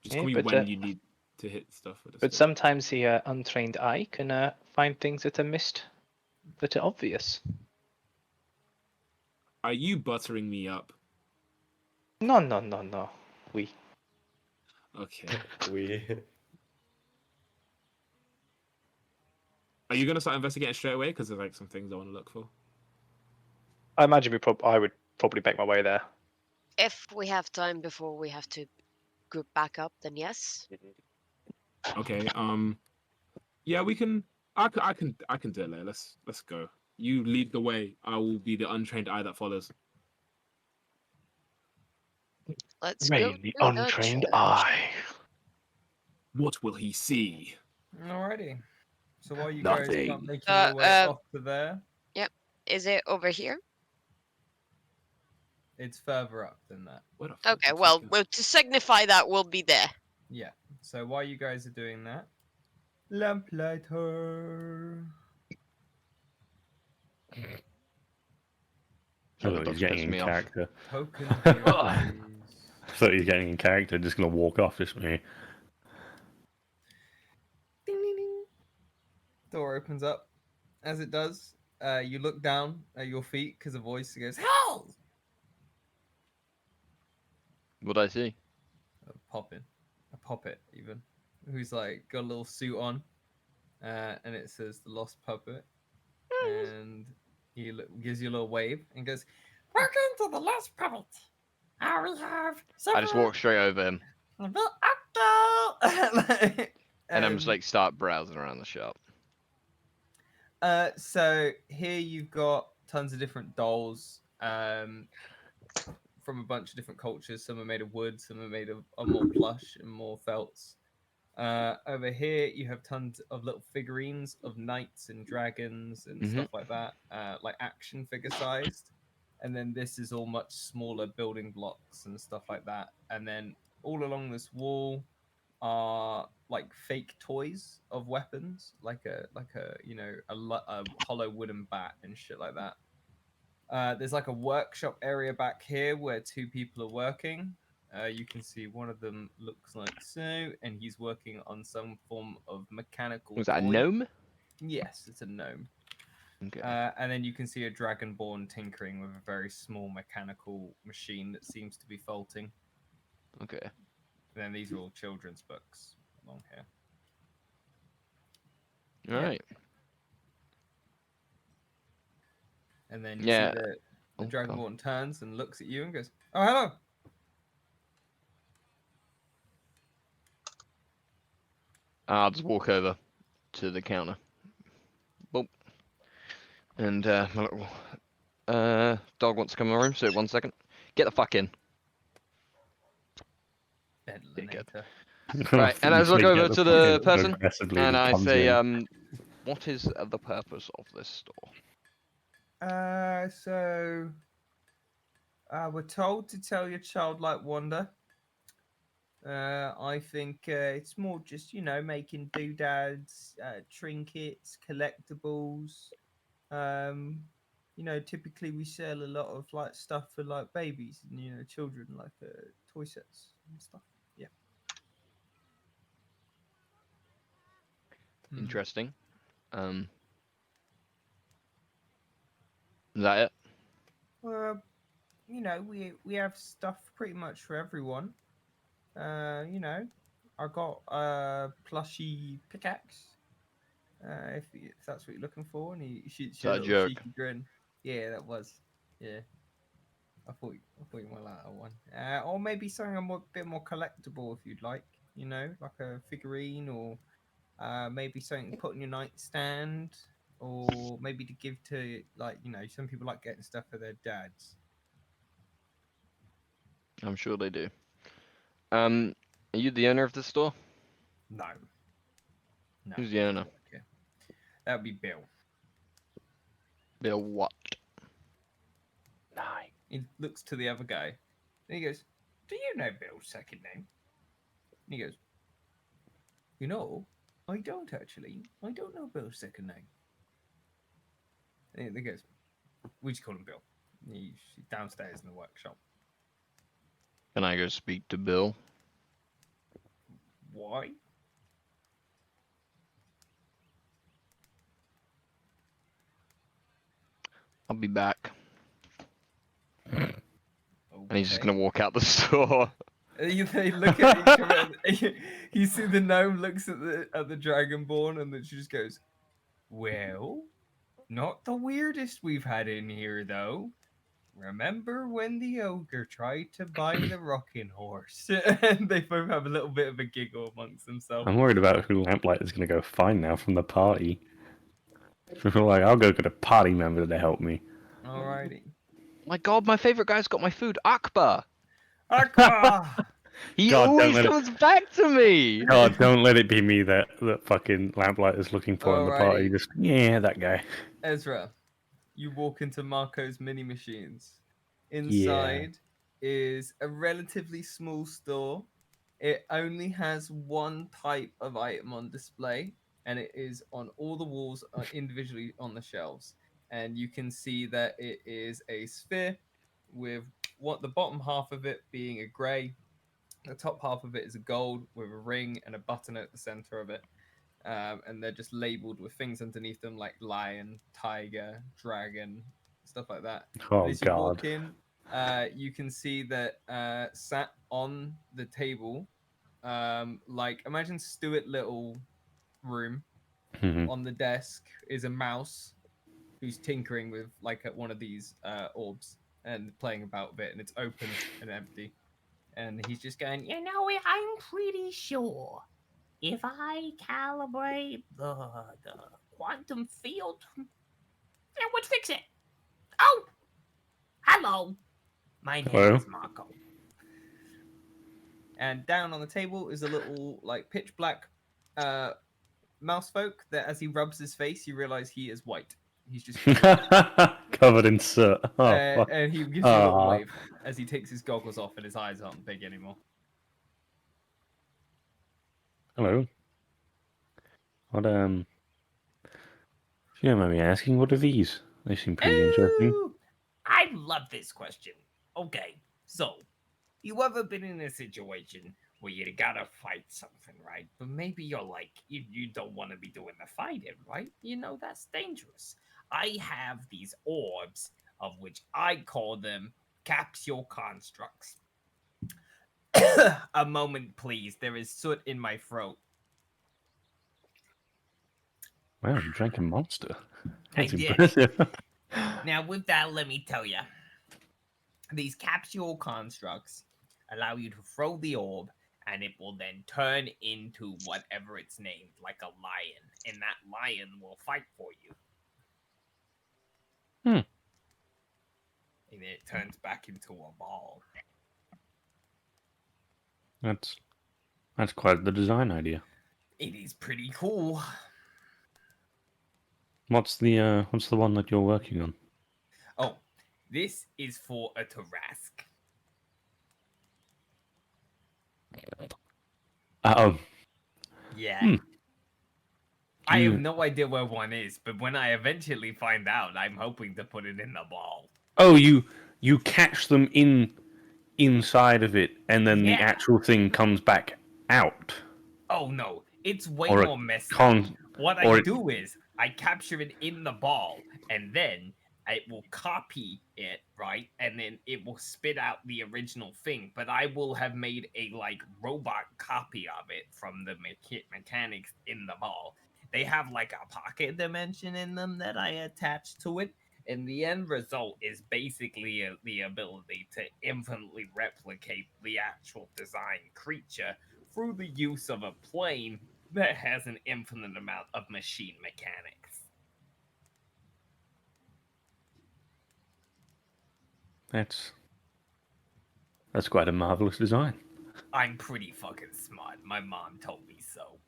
Just Yeah, call me but, when you need to hit stuff with a But stick. sometimes the untrained eye can find things that are missed, that are obvious. Are you buttering me up? No. We. Okay. We. Are you gonna start investigating straight away? Because there's some things I want to look for. I imagine I would probably make my way there. If we have time before we have to group back up, then yes. Okay. Yeah, we can. I can do it later. Let's go. You lead the way. I will be the untrained eye that follows. Let's Rain, go the to the untrained church. eye. What will he see? Alrighty. So while you guys Nothing. start making your way off to there, Is it over here? it's further up than that. Where the fuck Okay, did well, you go? to signify that we'll be there. Yeah. So while you guys are doing that, lamplighter. I Sorry, thought the he was dog's getting pissing in me off. character. Token here, please. I thought he was getting in character, just gonna walk off this way. Ding, ding, ding. Door opens up. As it does, you look down at your feet because a voice goes, "Help!" What'd I see? A poppet even, who's like got a little suit on, and it says the Lost Puppet, and he gives you a little wave and goes, "Welcome to the Lost Puppet. We have I just walk straight over him, and I'm just like start browsing around the shop. So here you've got tons of different dolls from a bunch of different cultures. Some are made of wood, some are made of more plush and more felts. Over here you have tons of little figurines of knights and dragons and stuff like that, like action figure sized. And then this is all much smaller building blocks and stuff like that. And then all along this wall are like fake toys of weapons, like a hollow wooden bat and shit like that. There's like a workshop area back here where two people are working. You can see one of them looks like so, and he's working on some form of mechanical Was that a toy. gnome? Yes, it's a gnome. Okay. And then you can see a dragonborn tinkering with a very small mechanical machine that seems to be faulting. Okay. And then these are all children's books along here. All right. And then you Yeah. see the Oh, dragonborn turns and looks at you and goes, "Oh, hello." I'll just walk over to the counter. Boop. And my little dog wants to come in the room, so 1 second. Get the fuck in. Bedlinator. Right, and I just look over to the person, and I say, what is the purpose of this store? So we're told to tell your childlike wonder. I think it's more just, making doodads, trinkets, collectibles. Typically we sell a lot of like stuff for like babies and children, like toy sets and stuff. Yeah. Interesting. Is that it? Well, we have stuff pretty much for everyone. I got a plushy pickaxe. If that's what you're looking for, and he shoots you a that a little joke? cheeky grin. Yeah, that was. Yeah, I thought you might like that one. Or maybe something a bit more collectible if you'd like. Like a figurine, or maybe something to put on your nightstand, or maybe to give to some people like getting stuff for their dads. I'm sure they do. Are you the owner of the store? No. Who's the owner? Okay. That would be Bill. Bill what? He looks to the other guy, and he goes, "Do you know Bill's second name?" And he goes, I don't actually. I don't know Bill's second name." And he goes, "We just call him Bill. He's downstairs in the workshop." Can I go speak to Bill? Why? I'll be back. Okay. And he's just gonna walk out the store. They look at each other. You see the gnome looks at the dragonborn, and then she just goes, "Well, not the weirdest we've had in here, though. Remember when the ogre tried to buy the rocking horse?" And they both have a little bit of a giggle amongst themselves. I'm worried about who Lamplight is going to go find now from the party. Like, I'll go get a party member to help me. Alrighty. My god, my favorite guy's got my food. Akbar! Akbar! He God, don't always let it- comes back to me. God, don't let it be me that fucking lamplighter's looking for in the party. Alrighty. Just that guy. Ezra, you walk into Marco's mini machines. Yeah. Inside is a relatively small store. It only has one type of item on display, and it is on all the walls individually on the shelves. And you can see that it is a sphere with what the bottom half of it being a grey. The top half of it is a gold with a ring and a button at the center of it. And they're just labeled with things underneath them like lion, tiger, dragon, stuff like that. Oh And as you walk God. in, you can see that sat on the table, like imagine Stuart Little room. Mhm. On the desk is a mouse who's tinkering with like one of these orbs and playing about with it, and it's open and empty. And he's just going, I'm pretty sure if I calibrate the quantum field, it would fix it. Oh, hello. My name Hello? is Marco. And down on the table is a little like pitch black mouse folk that as he rubs his face, you realize he is white. He's just Covered in soot. Oh, fuck. and he gives you a little Ah. wave as he takes his goggles off and his eyes aren't big anymore. Hello. What if you don't mind me asking, what are these? They seem pretty interesting. Ooh, I love this question. Okay, so you ever been in a situation where you gotta fight something, right? But maybe you're like, you don't want to be doing the fighting, right? That's dangerous. I have these orbs, of which I call them capsule constructs. A moment, please. There is soot in my throat. Wow, you drank a monster. I That's did. impressive. Now, with that, let me tell you. These capsule constructs allow you to throw the orb, and it will then turn into whatever it's named, like a lion, and that lion will fight for you. Hmm. And it turns back into a ball. That's quite the design idea. It is pretty cool. What's the one that you're working on? Oh, this is for a Tarask. Oh. Yeah. Hmm. I have no idea where one is, but when I eventually find out, I'm hoping to put it in the ball. Oh, you catch them inside of it, and then the Yeah. actual thing comes back out. Oh no, it's way Or a more messed up. What or I it- do is I capture it in the ball, and then it will copy it, right? And then it will spit out the original thing. But I will have made a like robot copy of it from the mechanics in the ball. They have like a pocket dimension in them that I attach to it. And the end result is basically the ability to infinitely replicate the actual design creature through the use of a plane that has an infinite amount of machine mechanics. That's quite a marvelous design. I'm pretty fucking smart. My mom told me so.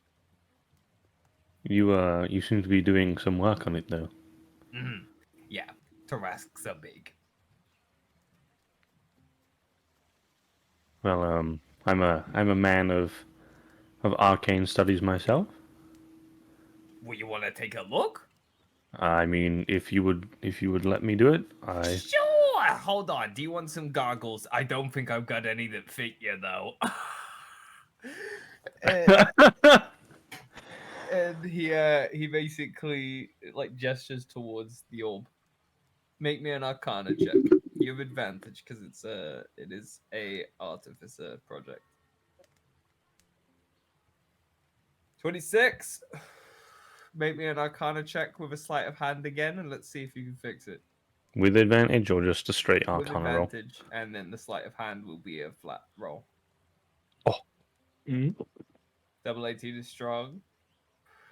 You seem to be doing some work on it though. Mm-hmm. Yeah, Tarasks are big. Well, I'm a man of arcane studies myself. Well, you want to take a look? I mean, if you would let me do it, Sure. Hold on. Do you want some goggles? I don't think I've got any that fit you though. And he basically like gestures towards the orb. Make me an Arcana check. You have advantage because it is a artificer project. 26. Make me an Arcana check with a sleight of hand again, and let's see if you can fix it. with advantage or just a straight With arcana roll. advantage, and then the sleight of hand will be a flat roll. Oh. Double 18 is strong.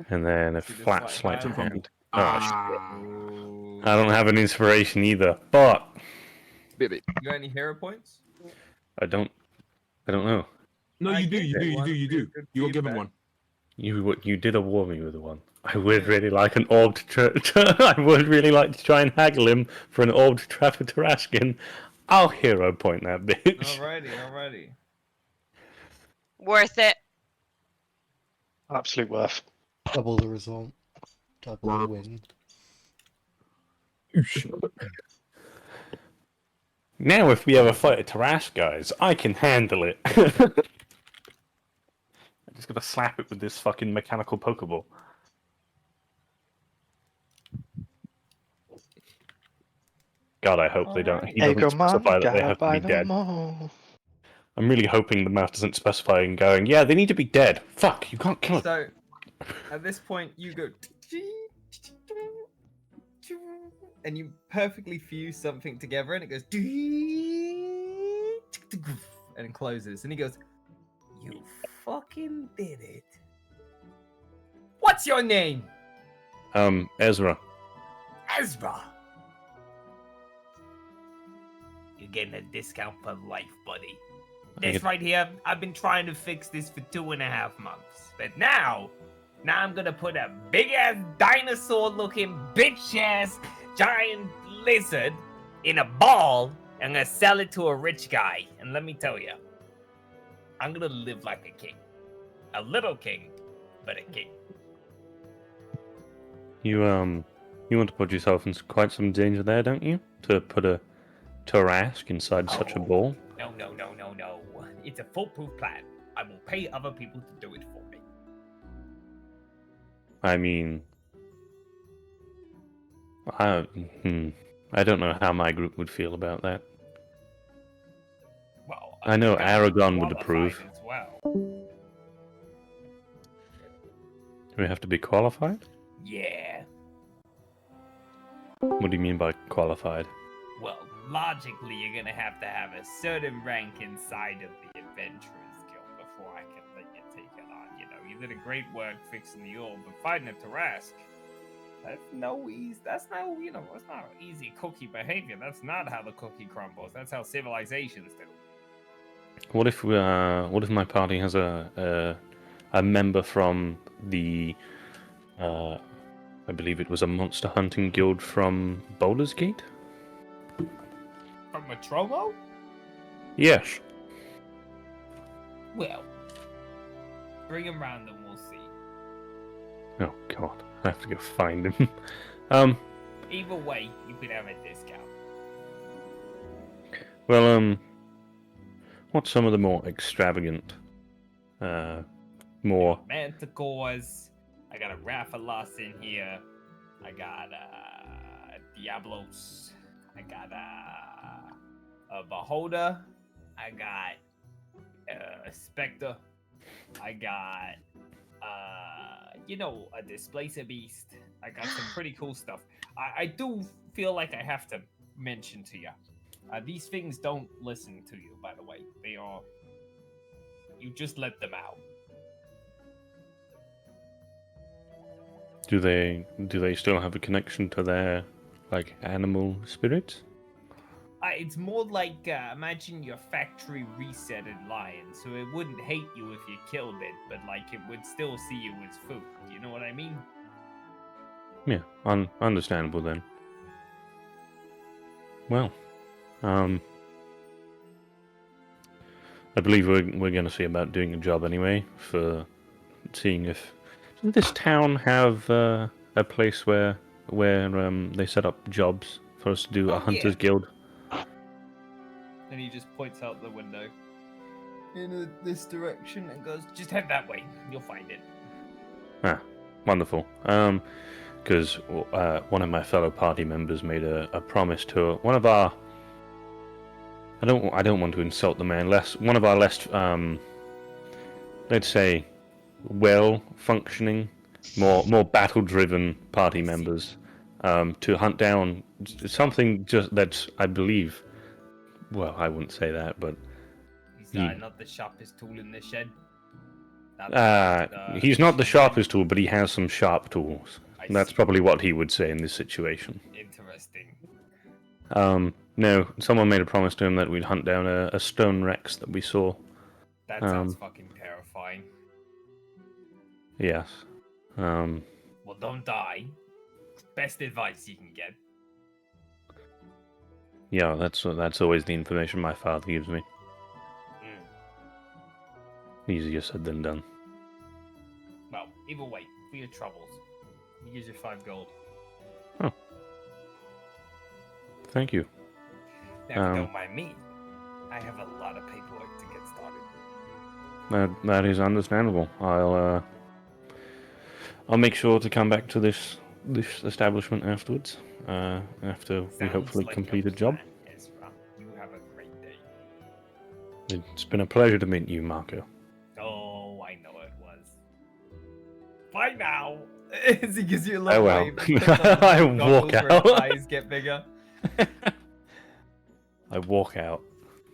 And then a See the flat sleight sleight of of hand? hand. Ah. Ooh. I don't have an inspiration either, but Bit. You got any hero points? I don't know. No, I you do, gave you it do, you one do, you for do. good You got given feedback. one. You did award me with one. I would Yeah. really like an orbed. I would really like to try and haggle him for an orbed Trapper Taraskin. I'll hero point that bitch. Alrighty. Worth it. Absolute worth. Double the result. Double the win. Now, if we ever fight a Tarask, guys, I can handle it. I'm just gonna slap it with this fucking mechanical Pokeball. God, I hope they don't. Alright. He doesn't specify that they have to be dead. I'm really hoping the mouth doesn't specify and going, yeah, they need to be dead. Fuck, you can't kill it. So, at this point, you go, and you perfectly fuse something together, and it goes, and it closes, and he goes, "You fucking did it." What's your name? Ezra. Ezra. You're getting a discount for life, buddy. This right here, I've been trying to fix this for 2.5 months. But now I'm gonna put a big ass dinosaur looking bitch ass giant lizard in a ball and gonna sell it to a rich guy. And let me tell you, I'm gonna live like a king. A little king, but a king. You want to put yourself in quite some danger there, don't you? To put a Tarask inside such a ball? No. It's a foolproof plan. I will pay other people to do it for me. I mean, I don't know how my group would feel about that. Well, I know you gotta Aragon would qualify approve. as well. Do we have to be qualified? Yeah. What do you mean by qualified? Well, logically, you're gonna have to have a certain rank inside of the Adventurers Guild before I can let you take it on. You know, you did a great work fixing the orb, but fighting a Tarask, that's not easy cookie behavior. That's not how the cookie crumbles. That's how civilizations do. What if my party has a member from the I believe it was a monster hunting guild from Baldur's Gate? From a Trovo? Yes. Well, bring him round and we'll see. Oh god, I have to go find him. Either way, you could have a discount. Well, what's some of the more extravagant, more... Manticores. I got a Rathalos in here. I got Diablos. I got a Beholder. I got a Spectre. I got a Displacer Beast. I got some pretty cool stuff. I do feel like I have to mention to you. These things don't listen to you, by the way. You just let them out. Do they still have a connection to their, like, animal spirits? It's more like, imagine your factory resetted lion, so it wouldn't hate you if you killed it, but, like, it would still see you as food. You know what I mean? Yeah, understandable then. Well, I believe we're going to see about doing a job anyway for seeing if doesn't this town have a place where they set up jobs for us to do a hunters guild. And he just points out the window in this direction and goes, "Just head that way. You'll find it." Ah, wonderful. Because one of my fellow party members made a promise to one of our. I don't want to insult the man. One of our less, let's say, well-functioning, more battle-driven party members, to hunt down something just that's, I believe. Well, I wouldn't say that, but He's not the sharpest tool in the shed. he's not the sharpest tool, but he has some sharp tools. That's probably what he would say in this situation. Interesting. No, someone made a promise to him that we'd hunt down a stone rex that we saw That sounds fucking terrifying. Yes. Well, don't die. Best advice you can get. Yeah, that's always the information my father gives me. Easier said than done. Well, either way, for your troubles, here's your 5 gold. Oh. Thank you. Now, if you don't mind me, I have a lot of paperwork to get started. That is understandable. I'll make sure to come back to this establishment afterwards. After we Sounds hopefully like complete a a job. plan, Ezra. You have a great day. It's been a pleasure to meet you, Marco. Oh, I know it was. Bye now. As he gives you a little Farewell. wave, and puts on I the walk goggles where his out. eyes get bigger. I walk out.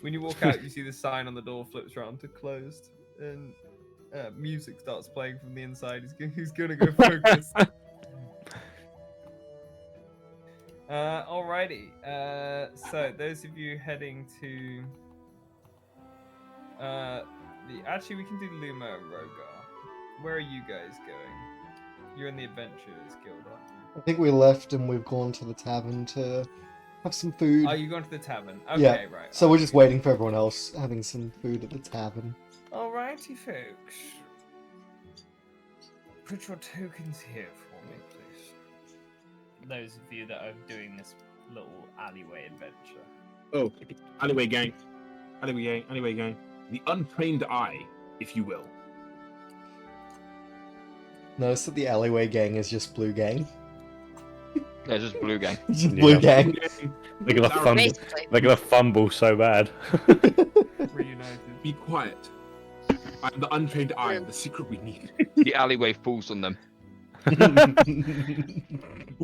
When you walk out, you see the sign on the door flips around to closed, and music starts playing from the inside. He's gonna go focus. Alrighty. So those of you heading to actually we can do Luma and Rogar. Where are you guys going? You're in the Adventurers Guild, aren't you? I think we left and we've gone to the tavern to have some food. Oh, you're going to the tavern. Okay, Yeah, right. So we're just waiting for everyone else having some food at the tavern. Alrighty, folks. Put your tokens here for me, please. Those of you that are doing this little alleyway adventure. Oh, alleyway gang. Alleyway gang. The untrained eye, if you will. Notice that the alleyway gang is just blue gang. Yeah, just blue gang. Just blue gang. They're gonna fumble. Basically. They're gonna fumble so bad. Reunited. Be quiet. I'm the untrained eye, the secret we need. The alleyway falls on them. We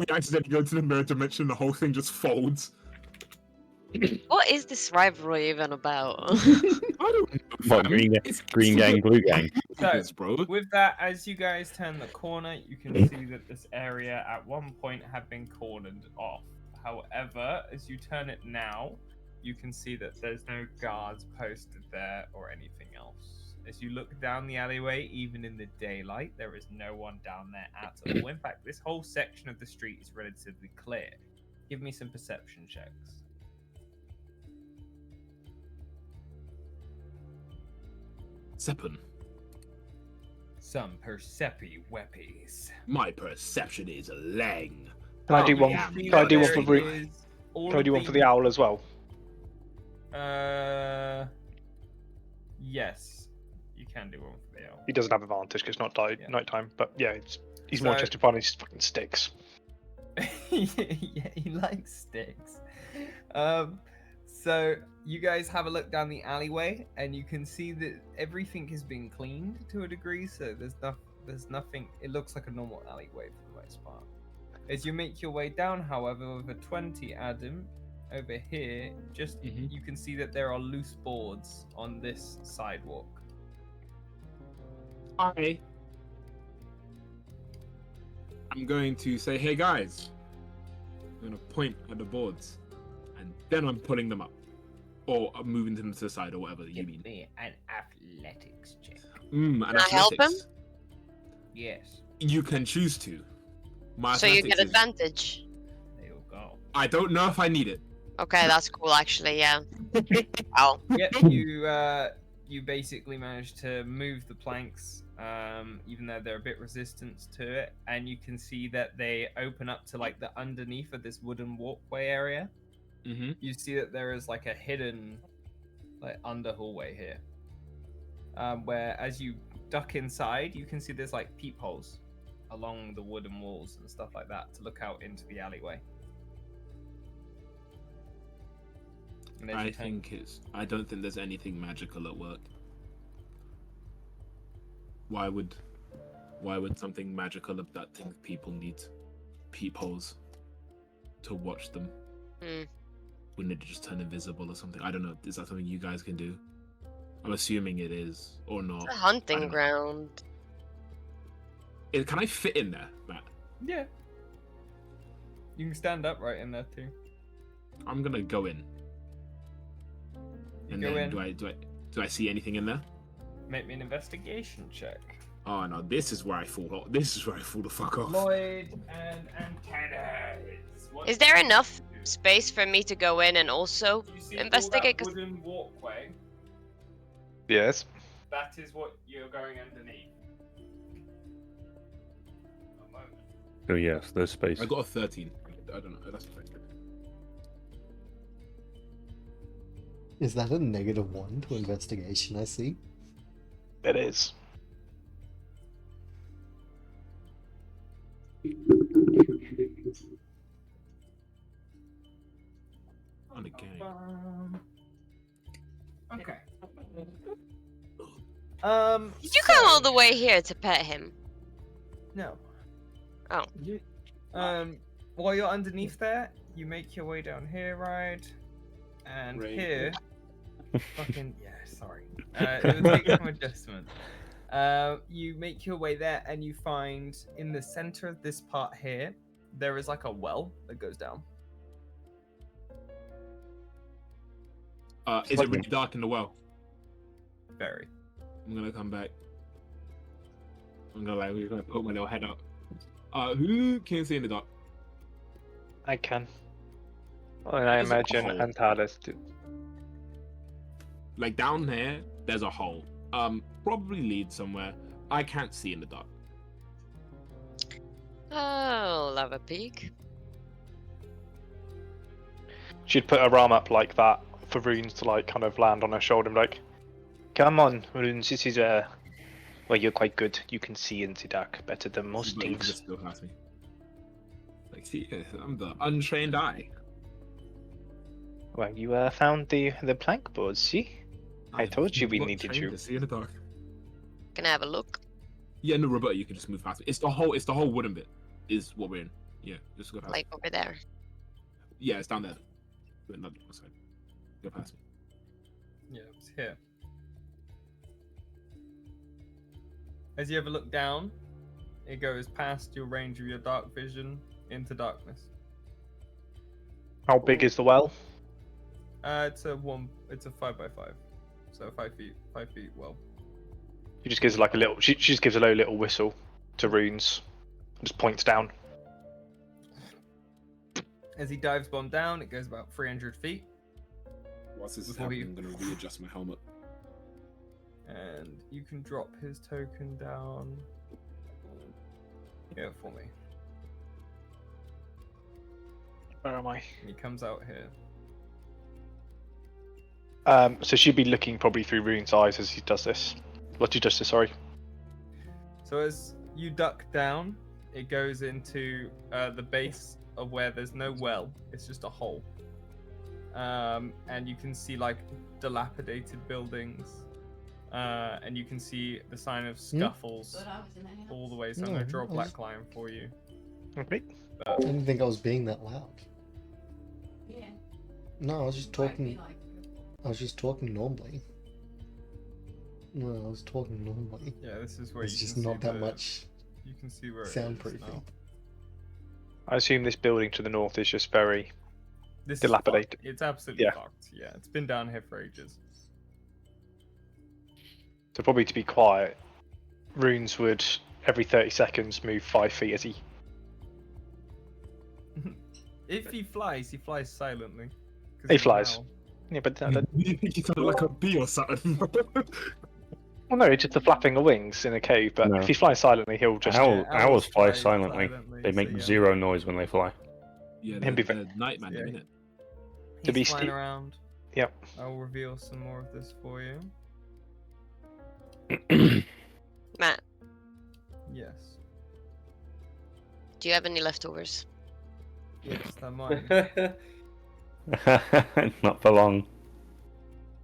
accidentally go to the mirror dimension, the whole thing just folds. What is this rivalry even about? I don't know. What, fam. green It's gang, blue gang? So, Yes, bro. with that, as you guys turn the corner, you can see that this area at one point had been cornered off. However, as you turn it now, you can see that there's no guards posted there or anything else. As you look down the alleyway, even in the daylight, there is no one down there at all. In fact, this whole section of the street is relatively clear. Give me some perception checks. Seppin. Some percepi weppies. My perception is lang. Can I do Oh, one? yeah. Can I do one for There Ru- is all Can I of do one for the owl as well? Yes, you can do one for the owl. He doesn't have advantage because it's not Yeah. nighttime. But yeah, he's more So- interested in finding his fucking sticks. Yeah, he likes sticks. So you guys have a look down the alleyway, and you can see that everything has been cleaned to a degree. So there's nothing. It looks like a normal alleyway for the most part. As you make your way down, however, with a 20, Adam, over here, just you can see that there are loose boards on this sidewalk. I'm going to say, hey guys. I'm going to point at the boards. And then I'm pulling them up. Or I'm moving them to the side or whatever you Give mean. me an athletics check. And Can I help him? athletics. Yes. You can choose to. My So you get athletics is- advantage. There you go. I don't know if I need it. Okay, that's cool actually, yeah. Oh. Yep, you basically managed to move the planks, even though they're a bit resistant to it, and you can see that they open up to like the underneath of this wooden walkway area. Mm-hmm. You see that there is like a hidden, like under hallway here, where as you duck inside, you can see there's like peepholes along the wooden walls and stuff like that to look out into the alleyway. And as you turn- I don't think there's anything magical at work. Why would something magical of that think people need peepholes to watch them? Hmm. Wouldn't it just turn invisible or something? I don't know. Is that something you guys can do? I'm assuming it is or not. It's a I hunting don't know. ground. Can I fit in there, Matt? Yeah. You can stand up right in there too. I'm gonna go in. You And go then in. do I see anything in there? Make me an investigation check. Oh no, this is where I fall. This is where I fall the fuck off. Lloyd and antennas. What Is do there you enough do? space for me to go in and also You see investigate? all 'Cause that wooden walkway? Yes. That is what you're going underneath. A moment. Oh yes, there's space. I got a 13. I don't know. That's fine. Is that a -1 to investigation? I see. It is. On the game. Okay. did you come all the way here to pet him? No. Oh. While you're underneath there, you make your way down here, right? And Right. here, fucking yeah, sorry. It will take some adjustment. You make your way there, and you find in the center of this part here, there is like a well that goes down. Is it really dark in the well? Very. I'm gonna come back. We're gonna poke my little head up. Who can see in the dark? I can. And I There's a imagine hole. Antares too. Like down there, there's a hole. Probably leads somewhere. I can't see in the dark. Oh, love a peek. She'd put her arm up like that for Runes to like kind of land on her shoulder and be like, "Come on, Runes, this is well, you're quite good. You can see into dark better than most But you can things." just go past me. Like, see, I'm the untrained eye. Well, you found the plank boards, see? I told you we not needed trained you. to see in the dark. Can I have a look? Yeah, no, Roberta, you can just move past me. It's the whole wooden bit is what we're in. Yeah, just go past. Like over there. Yeah, it's down there. But not the side. Go past me. Yeah, it's here. As you ever look down, it goes past your range of your dark vision into darkness. How big is the well? It's a 5x5, so 5 feet well. She just gives like a little. She just gives a low little whistle to Runes, and just points down. As he dives bomb down, it goes about 300 feet, Whilst this is Before happening, you- I'm gonna readjust my helmet. and you can drop his token down here for me. Where am I? He comes out here. So she'd be looking probably through Rune's eyes as he does this. What he does this, sorry. So as you duck down, it goes into the base of where there's no well. It's just a hole. And you can see like dilapidated buildings. And you can see the sign of scuffles all the way. So I'm going to draw a black line for you. Okay. I didn't think I was being that loud. No, I was just talking. I was just talking normally. No, I was talking normally. Yeah, this is where It's you just can not see that the- much You can see where it is soundproofing. now. I assume this building to the north is just very. This is Dilapidated. fucked. It's absolutely Yeah. fucked. Yeah, it's been down here for ages. So probably to be quiet, Runes would every 30 seconds move 5 feet as he. If he flies silently. 'cause He he's flies. an owl. Yeah, but You sound like a bee or something. well, no, it's just the flapping of wings in a cave. But No. if he flies silently, he'll just. Owls owls fly fly silently. silently, They make so yeah. 0 noise when they fly. Yeah, Him be the night man, Yeah. isn't it? To be He's flying steep. around. Yep. I'll reveal some more of this for you. Matt, Yes. do you have any leftovers? Yes, they're mine. Not for long.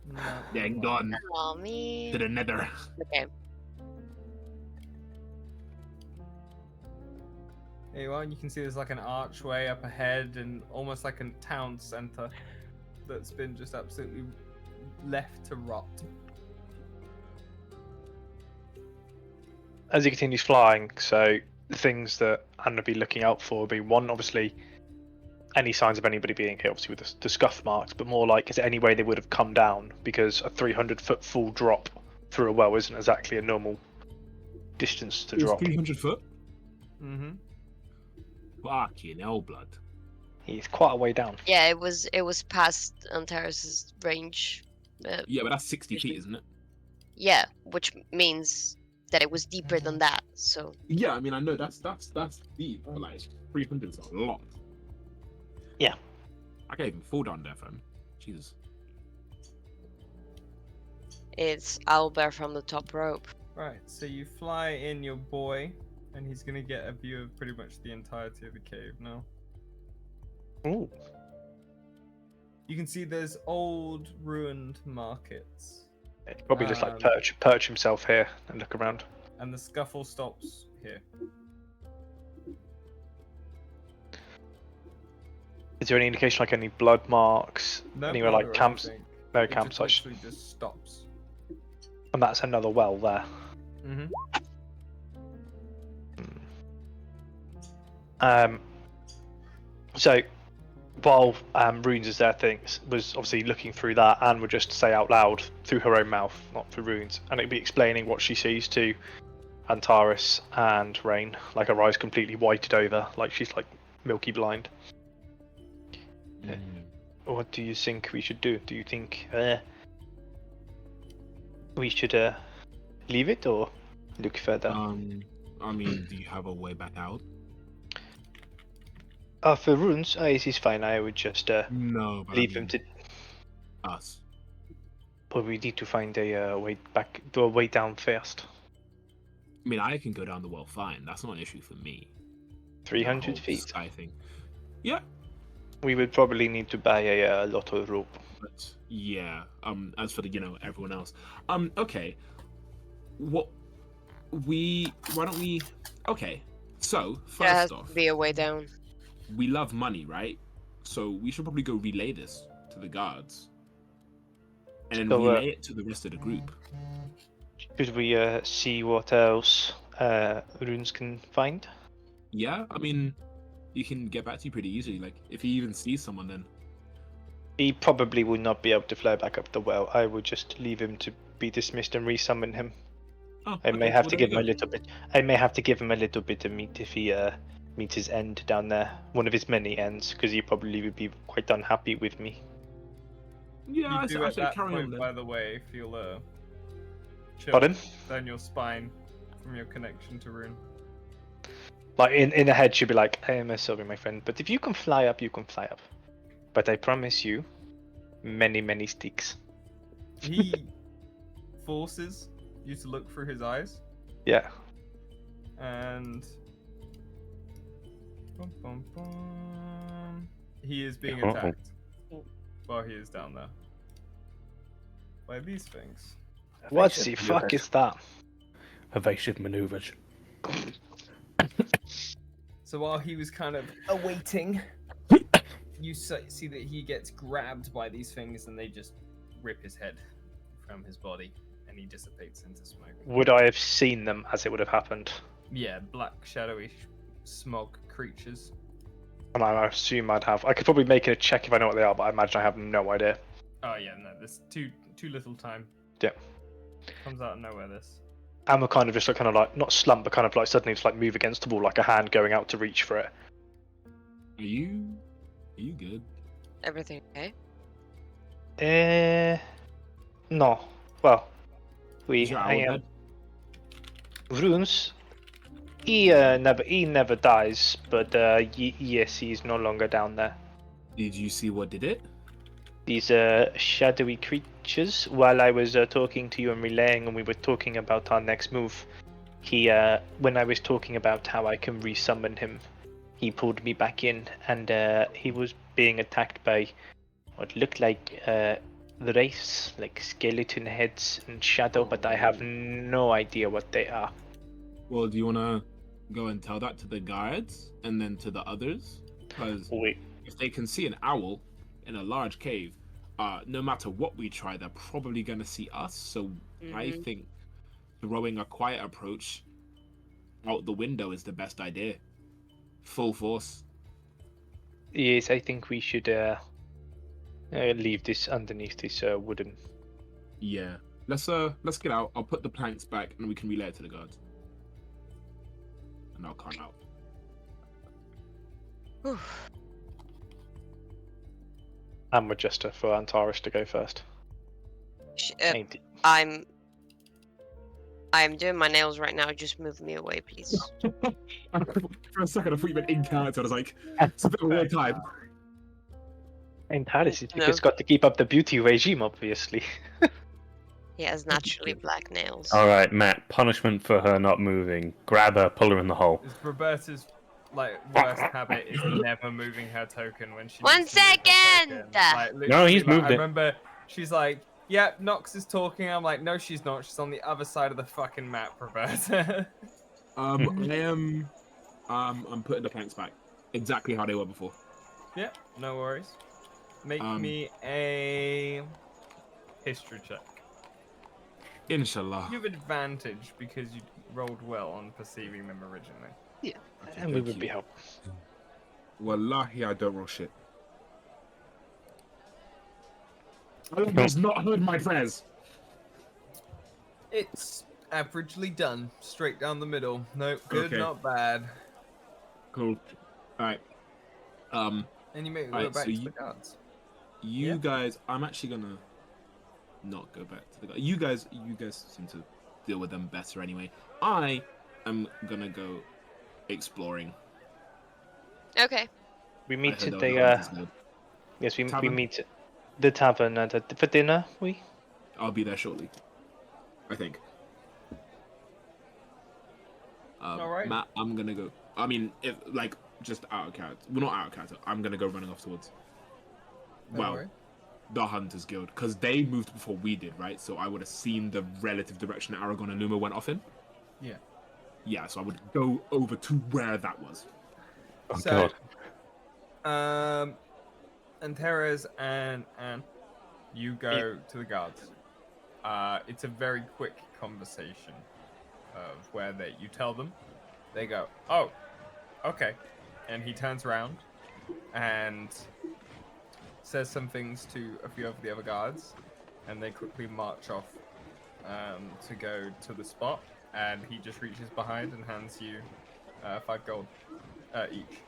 No, Yeah, they're gone mine. Oh, me. to the nether. Okay. There you are, and you can see there's like an archway up ahead and almost like a town center that's been just absolutely left to rot. As he continues flying, so the things that Anna would be looking out for would be one, obviously, any signs of anybody being here, obviously with the scuff marks, but more like, is there any way they would have come down? Because a 300-foot full drop through a well isn't exactly a normal distance to It was drop. 300 foot. Mm-hmm. Fucking hell, blood. He's quite a way down. Yeah, it was past Antares's range. Yeah, but that's 60 feet, Vision. isn't it? Yeah, which means that it was deeper than that. So Yeah, I mean, I know that's deep, but like 300 is a lot. Yeah. I can't even fall down there, fam. Jesus. it's owlbear from the top rope. Right, so you fly in your boy, and he's gonna get a view of pretty much the entirety of the cave now. Ooh. You can see there's old ruined markets, He'd probably just like Um, perch himself here and look around. and the scuffle stops here. Is there any indication, like any blood marks? No Anywhere blood like or camps? anything. No It just campsites. literally just stops. And that's another well there. Mm-hmm. So while Runes is there, things was obviously looking through that, and would just say out loud through her own mouth, not through Runes, and it'd be explaining what she sees to Antares and Rain, like her eyes completely whited over, like she's like milky blind. What do you think we should do? Do you think we should leave it or look further? I mean, do you have a way back out? For Runes, it is fine. I would just No, but leave I him mean, to. us. But we need to find a way back, a way down first. I mean, I can go down the well fine. That's not an issue for me. 300 That whole feet. sky thing. Yeah, We would probably need to buy a lot of rope. but yeah. As for the everyone else. Okay. What why don't we? Okay. So There has first off, to be a way down. we love money, right? So we should probably go relay this to the guards, and then So, relay it to the rest of the group. Should we see what else Runes can find? Yeah, I mean, he can get back to you pretty easily. Like if he even sees someone, then He probably would not be able to fly back up the well. I would just leave him to be dismissed and resummon him. oh, I may okay, have well, to there give you him a go. little bit. I may have to give him a little bit of meat if he meets his end down there. One of his many ends, because he probably would be quite unhappy with me. Yeah, You I do say at that carry on point, then. by the way, feel chill Pardon? down your spine from your connection to Rune. Like in her head, she'd be like, "I am sorry, my friend, but if you can fly up, you can fly up. But I promise you, many sticks." He forces you to look through his eyes, Yeah. and bum, bum, bum. He is being Uh-oh. attacked while he is down there by these things. What the fuck is that? Evasive maneuvers. So while he was kind of awaiting, you see that he gets grabbed by these things, and they just rip his head from his body, and he dissipates into smoke. Would I have seen them as it would have happened? Yeah, black, shadowy smog creatures. And I assume I'd have. I could probably make a check if I know what they are, but I imagine I have no idea. Oh yeah, no, there's too little time. Yeah. Comes out of nowhere. This. And we're kind of just kind of like not slump, but kind of like suddenly just like move against the wall, like a hand going out to reach for it. Are you good? Everything okay? No. Well, Is your I owl am. dead? Runes. He never dies, but yes, he's no longer down there. Did you see what did it? These shadowy creatures. While I was talking to you and relaying, and we were talking about our next move, he when I was talking about how I can resummon him, he pulled me back in, and he was being attacked by what looked like the wraiths, like skeleton heads and shadow, but I have no idea what they are. Well, do you wanna go and tell that to the guards and then to the others? Because Wait. if they can see an owl in a large cave, no matter what we try, they're probably gonna see us. So I Mhm. think throwing a quiet approach out the window is the best idea. Full force. Yes, I think we should leave this underneath this wooden. Yeah. let's get out. I'll put the planks back, and we can relay it to the guards. And I'll climb out. Whew. And Majesta for Antares to go first. Ain't it? I'm doing my nails right now. Just move me away, please. For a second, I thought you meant in character. I was like, it's a bit of a weird time. Antares, you think No. it's got to keep up the beauty regime, obviously. He has naturally black nails. All right, Matt. Punishment for her not moving. Grab her, pull her in the hole. It's Roberta's worst habit is never moving her token when she. One needs to move her second! token. Like, No, he's literally, moved I it. remember she's like, "Yeah, Nox is talking." I'm like, "No, she's not. She's on the other side of the fucking map, Roberta." I am. I'm putting the planks back exactly how they were before. Yeah, no worries. Make me a history check. Inshallah. You have advantage because you rolled well on perceiving them originally. Yeah, Okay, and we thank would you. be helpful. Wallahi, I don't roll shit. Allah has not heard my prayers. It's averagely done, straight down the middle. No, good, Okay. not bad. Cool. All right. And you make Alright, go back so to you- the guards. You Yeah. guys, I'm actually gonna not go back to the guy. You guys seem to deal with them better anyway. I am gonna go exploring. Okay. We I meet heard at there the was hunters guild. yes, we Tavern? meet at the tavern for dinner. I'll be there shortly. I think. Alright. Matt, I'm gonna go. I mean, if like just out of character. Well, not out of character. I'm gonna go running off towards. No Well, worry. the Hunters Guild, because they moved before we did, right? So I would have seen the relative direction that Aragon and Luma went off in. Yeah. Yeah, so I would go over to where that was. Oh, So, God. And Teres and you go to the guards. It's a very quick conversation of where you tell them. They go, "Oh, okay," and he turns around and says some things to a few of the other guards, and they quickly march off to go to the spot. And he just reaches behind and hands you 5 gold each.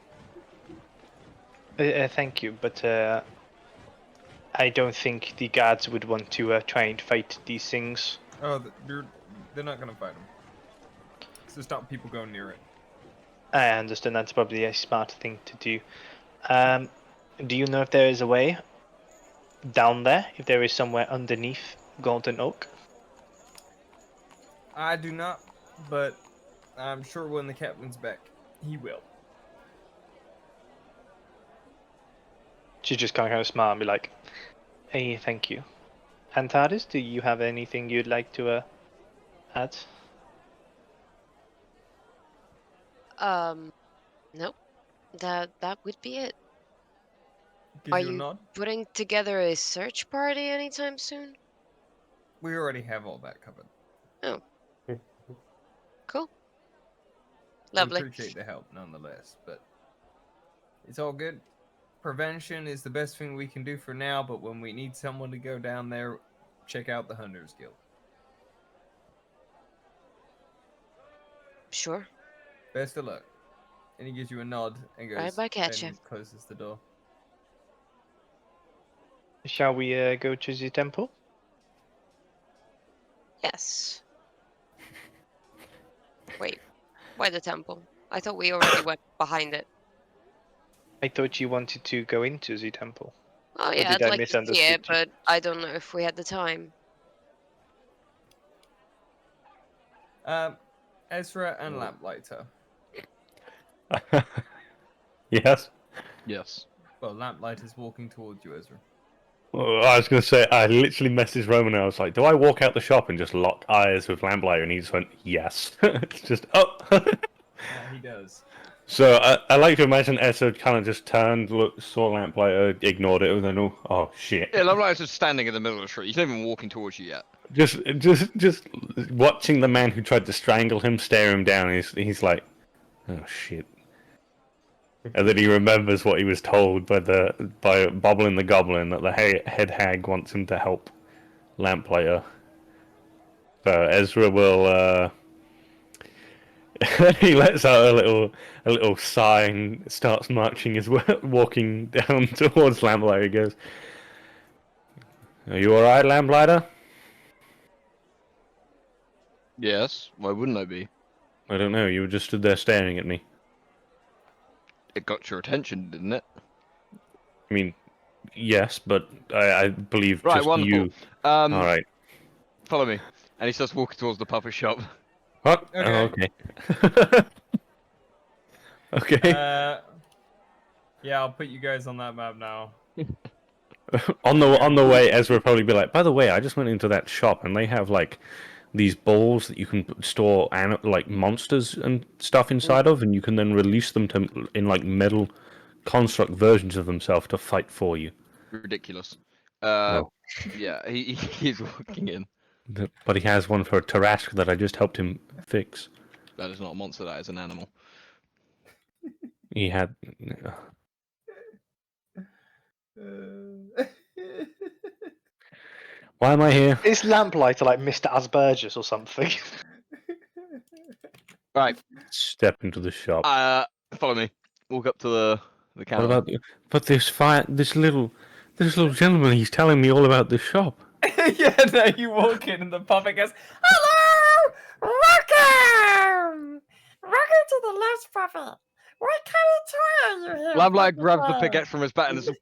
Thank you, but I don't think the guards would want to try and fight these things. Oh, they're not gonna fight him. So stop people going near it. I understand that's probably a smart thing to do. Do you know if there is a way down there? If there is somewhere underneath Golden Oak? I do not, but I'm sure when the captain's back, he will. She just kind of smile and be like, "Hey, thank you." Antares, do you have anything you'd like to add? Nope. That would be it. Gives Are you a you nod. putting together a search party anytime soon? We already have all that covered. Cool. We Lovely. appreciate the help nonetheless, but it's all good. Prevention is the best thing we can do for now, but when we need someone to go down there, check out the Hunters Guild. Sure. Best of luck. And he gives you a nod and goes Right back at ya. and closes the door. Shall we go to the temple? Yes. Wait. Why the temple? I thought we already went behind it. I thought you wanted to go into the temple. Oh Or yeah, did I'd I like to see misunderstood it, you? but I don't know if we had the time. Ezra and Lamplighter. Yes. Yes. Well, Lamplighter's walking towards you, Ezra. Well, I was going to say, I literally messaged Roman and I was like, do I walk out the shop and just lock eyes with Lamplighter? And he just went, yes. It's just, oh. He does. So I like to imagine Ezra kind of just turned, looked, saw Lamplighter, ignored it, and then, oh shit. Yeah, Lovelace is standing in the middle of the street. He's not even walking towards you yet. Just watching the man who tried to strangle him stare him down. He's like, oh shit. And then he remembers what he was told by Bobbling the Goblin that the head hag wants him to help Lamplighter So Ezra will. He lets out a little sigh and starts marching his walking down towards Lamplighter. He goes, "Are you all right, Lamplighter?" Yes. Why wouldn't I be? I don't know. You were just stood there staring at me. It got your attention, didn't it? I mean, yes, but I believe Right. just Wonderful. you. All right. Follow me. And he starts walking towards the puffer shop. What? Okay. Oh, okay. Okay. Yeah, I'll put you guys on that map now. On the way, Ezra will probably be like, "By the way, I just went into that shop and they have like these balls that you can store like monsters and stuff inside of, and you can then release them to in like metal construct versions of themselves to fight for you." Ridiculous. Well, Yeah, he's walking in. but he has one for Tarask that I just helped him fix. That is not a monster. That is an animal. He had. Why am I here? Is Lamplighter like Mr. Aspergus or something? Right. Step into the shop. Follow me. Walk up to the What counter. about? But this little gentleman. He's telling me all about this shop. Yeah, no, you walk in and the puppet goes, "Hello! Welcome! Welcome to the Lost Puppet. What kind of toy are you here? Lamplighter grabs the pickaxe from his back and there's a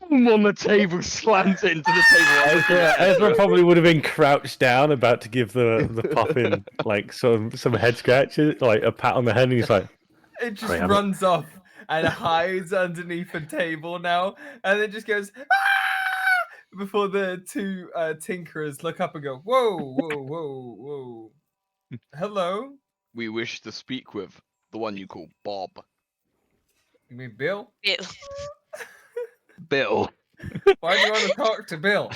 boom on the table, slams it into the table. Ezra probably would have been crouched down, about to give the puffin like some head scratches, like a pat on the head, and he's like, It just "Wait, runs off and hides underneath a table now, and then just goes, "Ah!" before the two tinkerers look up and go, "Whoa, whoa, whoa, whoa! Hello, We wish to speak with the one you call Bob. you mean Bill? Bill. Bill. Why do you want to talk to Bill?"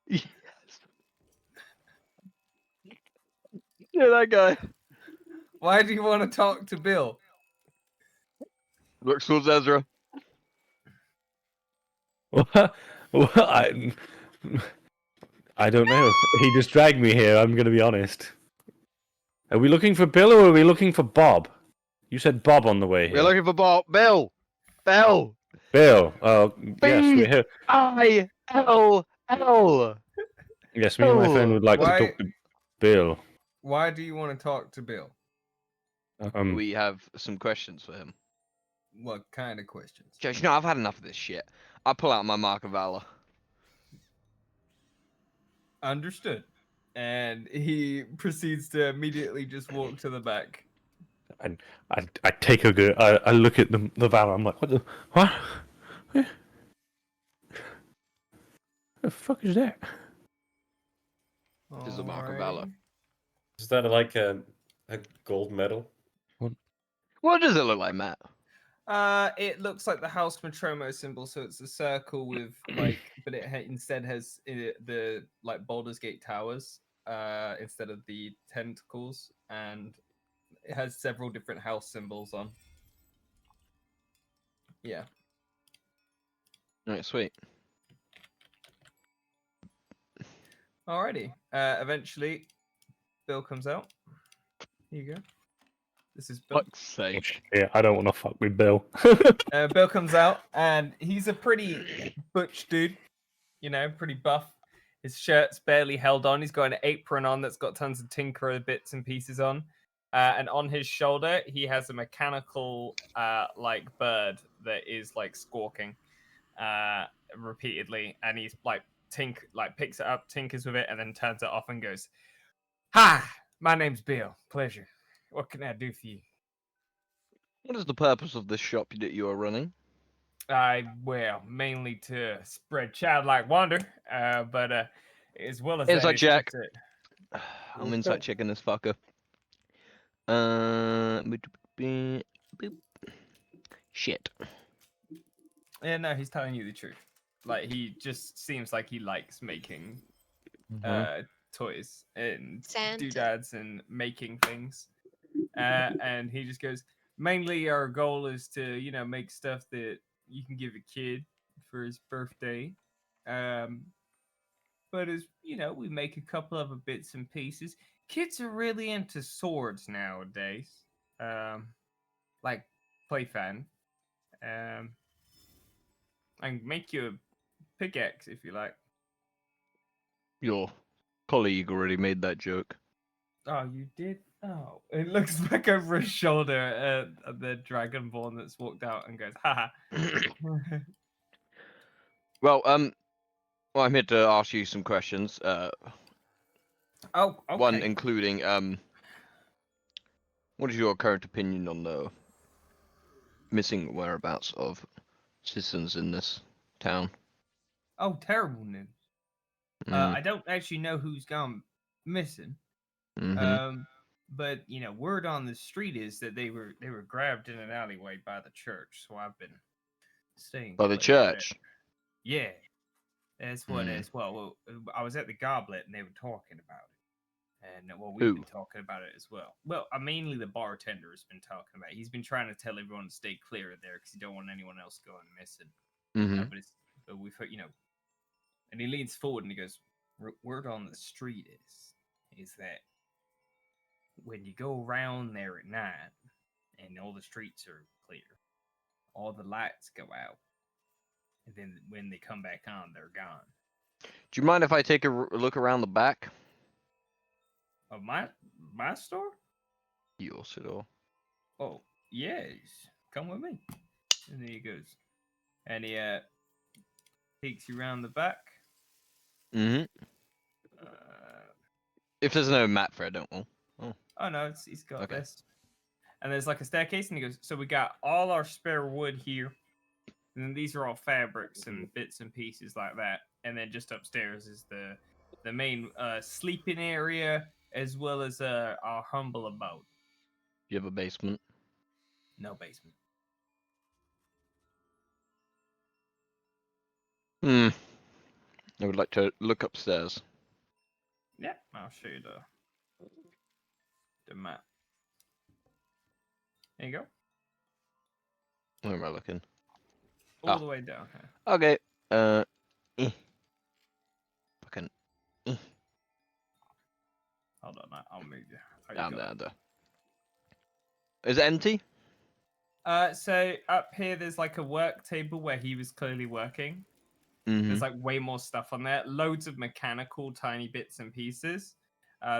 Yes. Yeah, that guy. Why do you want to talk to Bill? Looks towards Ezra. "What? I don't know. He just dragged me here. I'm gonna be honest. Are we looking for Bill or are we looking for Bob? You said Bob on the way here. We're looking for Bob. Bill. Bill. Bill. Oh, yes, we're here. B-I-L-L. Yes, me and my friend would like Why- to talk to Bill. Why do you want to talk to Bill? We have some questions for him. What kind of questions? Judge, no, I've had enough of this shit. I pull out my Mark of Valor. Understood. And he proceeds to immediately just walk to the back. I take a good. I look at the valor. I'm like, what? The fuck is that? This is a Mark of Valor. Is that like a gold medal? What does it look like, Matt? It looks like the House Matromo symbol, so it's a circle with like, but it instead has the like Baldur's Gate towers instead of the tentacles, and it has several different house symbols on. Yeah. Alright, sweet. Alrighty. Eventually, Bill comes out. Here you go. This is Bill. Fuck's sake. Yeah, I don't want to fuck with Bill. Bill comes out, and he's a pretty butch dude. You know, pretty buff. His shirt's barely held on. He's got an apron on that's got tons of tinkerer bits and pieces on. And on his shoulder, he has a mechanical, like bird that is like squawking, repeatedly. And he's like picks it up, tinkers with it, and then turns it off and goes, "Hi, my name's Bill. Pleasure. What can I do for you?" What is the purpose of this shop that you are running? Well, mainly to spread childlike wonder, but as well as Inside that, check. it's it. I'm inside checking this fucker. Shit. Yeah, no, he's telling you the truth. Like, he just seems like he likes making toys and Santa. doodads and making things. And he just goes, mainly our goal is to, you know, make stuff that you can give a kid for his birthday. But but as you know, we make a couple of bits and pieces. Kids are really into swords nowadays. Like play fan. I can make you a pickaxe if you like. Your colleague already made that joke. Oh, you did? Oh, it looks back over his shoulder at the dragonborn that's walked out and goes, haha. Well, I'm here to ask you some questions. Oh, okay. One including, what is your current opinion on the missing whereabouts of citizens in this town? Oh, terrible news. I don't actually know who's gone missing. Mm-hmm. But you know, word on the street is that they were grabbed in an alleyway by the church. So I've been staying By the clear of it. church? Yeah, that's what as well. I was at the Goblet and they were talking about it, and well, we've been talking about it as well. Well, mainly the bartender has been talking about it. He's been trying to tell everyone to stay clear of there because he don't want anyone else going missing. Mm-hmm. But we've heard, you know, and he leans forward and he goes, "Word on the street is that when you go around there at night and all the streets are clear, all the lights go out, and then when they come back on, they're gone." Do you mind if I take a look around the back? Of my store? Your store. Oh, yes. Come with me. And there he goes. And he takes you around the back. Mm-hmm. If there's no map for it, don't we? Oh no, he's got this. And there's like a staircase, and he goes, so we got all our spare wood here. And then these are all fabrics and bits and pieces like that. And then just upstairs is the main sleeping area, as well as our humble abode. You have a basement? No basement. I would like to look upstairs. Yeah, I'll show you the map. There you go. Where am I looking? All the way down here. Okay. Fucking. Hold on, I'll move you. Down there. Is it empty? So up here, there's like a work table where he was clearly working. Mm-hmm. There's like way more stuff on there. Loads of mechanical tiny bits and pieces.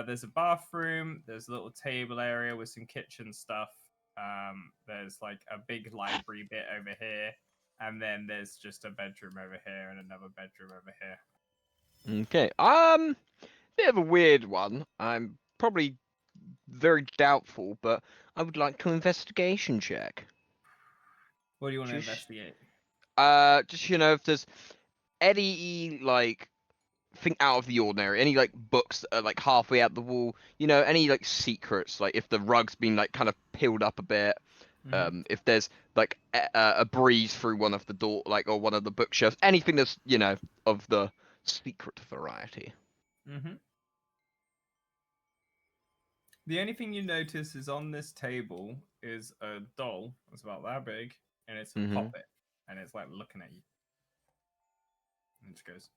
There's a bathroom. There's a little table area with some kitchen stuff. There's like a big library bit over here. And then there's just a bedroom over here and another bedroom over here. Okay. Bit of a weird one. I'm probably very doubtful, but I would like to investigation check. What do you want to investigate? Just if there's any like thing out of the ordinary, any like books that are like halfway out the wall, any like secrets, like if the rug's been like kind of peeled up a bit, if there's like a breeze through one of the door, like, or one of the bookshelves, anything that's of the secret variety. The only thing you notice is on this table is a doll that's about that big, and it's a puppet, and it's like looking at you. And it goes.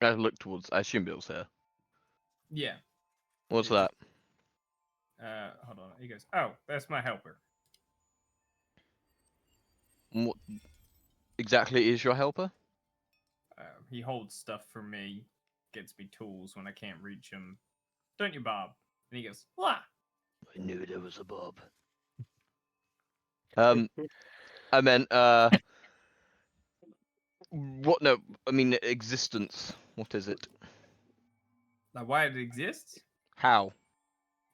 I look towards. I assume Bill's here. Yeah. What's that? Hold on. He goes, "Oh, that's my helper." What exactly is your helper? He holds stuff for me, gets me tools when I can't reach him. Don't you, Bob? And he goes, "What?" I knew there was a Bob. I meant what? No, I mean existence. What is it? Like why it exists? How?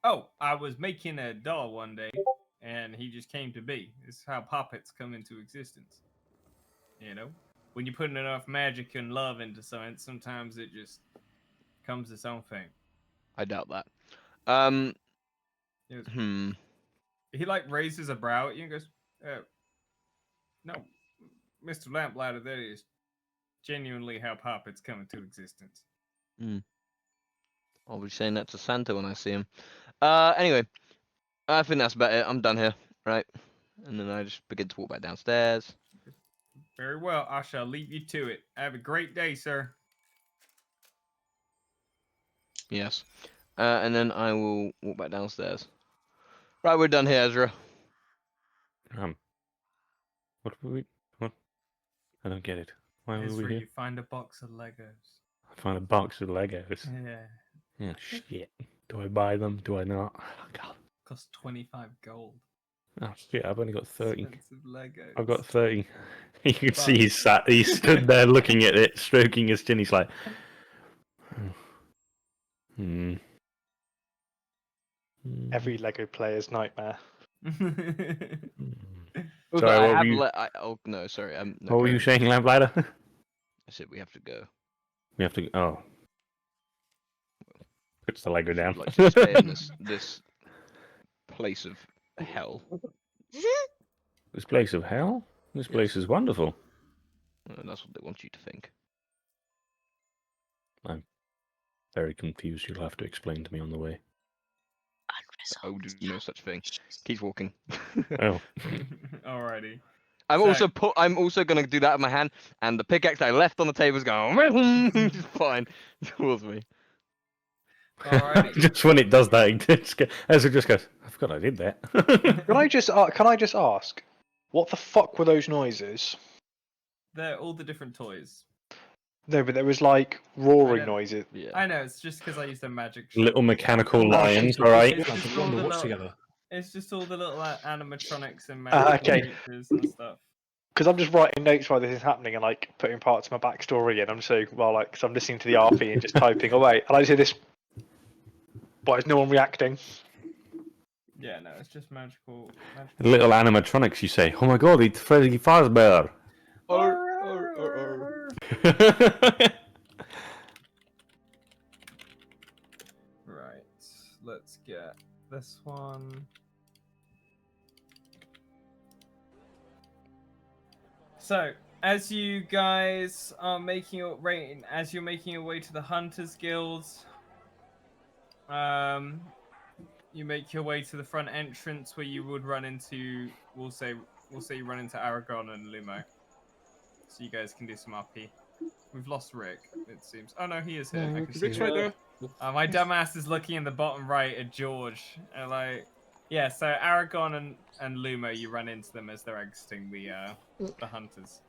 Oh, I was making a doll one day, and he just came to be. It's how puppets come into existence. When you put enough magic and love into something, sometimes it just comes its own thing. I doubt that. He like raises a brow at you and goes, "No, Mr. Lamplighter, that is genuinely how puppets come into existence." I'll be saying that to Santa when I see him. Anyway, I think that's about it. I'm done here, right? And then I just begin to walk back downstairs. Very well. I shall leave you to it. Have a great day, sir. Yes. And then I will walk back downstairs. Right, we're done here, Ezra. What were we? What? I don't get it. Why were It's we where here? you find a box of Legos. I found a box of Legos. Yeah. Yeah, shit. Do I buy them? Do I not? Oh, God. Cost 25 gold. Oh, shit, I've only got 30. Expensive Legos. I've got 30. You can see But- he stood there looking at it, stroking his chin. He's like, hmm. Every Lego player's nightmare. Also, Sorry, I what have were you, oh no, sorry. No, what were carry you on. saying, Lamplighter? I said we have to go. We have to. Oh. Puts the Lego down. Like to stay in this place of hell. This place of hell? This place is wonderful. That's what they want you to think. I'm very confused. You'll have to explain to me on the way. I will do no such thing. Keep walking. Oh. Alrighty. I'm also gonna do that with my hand, and the pickaxe I left on the table is going just flying towards me. Alrighty. Just when it does that, Ezra just goes, I forgot I did that. Can I just ask, what the fuck were those noises? They're all the different toys. No, but there was like roaring noises. Yeah. I know, it's just because I used a magic Little shop. mechanical lions, alright? It's Like, just we're all on the the watch little, together. it's just all the little animatronics and magical Okay. creatures and stuff. Because I'm just writing notes while this is happening and like putting parts of my backstory in. I'm so well, like, because I'm listening to the RP and just typing away, and I just hear this. Why is no one reacting? Yeah, no, it's just magical. Little animatronics, you say. Oh my god, it's Freddy Fazbear. Right, let's get this one. So, as you guys are making your as you're making your way to the Hunters Guild, you make your way to the front entrance where you would run into, we'll say you run into Aragon and Lumo. So you guys can do some RP. We've lost Rick, it seems. Oh no, he is here. I can see Rick's him. right there. My dumbass is looking in the bottom right at George. Yeah, so Aragon and Lumo, you run into them as they're exiting the Hunters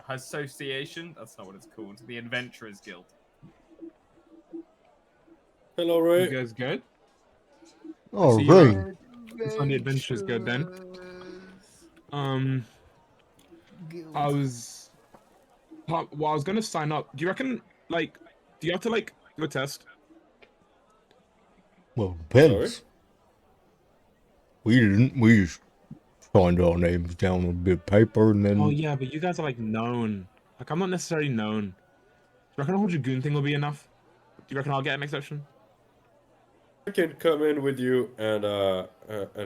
Association. That's not what it's called. The Adventurers Guild. Hello, You Ray. guys good? Oh, see you, right. It's on the adventure's good then. I was gonna sign up. Do you reckon, like, do you have to like do a test? Well, depends. We didn't. We just signed our names down on a bit of paper and then. Oh yeah, but you guys are like known. Like I'm not necessarily known. Do you reckon a whole dragoon thing will be enough? Do you reckon I'll get an exception? I can come in with you and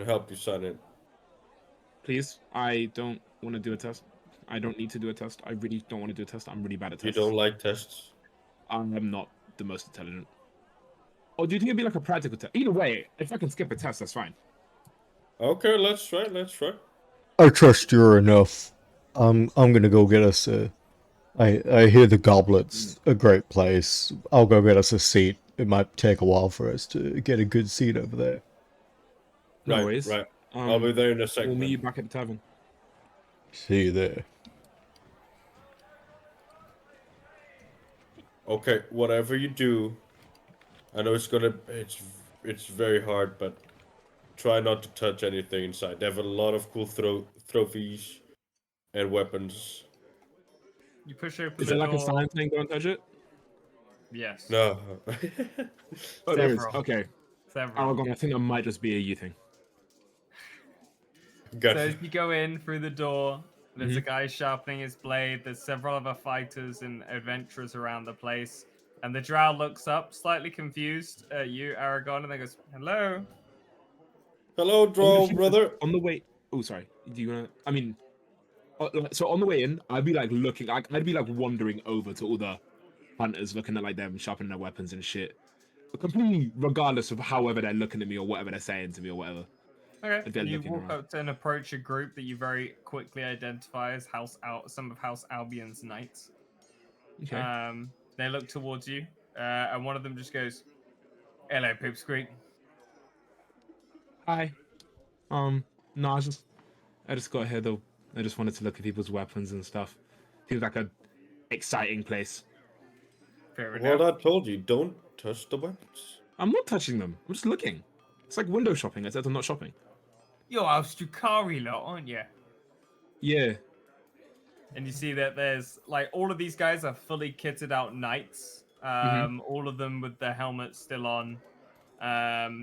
help you sign in. Please, I don't want to do a test. I don't need to do a test. I really don't want to do a test. I'm really bad at You tests. don't like tests? I'm not the most intelligent. Or do you think it'd be like a practical test? Either way, if I can skip a test, that's fine. Okay, let's try. Let's try. I trust you're enough. I'm gonna go get us a. I hear the Goblet's a great place. I'll go get us a seat. It might take a while for us to get a good seat over there. No Right, worries. right. I'll be there in a second. We'll meet you back at the tavern. See you there. Okay, whatever you do, I know it's very hard, but try not to touch anything inside. They have a lot of cool trophies and weapons. You push open Is the it like door. a sign saying don't touch it? Yes. No. Oh, there is. Several. Okay. Several. Aragon, I think that might just be a you thing. So Gotcha. as you go in through the door, there's Mm-hmm. a guy sharpening his blade. There's several other fighters and adventurers around the place. And the drow looks up, slightly confused at you, Aragon, and then goes, "Hello." Hello, Droll, brother. On the way. Oh, sorry. Do you wanna? I mean, so on the way in, I'd be like looking. I'd be like wandering over to all the hunters, looking at like them sharpening their weapons and shit. But completely regardless of however they're looking at me or whatever they're saying to me or whatever. Okay. They're You looking walk around. up to and approach a group that you very quickly identify as some of House Albion's knights. Okay. They look towards you, and one of them just goes, Hello, Pipsqueak. Hi. No, I just got here though. I just wanted to look at people's weapons and stuff. Seems like a exciting place. Fair Well, enough. I told you, don't touch the weapons. I'm not touching them. I'm just looking. It's like window shopping, except I'm not shopping. You're Austrukari lot, aren't you? Yeah. And you see that there's like all of these guys are fully kitted out knights. All of them with their helmets still on.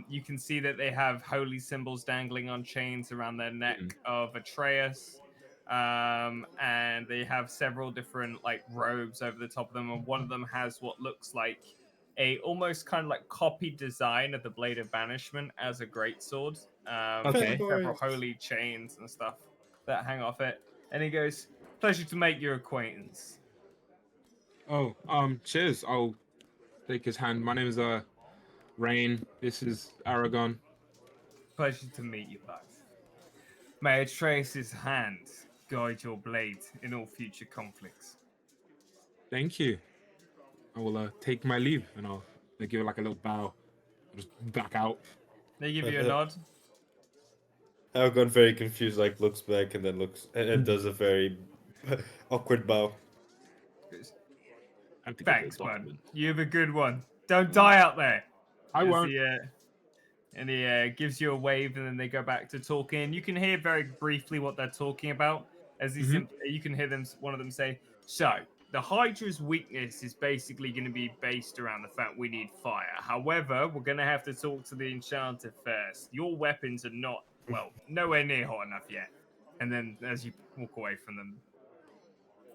You can see that they have holy symbols dangling on chains around their neck of Atreus. And they have several different like robes over the top of them, and one of them has what looks like a almost kind of like copied design of the Blade of Banishment as a greatsword. Okay. Several holy chains and stuff that hang off it. And he goes, "Pleasure to make your acquaintance." Oh, cheers. I'll take his hand. My name is Rain. This is Aragon. Pleasure to meet you both. May Atreus' hand guide your blade in all future conflicts. Thank you. I will take my leave and I'll give like a little bow. I'll just back out. They give you a nod. I've gone very confused, like looks back and then looks and does a very awkward bow. Thanks, bud. You have a good one. Don't die out there. I As won't. He gives you a wave, and then they go back to talking. You can hear very briefly what they're talking about. As he you can hear them. One of them say, "So the Hydra's weakness is basically going to be based around the fact we need fire. However, we're going to have to talk to the enchanter first. Your weapons are not nowhere near hot enough yet." And then as you walk away from them,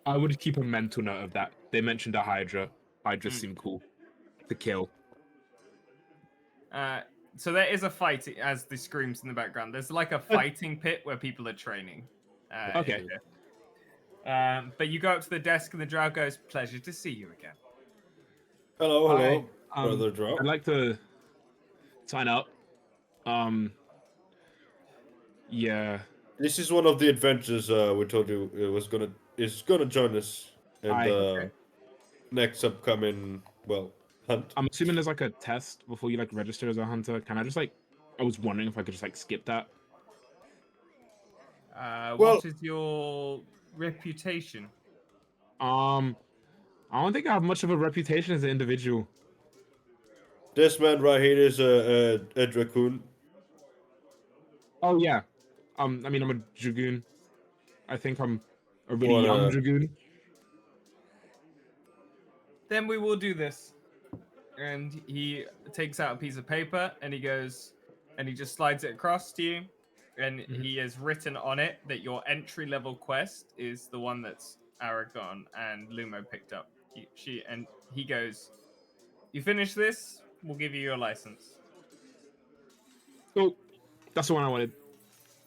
I would keep a mental note of that. They mentioned a Hydra. Hydras seem cool to kill. so there is a fight as the screams in the background. There's like a fighting pit where people are training. Okay. But you go up to the desk and the drow goes, "Pleasure to see you again." Hello, Hi, brother Drow. I'd like to sign up. Yeah. This is one of the adventures we told you is gonna join us in the next upcoming hunt. I'm assuming there's like a test before you like register as a hunter. Can I just I was wondering if I could just like skip that. What is your reputation? I don't think I have much of a reputation as an individual. This man right here is a dragoon. Oh yeah. I mean I'm a dragoon. I think I'm a really young dragoon. Then we will do this. And he takes out a piece of paper and he goes, and he just slides it across to you. And he has written on it that your entry level quest is the one that's Aragon and Lumo picked up. He goes, "You finish this, we'll give you your license." Cool. That's the one I wanted.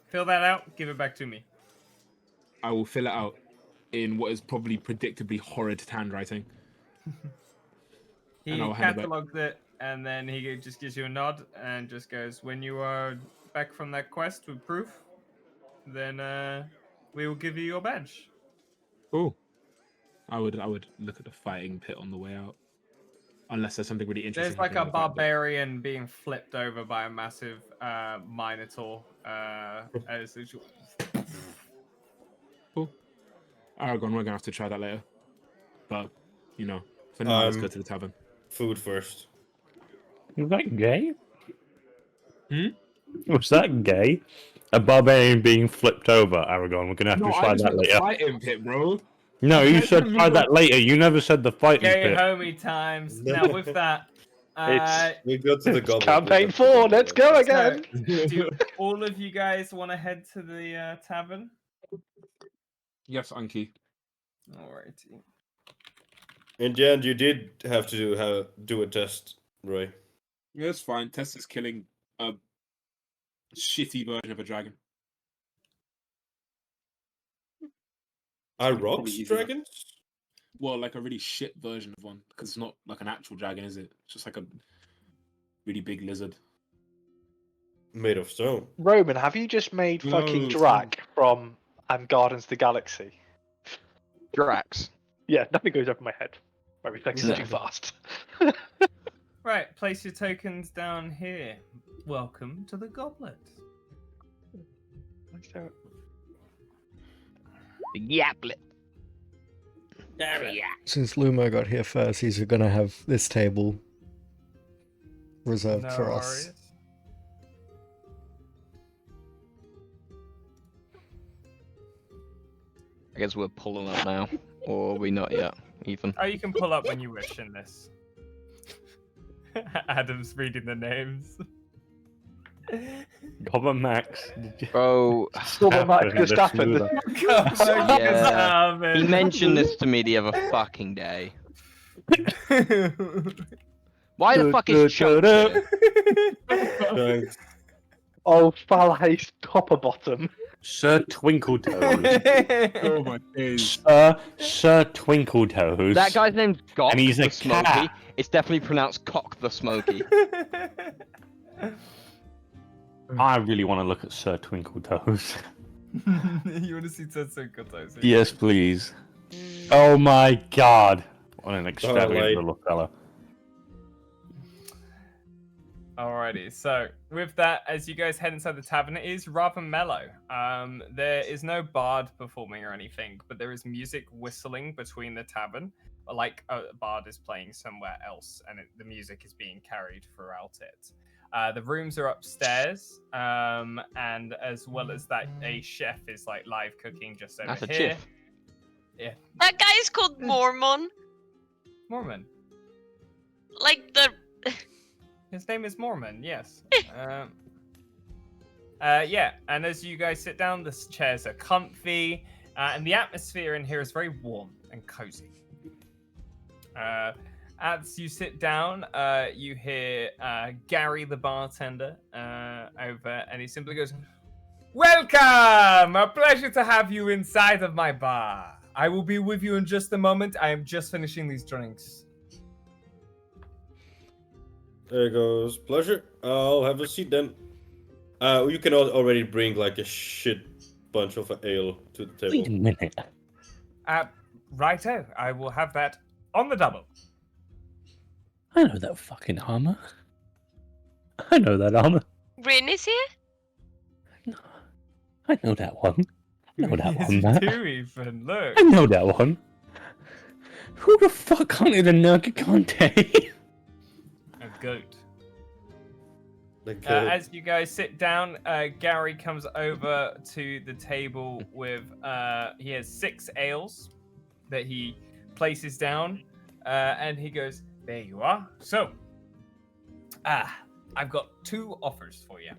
Fill that out, give it back to me. I will fill it out in what is probably predictably horrid handwriting. He catalogs it, and then he just gives you a nod and just goes, "When you are back from that quest with proof, then we will give you your badge." Cool. I would look at the fighting pit on the way out. Unless there's something really interesting. There's like a barbarian being flipped over by a massive minotaur. As usual. Cool. Aragon, we're gonna have to try that later. But, for now, let's go to the tavern. Food first. Was that gay? Hmm? Was that gay? A barbarian being flipped over, Aragon. We're gonna have to try that later. Fighting pit, bro. No, you said try that later. You never said the fighting Gay pit. homie times. Now with that, We go to the goblin. Campaign 4, let's go again. Do all of you guys want to head to the tavern? Yes, Anki. Alrighty. In the end, you did have to do a test, Roy. Yeah, it's fine. Test is killing a shitty version of a dragon. Are Probably rocks easy dragons? Well, like a really shit version of one, because it's not like an actual dragon, is it? It's just like a really big lizard. Made of stone. Roman, have you just made fucking Drac from Gardens of the Galaxy? Drax. Yeah, nothing goes over my head. My reflexes are too fast. Right, place your tokens down here. Welcome to the Goblet. Yaplet. Since Lumo got here first, he's gonna have this table reserved No for worries. us. I guess we're pulling up now, or are we not yet, Ethan? Oh, you can pull up when you wish in this. Adam's reading the names. Goblin Max. Bro, Goblin Max Happened, just happened. yeah. He mentioned this to me the other fucking day. Why the fuck is Chunk here? Oh, Falaise top or bottom. Sir Twinkletoes. Oh my days. Sir Twinkletoes. That guy's name's Gok And he's the a Smoky. cat. It's definitely pronounced Cock the Smoky. I really want to look at Sir Twinkletoes. You want to see Tetsu Kotosu? Yes, please. Oh my god. What an extravagant like- little fella. Alrighty, so with that, as you guys head inside the tavern, it is rather mellow. There is no bard performing or anything, but there is music whistling between the tavern, like a bard is playing somewhere else, and the music is being carried throughout it. The rooms are upstairs, and as well as that, a chef is like live cooking just over That's a here. chiff. Yeah, That guy is called Mormon. Mormon. Like the. His name is Mormon, yes. Yeah, and as you guys sit down, the chairs are comfy, and the atmosphere in here is very warm and cozy. As you sit down, you hear Gary, the bartender, over, and he simply goes, "Welcome! A pleasure to have you inside of my bar. I will be with you in just a moment. I am just finishing these drinks." There goes. Pleasure. I'll have a seat then. You can already bring like a shit bunch of ale to the table. Wait a minute. Righto, I will have that on the double. I know that fucking armor. I know that armor. Rin is here? I know that one. I know that Yes, one, you Matt. do, Ethan. Look. I know that one. Who the fuck hunted a Nurgigante? A goat. Like, As you guys sit down, Gary comes over to the table with, he has 6 ales that he places down, and he goes, "There you are. So, I've got 2 offers for you.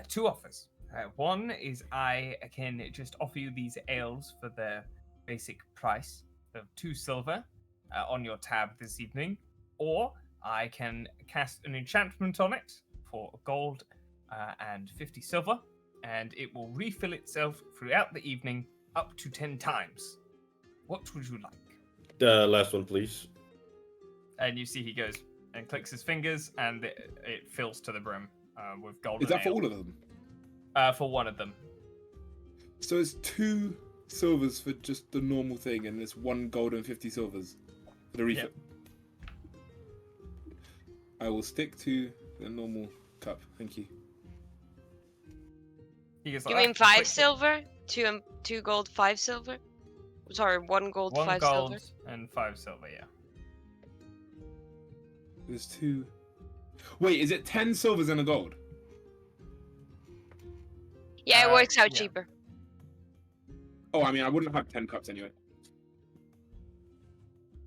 2 offers. One is I can just offer you these ales for their basic price of 2 silver on your tab this evening, or I can cast an enchantment on it for gold and 50 silver, and it will refill itself throughout the evening up to 10 times. What would you like?" last one, please. And you see he goes and clicks his fingers, and it fills to the brim with golden Is that for ale. all of them? For one of them. So it's 2 silvers for just the normal thing, and it's 1 gold and 50 silvers for the refill. Yep. I will stick to the normal cup. Thank you. He goes You like mean that, 5 clicks it. silver? 2 gold, 5 silver? Sorry, 1 gold, 1 5 gold silver. and 5 silver, yeah. There's 2. Wait, is it 10 silvers and a gold? Yeah, it works out yeah. cheaper. Oh, I mean, I wouldn't have 10 cups anyway.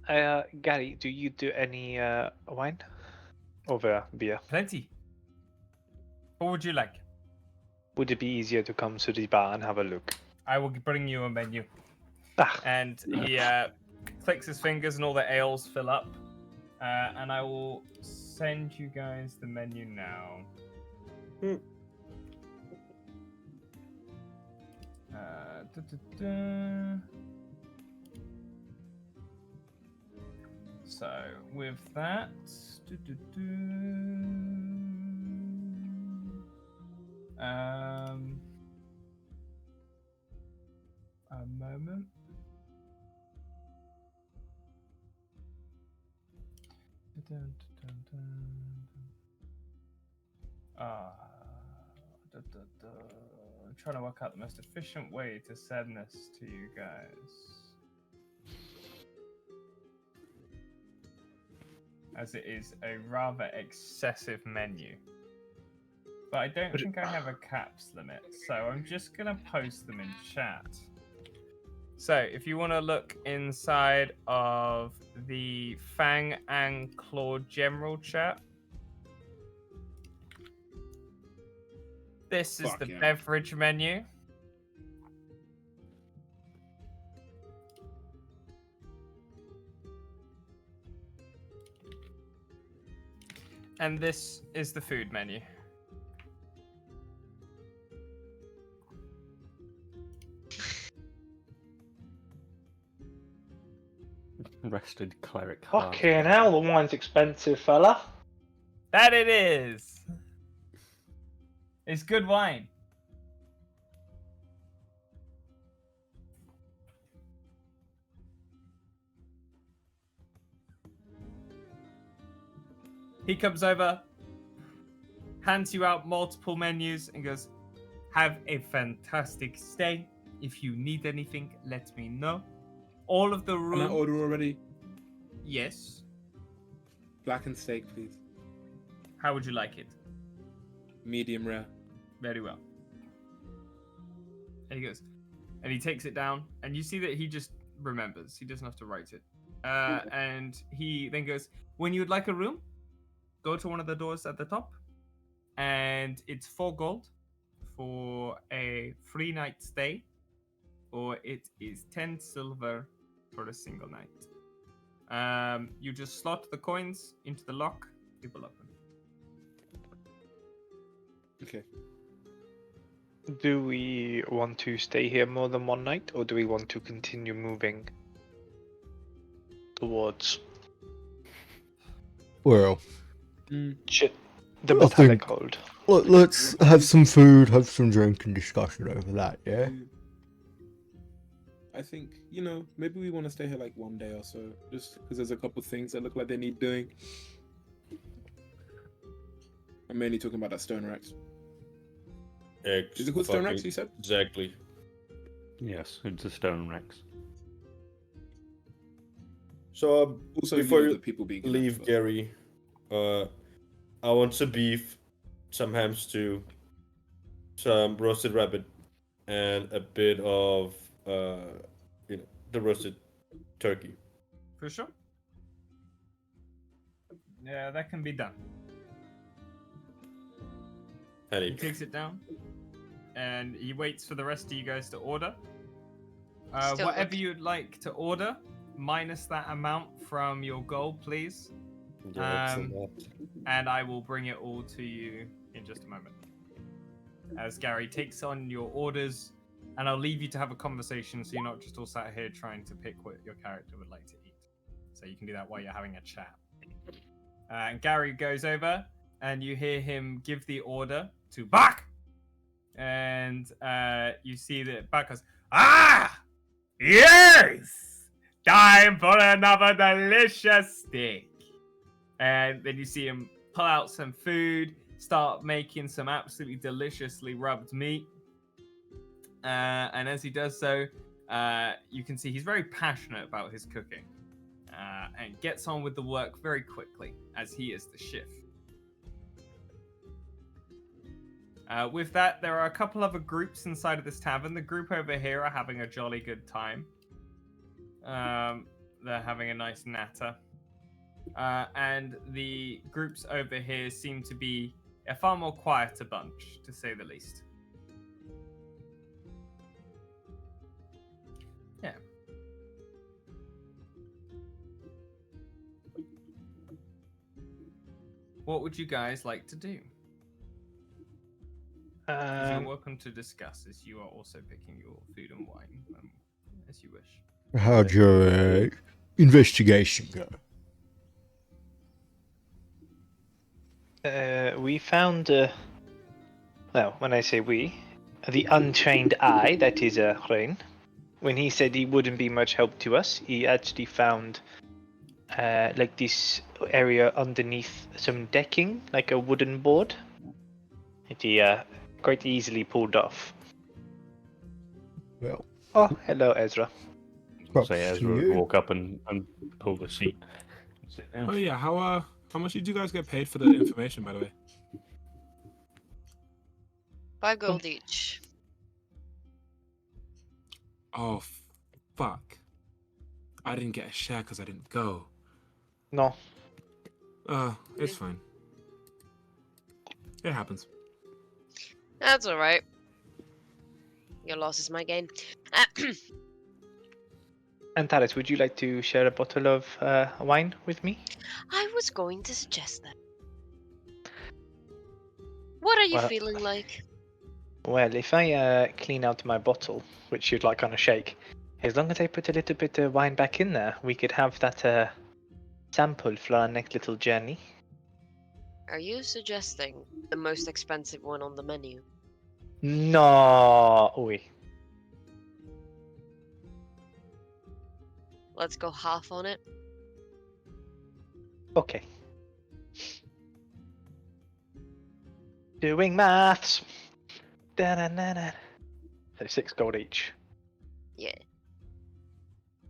Gary, do you do any wine? Over beer? Plenty. What would you like? Would it be easier to come to the bar and have a look? I will bring you a menu. Ah, And he clicks his fingers and all the ales fill up. And I will send you guys the menu now. So with that, a moment. I'm trying to work out the most efficient way to send this to you guys. As it is a rather excessive menu. But I don't think I have a caps limit, so I'm just going to post them in chat. So, if you want to look inside of the Fang and Claw general chat, this is the beverage menu. And this is the food menu. Rested cleric. Fucking hell, the wine's expensive, fella. That it is. It's good wine. He comes over, hands you out multiple menus, and goes, "Have a fantastic stay. If you need anything, let me know." All of the rooms. Can I order already? Yes. Blackened steak, please. How would you like it? Medium rare. Very well. And he goes, and he takes it down, and you see that he just remembers. He doesn't have to write it. And he then goes, "When you'd like a room, go to one of the doors at the top, and it's 4 gold for a free night stay, or it is 10 silver for a single night. You just slot the coins into the lock, it will open." Okay. Do we want to stay here more than one night, or do we want to continue moving towards Well, shit, the I metallic think- hold? let's have some food, have some drink, and discussion over that, yeah? I think, maybe we want to stay here like one day or so, just because there's a couple things that look like they need doing. I'm mainly talking about that stone rex. Is it called stone rex, you said? Exactly. Yes, it's a stone rex. So Also, before the you people being leave, kidnapped, Gary, I want some beef, some ham stew, some roasted rabbit, and a bit of the roasted turkey. For sure. Yeah, that can be done. Honey. He takes it down, and he waits for the rest of you guys to order. Still Whatever looking- you'd like to order, minus that amount from your gold, please. Yeah, excellent. And I will bring it all to you in just a moment. As Gary takes on your orders, and I'll leave you to have a conversation so you're not just all sat here trying to pick what your character would like to eat. So you can do that while you're having a chat. And Gary goes over, and you hear him give the order to Bach! And you see that Bach goes, "Ah! Yes! Time for another delicious steak." And then you see him pull out some food, start making some absolutely deliciously rubbed meat. And as he does so, you can see he's very passionate about his cooking and gets on with the work very quickly, as he is the chef. With that, there are a couple other groups inside of this tavern. The group over here are having a jolly good time. They're having a nice natter. And the groups over here seem to be a far more quieter bunch, to say the least. Yeah. What would you guys like to do? You're welcome to discuss, as you are also picking your food and wine, as you wish. How'd your investigation go? We found, well, when I say we, the untrained eye, that is Rain. When he said he wouldn't be much help to us, he actually found like this area underneath some decking, like a wooden board. It quite easily pulled off. Well, Oh, hello, Ezra. props Say to Ezra would you. walk up and pull the seat. And sit down. Oh yeah, how much did you guys get paid for the information, by the way? 5 gold each. Oh fuck! I didn't get a share because I didn't go. No, It's fine. It happens. That's alright. Your loss is my gain. Antares, would you like to share a bottle of wine with me? I was going to suggest that. What are you Well- feeling like? Well, if I clean out my bottle, which you'd like on a shake, as long as I put a little bit of wine back in there, we could have that sample for our next little journey. Are you suggesting the most expensive one on the menu? No, oi. Let's go half on it. Okay. Doing maths. Da-da-da-da. So 6 gold each. Yeah.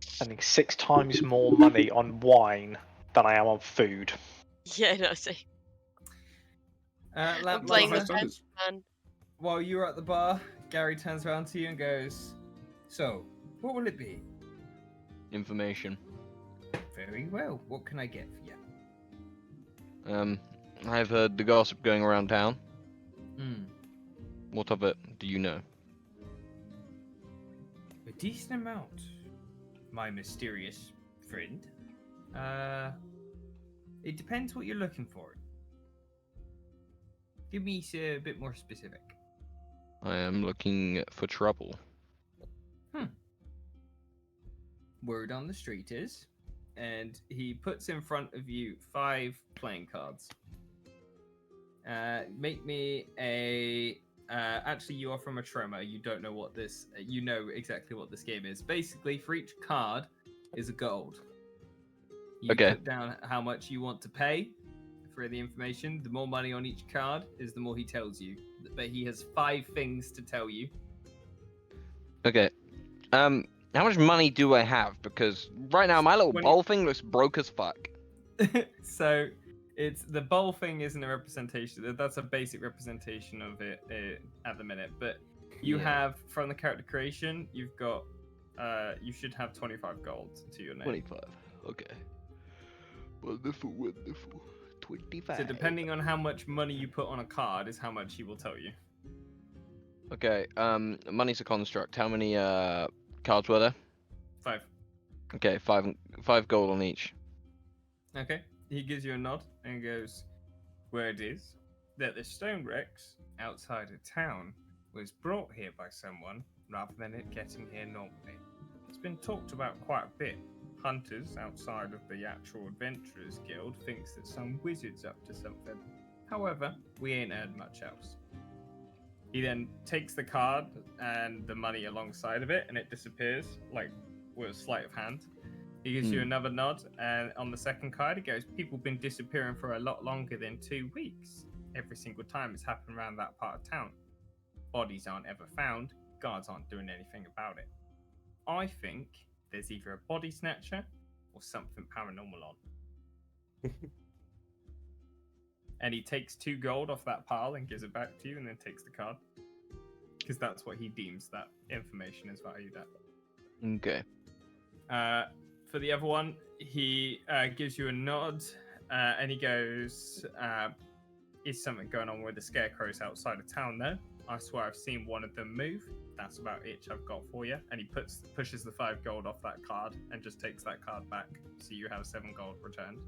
Spending 6 times more money on wine than I am on food. Yeah, no, see. Uh, I'm Lamp playing high the standards. man. While you're at the bar, Gary turns around to you and goes, "So, what will it be?" Information. Very well. What can I get for you? I've heard the gossip going around town. Hmm. What of it do you know? A decent amount, my mysterious friend. It depends what you're looking for. Give me a bit more specific. I am looking for trouble. Word on the street is, and he puts in front of you 5 playing cards. Make me a. Actually, you are from a Tremor. You don't know what this. You know exactly what this game is. Basically, for each card is a gold. You Okay. put down how much you want to pay for the information. The more money on each card is the more he tells you. But he has 5 things to tell you. Okay. How much money do I have? Because right now my little When bowl thing looks broke as fuck. So it's the bowl thing isn't a representation. That's a basic representation of it at the minute. But you Yeah. have from the character creation, you've got you should have 25 gold to your name. 25. Okay. Wonderful, wonderful. 25. So depending on how much money you put on a card is how much he will tell you. Okay, money's a construct. How many cards were there? 5. Okay, five gold on each. Okay. He gives you a nod and goes, "Word is that the stone Rex outside of town was brought here by someone rather than it getting here normally. It's been talked about quite a bit. Hunters outside of the actual Adventurers Guild thinks that some wizard's up to something. However, we ain't heard much else." He then takes the card and the money alongside of it, and it disappears, like with a sleight of hand. He gives you another nod, and on the second card, he goes, "People been disappearing for a lot longer than 2 weeks. Every single time it's happened around that part of town. Bodies aren't ever found, guards aren't doing anything about it. I think there's either a body snatcher or something paranormal on." And he takes 2 gold off that pile and gives it back to you, and then takes the card. Because that's what he deems that information is valued at. Okay. For the other one, he gives you a nod, and he goes, "Is something going on with the scarecrows outside of town, though? I swear I've seen one of them move. That's about it I've got for you." And he pushes the 5 gold off that card and just takes that card back, so you have 7 gold returned.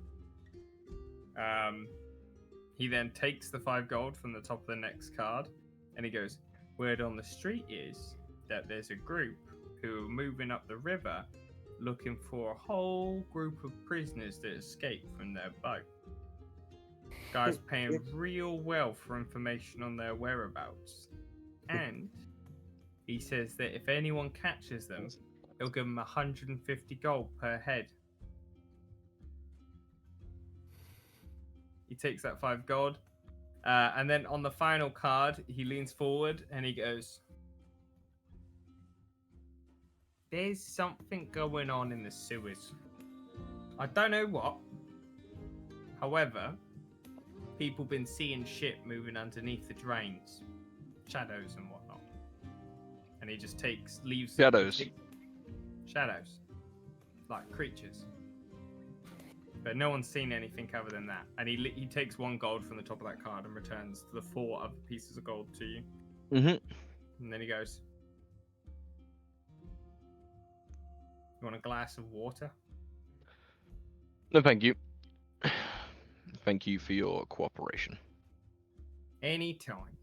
He then takes the 5 gold from the top of the next card, and he goes, "Word on the street is that there's a group who are moving up the river looking for a whole group of prisoners that escaped from their boat. Guys paying real well for information on their whereabouts. And he says that if anyone catches them, he'll give them 150 gold per head." He takes that 5 gold. And then on the final card, he leans forward and he goes, "There's something going on in the sewers. I don't know what. However, people been seeing shit moving underneath the drains, shadows and whatnot." And he just leaves Shadows. Shadows, like creatures. But no one's seen anything other than that. And he takes 1 gold from the top of that card and returns the 4 other pieces of gold to you. Mhm. And then he goes, "You want a glass of water?" No, thank you. Thank you for your cooperation. Anytime.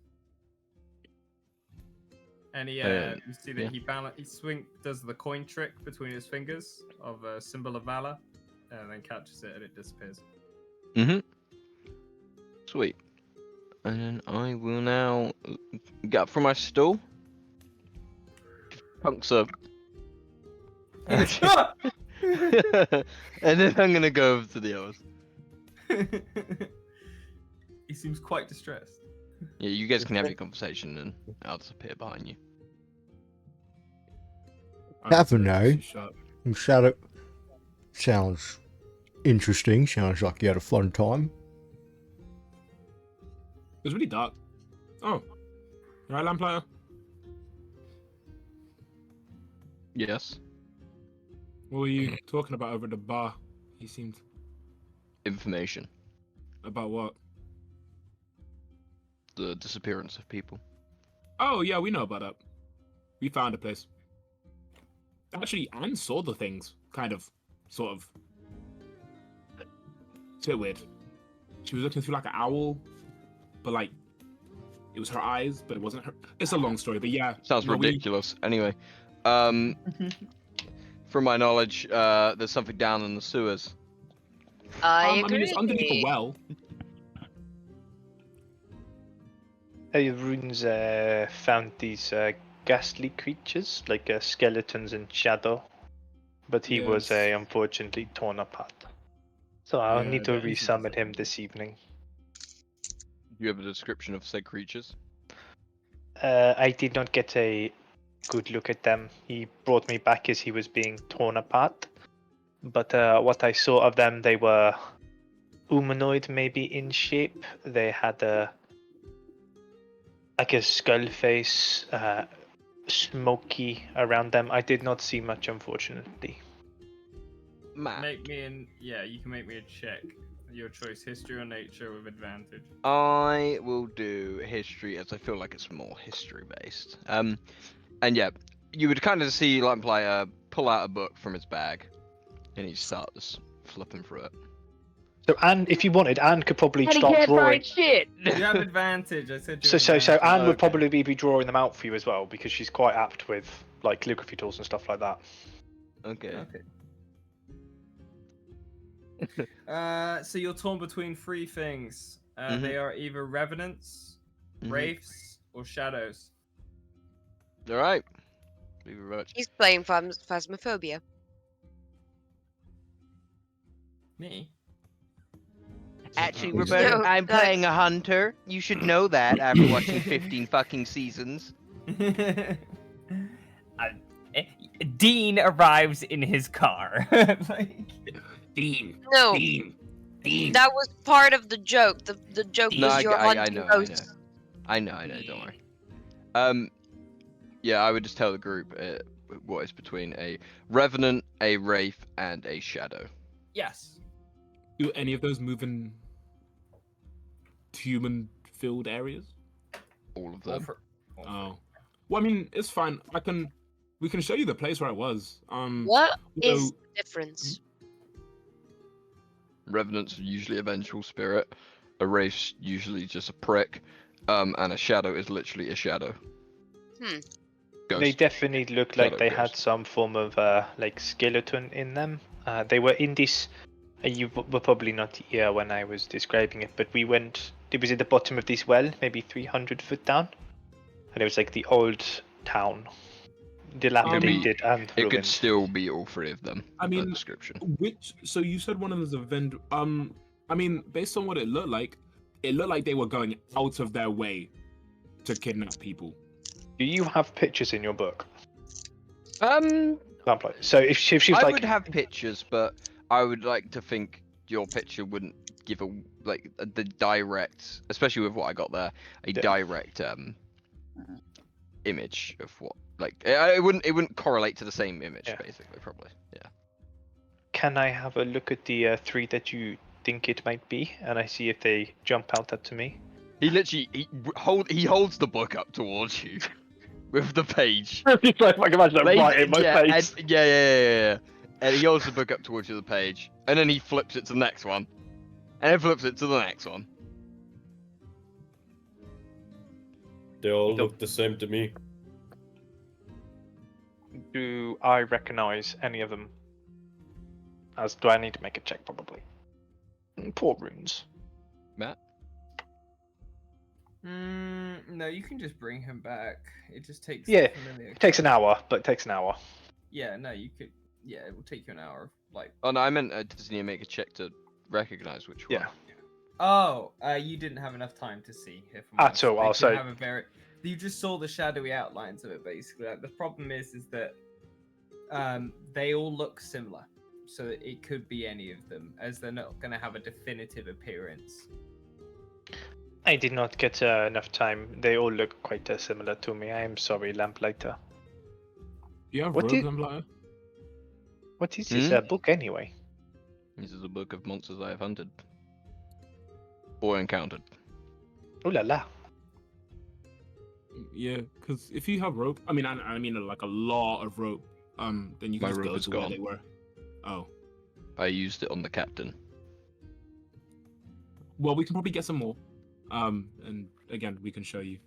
And he, And- you see that yeah. he does the coin trick between his fingers of a symbol of valor, and then catches it and it disappears. Mhm. Sweet. And then I will now get up from my stool. Punks up. And then I'm gonna go over to the others. He seems quite distressed. Yeah, you guys can have your conversation, and I'll disappear behind you. Never know. Shut up. Shadow sounds interesting. Sounds like you had a fun time. It was really dark. Oh, you right, Lamplighter? Yes. What were you talking about over at the bar? He seemed Information. about what? The disappearance of people. Oh yeah, we know about that. We found a place. Actually, Anne saw the things. Kind of, sort of. It's a bit weird. She was looking through like an owl, but like it was her eyes, but it wasn't her. It's a long story, but yeah. Sounds no, ridiculous. Anyway, from my knowledge, there's something down in the sewers. I I agree. mean, it's underneath a well. Runes found these ghastly creatures, like skeletons in shadow, but he was Yes. unfortunately torn apart. So I'll Yeah, need to the ancients resummon did him that. this evening. Do you have a description of said creatures? I did not get a good look at them. He brought me back as he was being torn apart. But what I saw of them, they were humanoid, maybe in shape. They had like a skull face, smoky around them. I did not see much, unfortunately. Matt. You can make me a check. Your choice, history or nature with advantage. I will do history as I feel like it's more history based. And yeah, you would kind of see Lamplighter pull out a book from his bag, and he starts flipping through it. So Anne, if you wanted, Anne could probably And he start can't drawing. find shit. You have advantage. I said you So have advantage. Anne would Okay. probably be drawing them out for you as well, because she's quite apt with like calligraphy tools and stuff like that. Okay. So you're torn between 3 things. Mhm. They are either revenants, Mhm. wraiths, or shadows. All right. Thank you very much. He's playing Phasmophobia. Me? Actually, No, Roberta, I'm that's- playing a hunter. You should know that after watching 15 fucking seasons. Dean arrives in his car. Dean. No, Dean. that was part of the joke. The joke No, was you're I hunting know, ghosts. I know, don't worry. Yeah, I would just tell the group what is between a revenant, a wraith, and a shadow. Yes. Do any of those move in human-filled areas? All of them. Oh, well, I mean, it's fine. We can show you the place where I was. What so- is the difference? Revenant's usually a vengeful spirit, a wraith's usually just a prick, and a shadow is literally a shadow. Ghost. They definitely looked like Shadow they had ghost. some form of like skeleton in them. They were in this. You were probably not here when I was describing it, but we went. It was at the bottom of this well, maybe 300 foot down, and it was like the old town, dilapidated and It could ruined. still be all 3 of them. I that mean, description. So you said one of them is a vendor. I mean, based on what it looked like they were going out of their way to kidnap people. Do you have pictures in your book? I So if she's like, would have pictures, but I would like to think your picture wouldn't give the direct, especially with what I got there, a Yeah. direct image of what it wouldn't correlate to the same image, Yeah. basically, probably. Yeah. can I have a look at the 3 that you think it might be, and I see if they jump out at to me? He literally he holds the book up towards you with the page. It's like, I can imagine that Like, right in my yeah, face. yeah. And he holds the book up towards you, the page, and then he flips it to the next one, and then flips it to the next one. They all look the same to me. Do I recognize any of them? Do I need to make a check? Probably. Poor runes. Matt? No, you can just bring him back. It just takes. Yeah, the familiar it takes an card. hour, but it takes an hour. Yeah, no, you could. Yeah, it will take you an hour. Like. Oh no, I meant does he make a check to recognize which one? Yeah. Oh, you didn't have enough time to see. If I'm At honest. all, They I'll can say- have a very. You just saw the shadowy outlines of it, basically. Like, the problem is that they all look similar, so it could be any of them, as they're not going to have a definitive appearance. I did not get enough time. They all look quite similar to me. I am sorry, Lamplighter. Do you have What Rogue did- Lamplighter? What is this book anyway? This is a book of monsters I have hunted or encountered. Ooh la la. Yeah, because if you have rope, I mean like a lot of rope, then you My can just rope go is to where gone. they were. Oh, I used it on the captain. well, we can probably get some more. And again, we can show you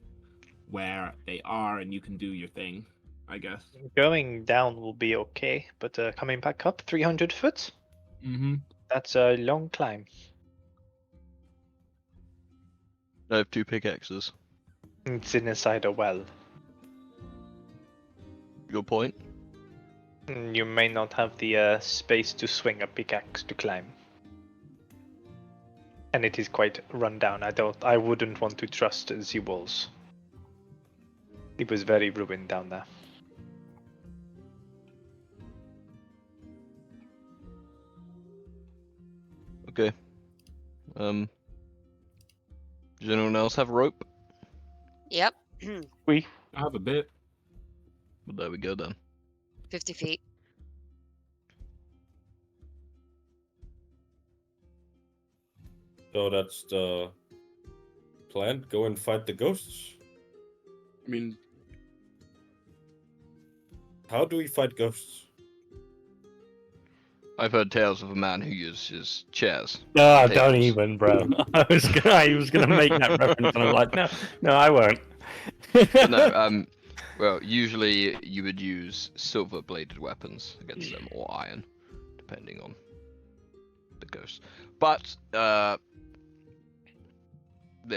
where they are, and you can do your thing, I guess. Going down will be okay, but coming back up 300 foot? Mm-hmm. That's a long climb. I have 2 pickaxes. It's inside a well. Your point? You may not have the space to swing a pickaxe to climb. And it is quite run down. I wouldn't want to trust the walls. It was very ruined down there. Okay. Does anyone else have rope? Yep. I have a bit. Well, there we go then. 50 feet. So that's the plan. Go and fight the ghosts. I mean, How do we fight ghosts? I've heard tales of a man who uses chairs. Ah, Tables. don't even, bro. I was gonna make that reference, and I was like, no, I won't. But no, well, usually you would use silver-bladed weapons against them, or iron, depending on the ghost. But they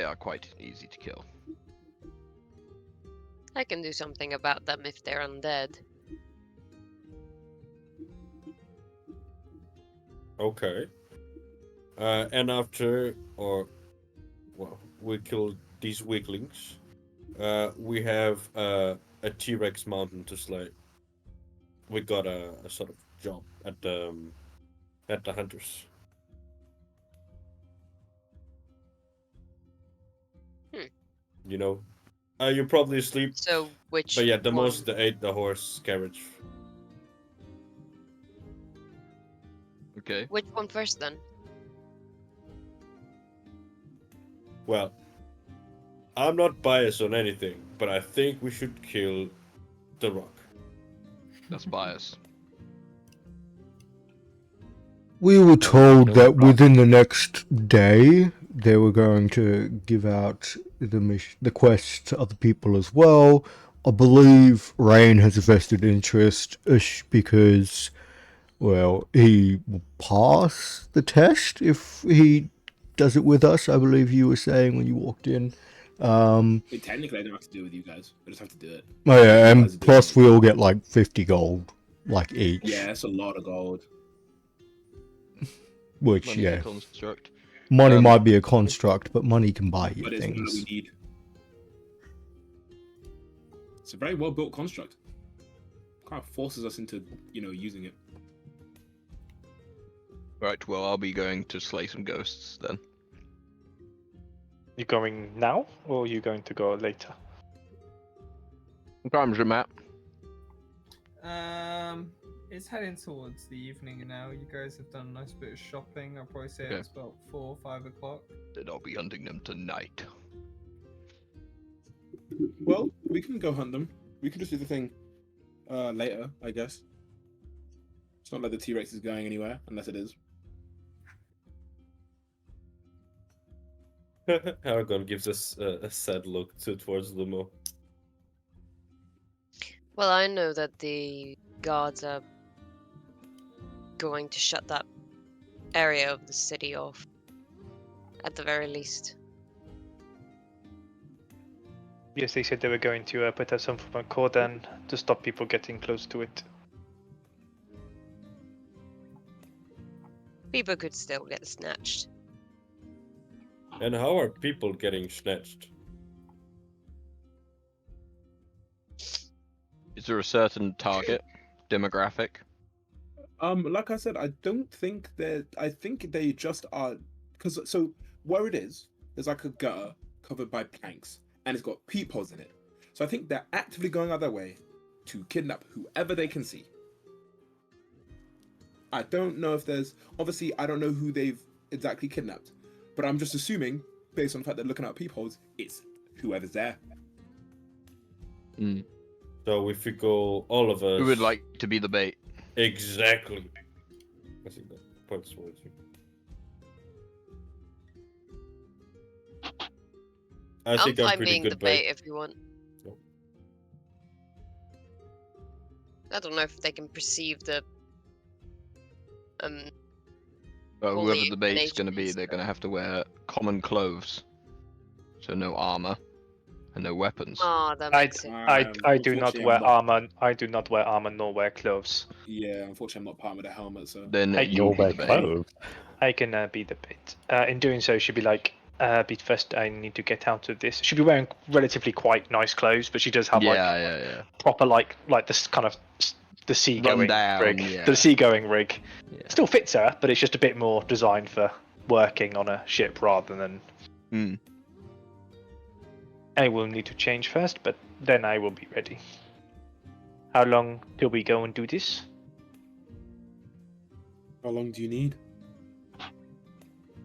are quite easy to kill. I can do something about them if they're undead. Okay. And after, we kill these weaklings. We have a T-Rex mountain to slay. We got a sort of job at the hunters. You know, you probably asleep. So which? But yeah, the one? most they ate the horse carriage. Okay. Which one first then? Well, I'm not biased on anything, but I think we should kill the rock. That's biased. We were told Kill that the within the next day they were going to give out the quest to other people as well. I believe Rain has a vested interest because, well, he will pass the test if he does it with us. I believe you were saying when you walked in. technically, I don't have to do it with you guys. I just have to do it. Oh yeah, You guys and do plus it. we all get like 50 gold, like each. Yeah, that's a lot of gold. Which, Money yeah. construct. Money Um, might be a construct, but money can buy you But it's one that we things. need. It's a very well built construct. Kind of forces us into, using it. Right, well, I'll be going to slay some ghosts then. You going now, or are you going to go later? What time is it, Matt? It's heading towards the evening now. You guys have done a nice bit of shopping. I'll probably say Okay. it's about 4 or 5 o'clock. Then I'll be hunting them tonight. Well, we can go hunt them. We can just do the thing later, I guess. It's not like the T-Rex is going anywhere, unless it is. Aragon gives us a sad look towards Lumo. Well, I know that the guards are going to shut that area of the city off, at the very least. Yes, they said they were going to put out some form of cordon to stop people getting close to it. People could still get snatched. And how are people getting snatched? Is there a certain target demographic? Like I said, I don't think that. I think they just are, because so where it is, there's like a gutter covered by planks, and it's got peepholes in it. So I think they're actively going out their way to kidnap whoever they can see. I don't know if there's obviously I don't know who they've exactly kidnapped, but I'm just assuming based on the fact they're looking out peepholes, it's whoever's there. Mm. So if we go, all of us. Who would like to be the bait? Exactly. I think that points towards you. I think I'm fine pretty being good the bait if you want. No. I don't know if they can perceive the Whoever holy the bait's going to be, emanations, they're but- going to have to wear common clothes. So no armor and no weapons. Ah, that I, makes it. I do not Unfortunately, wear I'm not. armor. I do not wear armor nor wear clothes. Yeah, unfortunately, I'm not part of the helmet, so. Then I you'll be the bait. I can be the bait. In doing so, she'd be like, "But first, I need to get out of this." She'd be wearing relatively quite nice clothes, but she does have Yeah. proper like this kind of the seagoing Rundown, rig. yeah. The seagoing rig Yeah. still fits her, but it's just a bit more designed for working on a ship rather than. Hmm. I will need to change first, but then I will be ready. How long till we go and do this? How long do you need?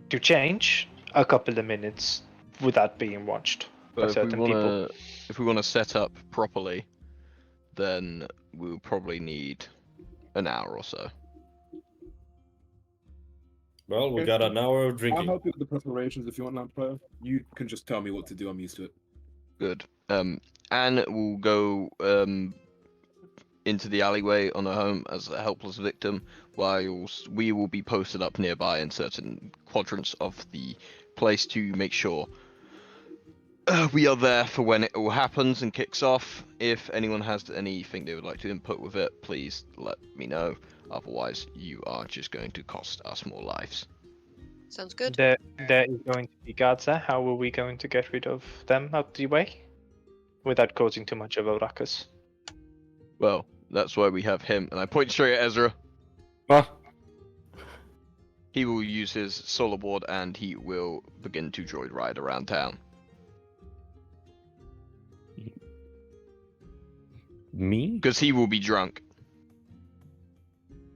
To change, a couple of minutes without being watched by But certain people. if we wanna set up properly, then we'll probably need an hour or so. Well, we got an hour of I'll drinking. help you with the preparations if you want, Lamplighter. You can just tell me what to do. I'm used to it. Good. Anne will go into the alleyway on her home as a helpless victim, while we will be posted up nearby in certain quadrants of the place to make sure we are there for when it all happens and kicks off. If anyone has anything they would like to input with it, please let me know. Otherwise, you are just going to cost us more lives. Sounds good. There is going to be guards there. How are we going to get rid of them out the way without causing too much of a ruckus? Well, that's why we have him, and I point straight at Ezra. What? He will use his solar board and he will begin to droid ride around town. Me? Because he will be drunk.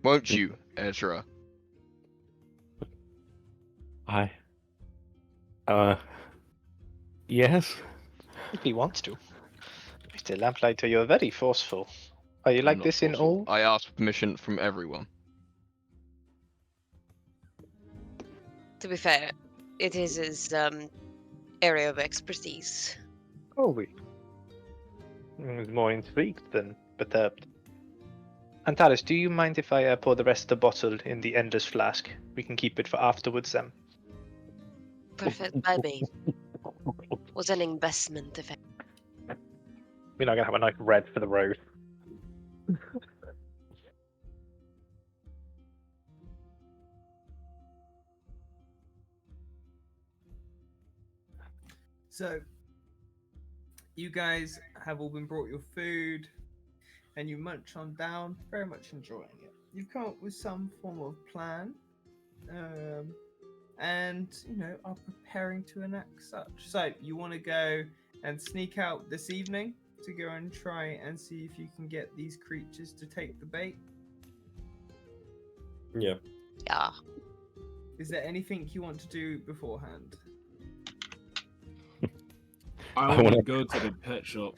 Won't you, Ezra? Yes. If he wants to. Mr. Lamplighter, you're very forceful. Are you I'm like not this in forceful. all? I ask permission from everyone. To be fair, it is his area of expertise. Oh, we. More intrigued than perturbed. Antares, do you mind if I pour the rest of the bottle in the Ender's flask? We can keep it for afterwards then. Perfect by me. Was an investment if We're not gonna have a nice red for the road. So, you guys have all been brought your food, and you munch on down, very much enjoying it. You've come up with some form of plan, and are preparing to enact such. So, you want to go and sneak out this evening to go and try and see if you can get these creatures to take the bait. Yeah. Yeah. Is there anything you want to do beforehand? I want to go to the pet shop.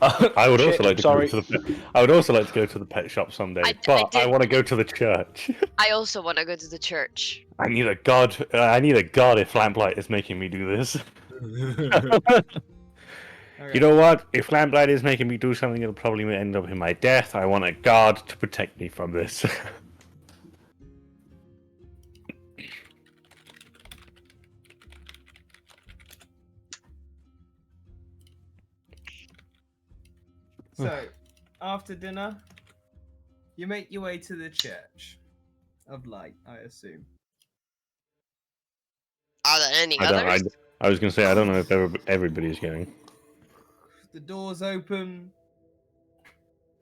I would also like to Sorry. go to the. I would also like to go to the pet shop someday, but I want to go to the church. I also want to go to the church. I need a god. I need a god if Lamplight is making me do this. You know what? If Lamplight is making me do something, it'll probably end up in my death. I want a god to protect me from this. So, after dinner, you make your way to the Church of Light, I assume. Are there any others? I was going to say, I don't know if everybody's going. The doors open.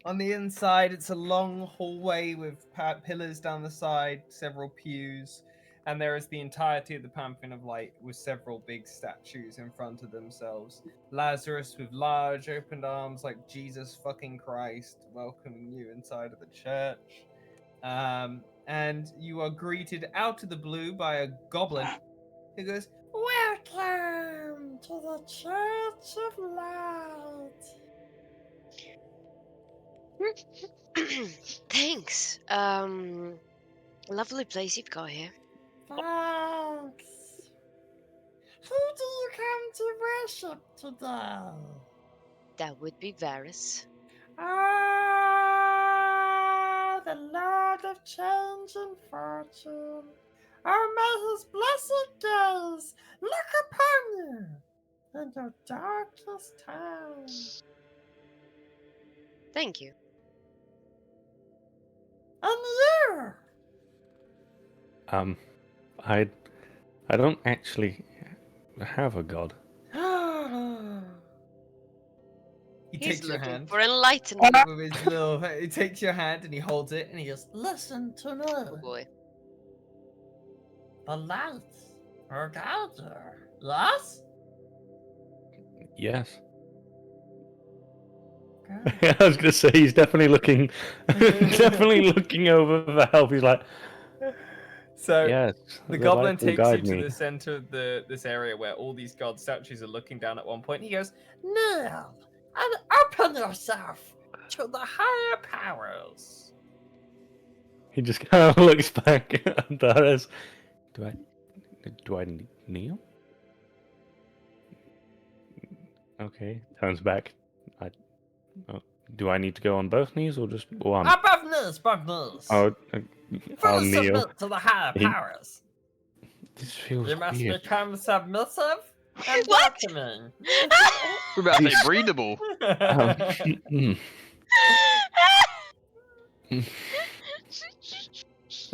On the inside, it's a long hallway with pillars down the side, several pews, and there is the entirety of the Pantheon of Light with several big statues in front of themselves. Lazarus with large opened arms like Jesus fucking Christ welcoming you inside of the church. And you are greeted out of the blue by a goblin who goes, "Welcome to the Church of Light." Thanks. Lovely place you've got here. Thanks. Who do you come to worship today? That would be Varus. Ah, the Lord of Change and Fortune. Oh, may his blessed gaze look upon you in your darkest time. Thank you. And you? I don't actually have a god. He He's takes your looking hand for enlightenment. with his little. He takes your hand and he holds it and he goes, "Listen to me. Oh boy. The lights are guider. Yes? Yes. Good. I was going to say he's definitely looking, definitely looking over for help. He's like, So yes. the goblin light will takes you guide to me. the center of this area where all these god statues are looking down at one point. He goes, "Kneel and open yourself to the higher powers." He just kind of looks back at Darius. Do I kneel? Okay, turns back. Do I need to go on both knees or just one? Above knees, above knees. I'll Fully kneel. submit to the higher He- powers. This feels You must weird. become submissive and What? welcoming. We're about to say breathable.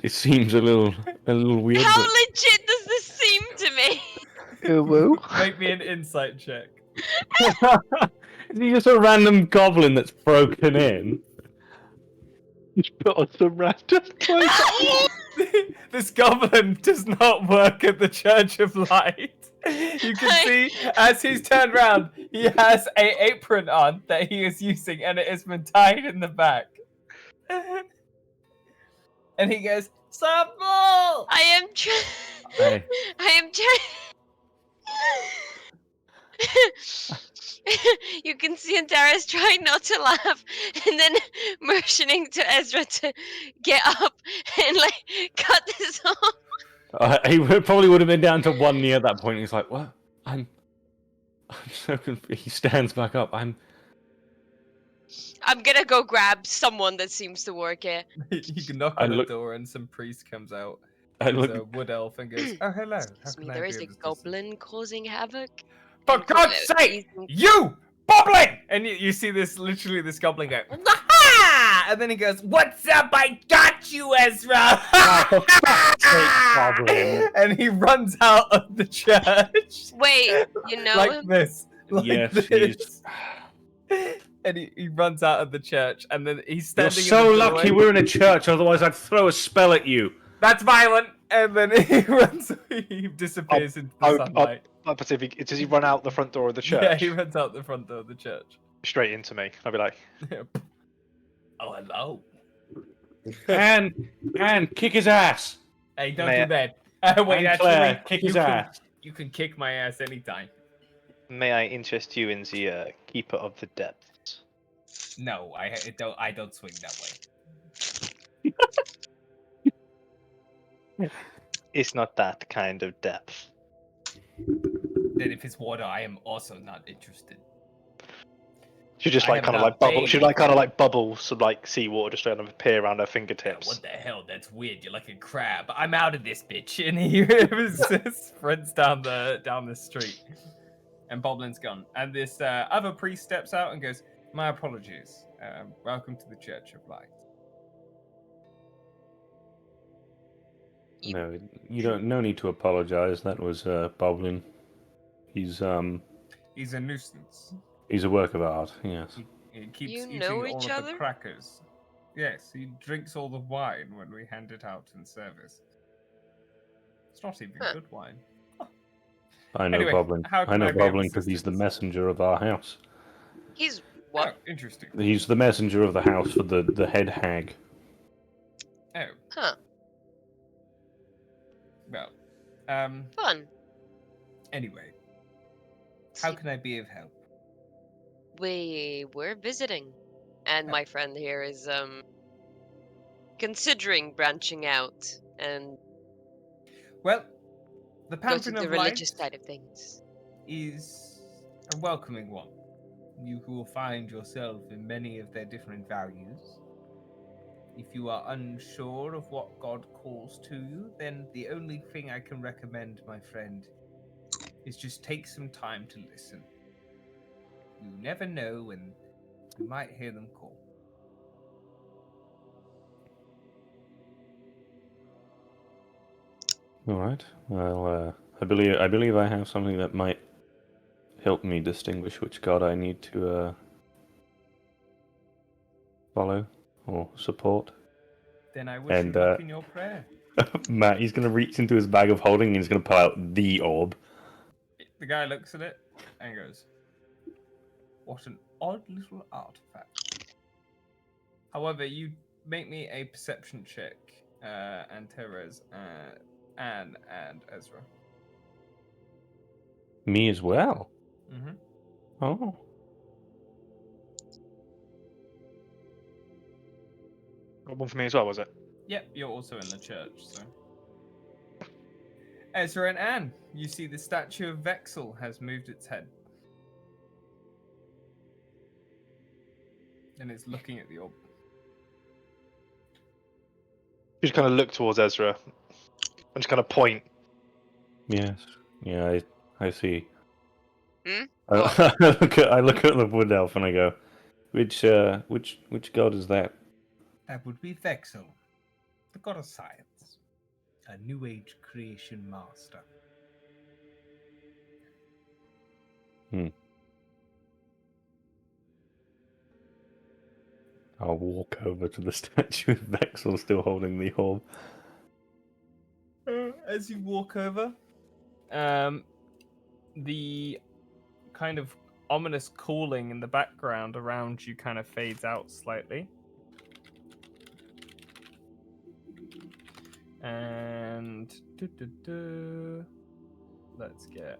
It seems a little weird. How but legit does this seem to me? Make me an insight check. Is he just a random goblin that's broken in? Just put on some random This goblin does not work at the Church of Light. You can see as he's turned round, he has an apron on that he is using, and it has been tied in the back. And he goes, "Subtle!" I am trying. Hey. I am trying. You can see Antares trying not to laugh, and then motioning to Ezra to get up and like cut this off. He probably would have been down to one knee at that point. He's like, "What? I'm so confused." He stands back up. I'm gonna go grab someone that seems to work here. You can knock I on the look- door, and some priest comes out. I There's look. a wood elf and goes, "Oh, hello. How Excuse me, can I there be is of a assistance?" goblin causing havoc. For And God's sake, you goblin! And you see this goblin go, "Aha!" And then he goes, "What's up? I got you, Ezra!" for fuck's sake, Goblin. And he runs out of the church. Wait, you know like him? this. Like Yes, this. And he runs out of the church, and then he's You're standing so in the lucky doorway. we're in a church, otherwise I'd throw a spell at you. That's violent. And then he runs. He disappears into the sunlight. Does he run out the front door of the church? Yeah, he runs out the front door of the church. Straight into me. I'll be like, Oh, hello. And kick his ass. Hey, don't May do I- that. Wait, And Claire, actually, kick his you can- ass. You can kick my ass anytime. may I interest you in the Keeper of the Depths? No, I don't swing that way. It's not that kind of depth. Then if it's water, I am also not interested. She just I like am kind of not like bubble. She bathing. like kind of like bubbles, so like seawater just kind of appear around her Yeah, fingertips. what the hell? That's weird. You're like a crab. I'm out of this bitch. And he sprints down the street. And Boblin's gone. And this other priest steps out and goes, "My apologies. Welcome to the Church of Light." No, you don't. No need to apologize. That was Boblin. He's He's a nuisance. a work of art. Yes. He keeps You eating know all each of other? the crackers. Yes, he drinks all the wine when we hand it out in service. It's not even Huh. good wine. I know Anyway, Boblin. how I can know I be of Boblin because he's the assistance? messenger of our house. He's what? Oh, interesting. He's the messenger of the house for the head hag. Oh, Huh. well. Fun. Anyway, how can I be of help? We were visiting, and Oh. my friend here is considering branching out and Well, the go to Pantheon the of religious Light side of things. is a welcoming one. You will find yourself in many of their different values. If you are unsure of what God calls to you, then the only thing I can recommend, my friend, is just take some time to listen. You never know when you might hear them call. All right. Well, I believe I have something that might help me distinguish which god I need to follow or support. Then I wish And, you luck in your prayer. Matt, he's gonna reach into his bag of holding and he's gonna pull out the orb. The guy looks at it and goes, "What an odd little artifact." However, you make me a perception check, and Therese, Anne, and Ezra. Me as well. Mm-hmm. Oh. Got one for me as well, was it? Yep, you're also in the church, so. Ezra and Anne, you see the statue of Vexel has moved its head. And it's looking at the orb. You just kind of look towards Ezra and just kind of point. Yes. Yeah, I see. Hmm? I look at the wood elf and I go, which god is that? That would be Vexel, the god of science, a new age creation master. I'll walk over to the statue of Vexel still holding the orb. As you walk over, the kind of ominous calling in the background around you kind of fades out slightly. And let's get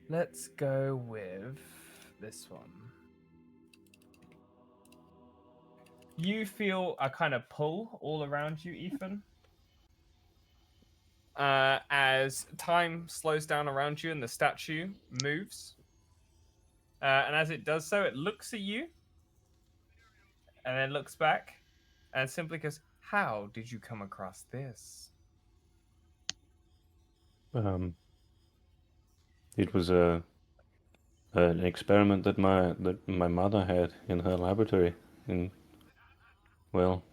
let's go with this one. You feel a kind of pull all around you, Ethan. As time slows down around you and the statue moves. And as it does so, it looks at you and then looks back and simply goes, "How did you come across this?" It was an experiment that my mother had in her laboratory, and well,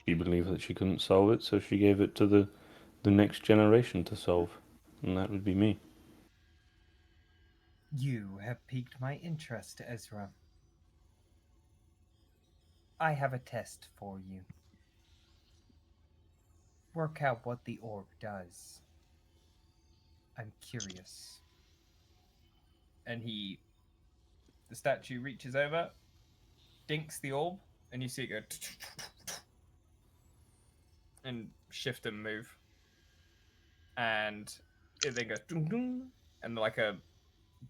she believed that she couldn't solve it, so she gave it to the next generation to solve, and that would be me. You have piqued my interest, Ezra. I have a test for you. Work out what the orb does. I'm curious. And the statue reaches over, dinks the orb, and you see it go and shift and move. And it then goes ding, ding, and like a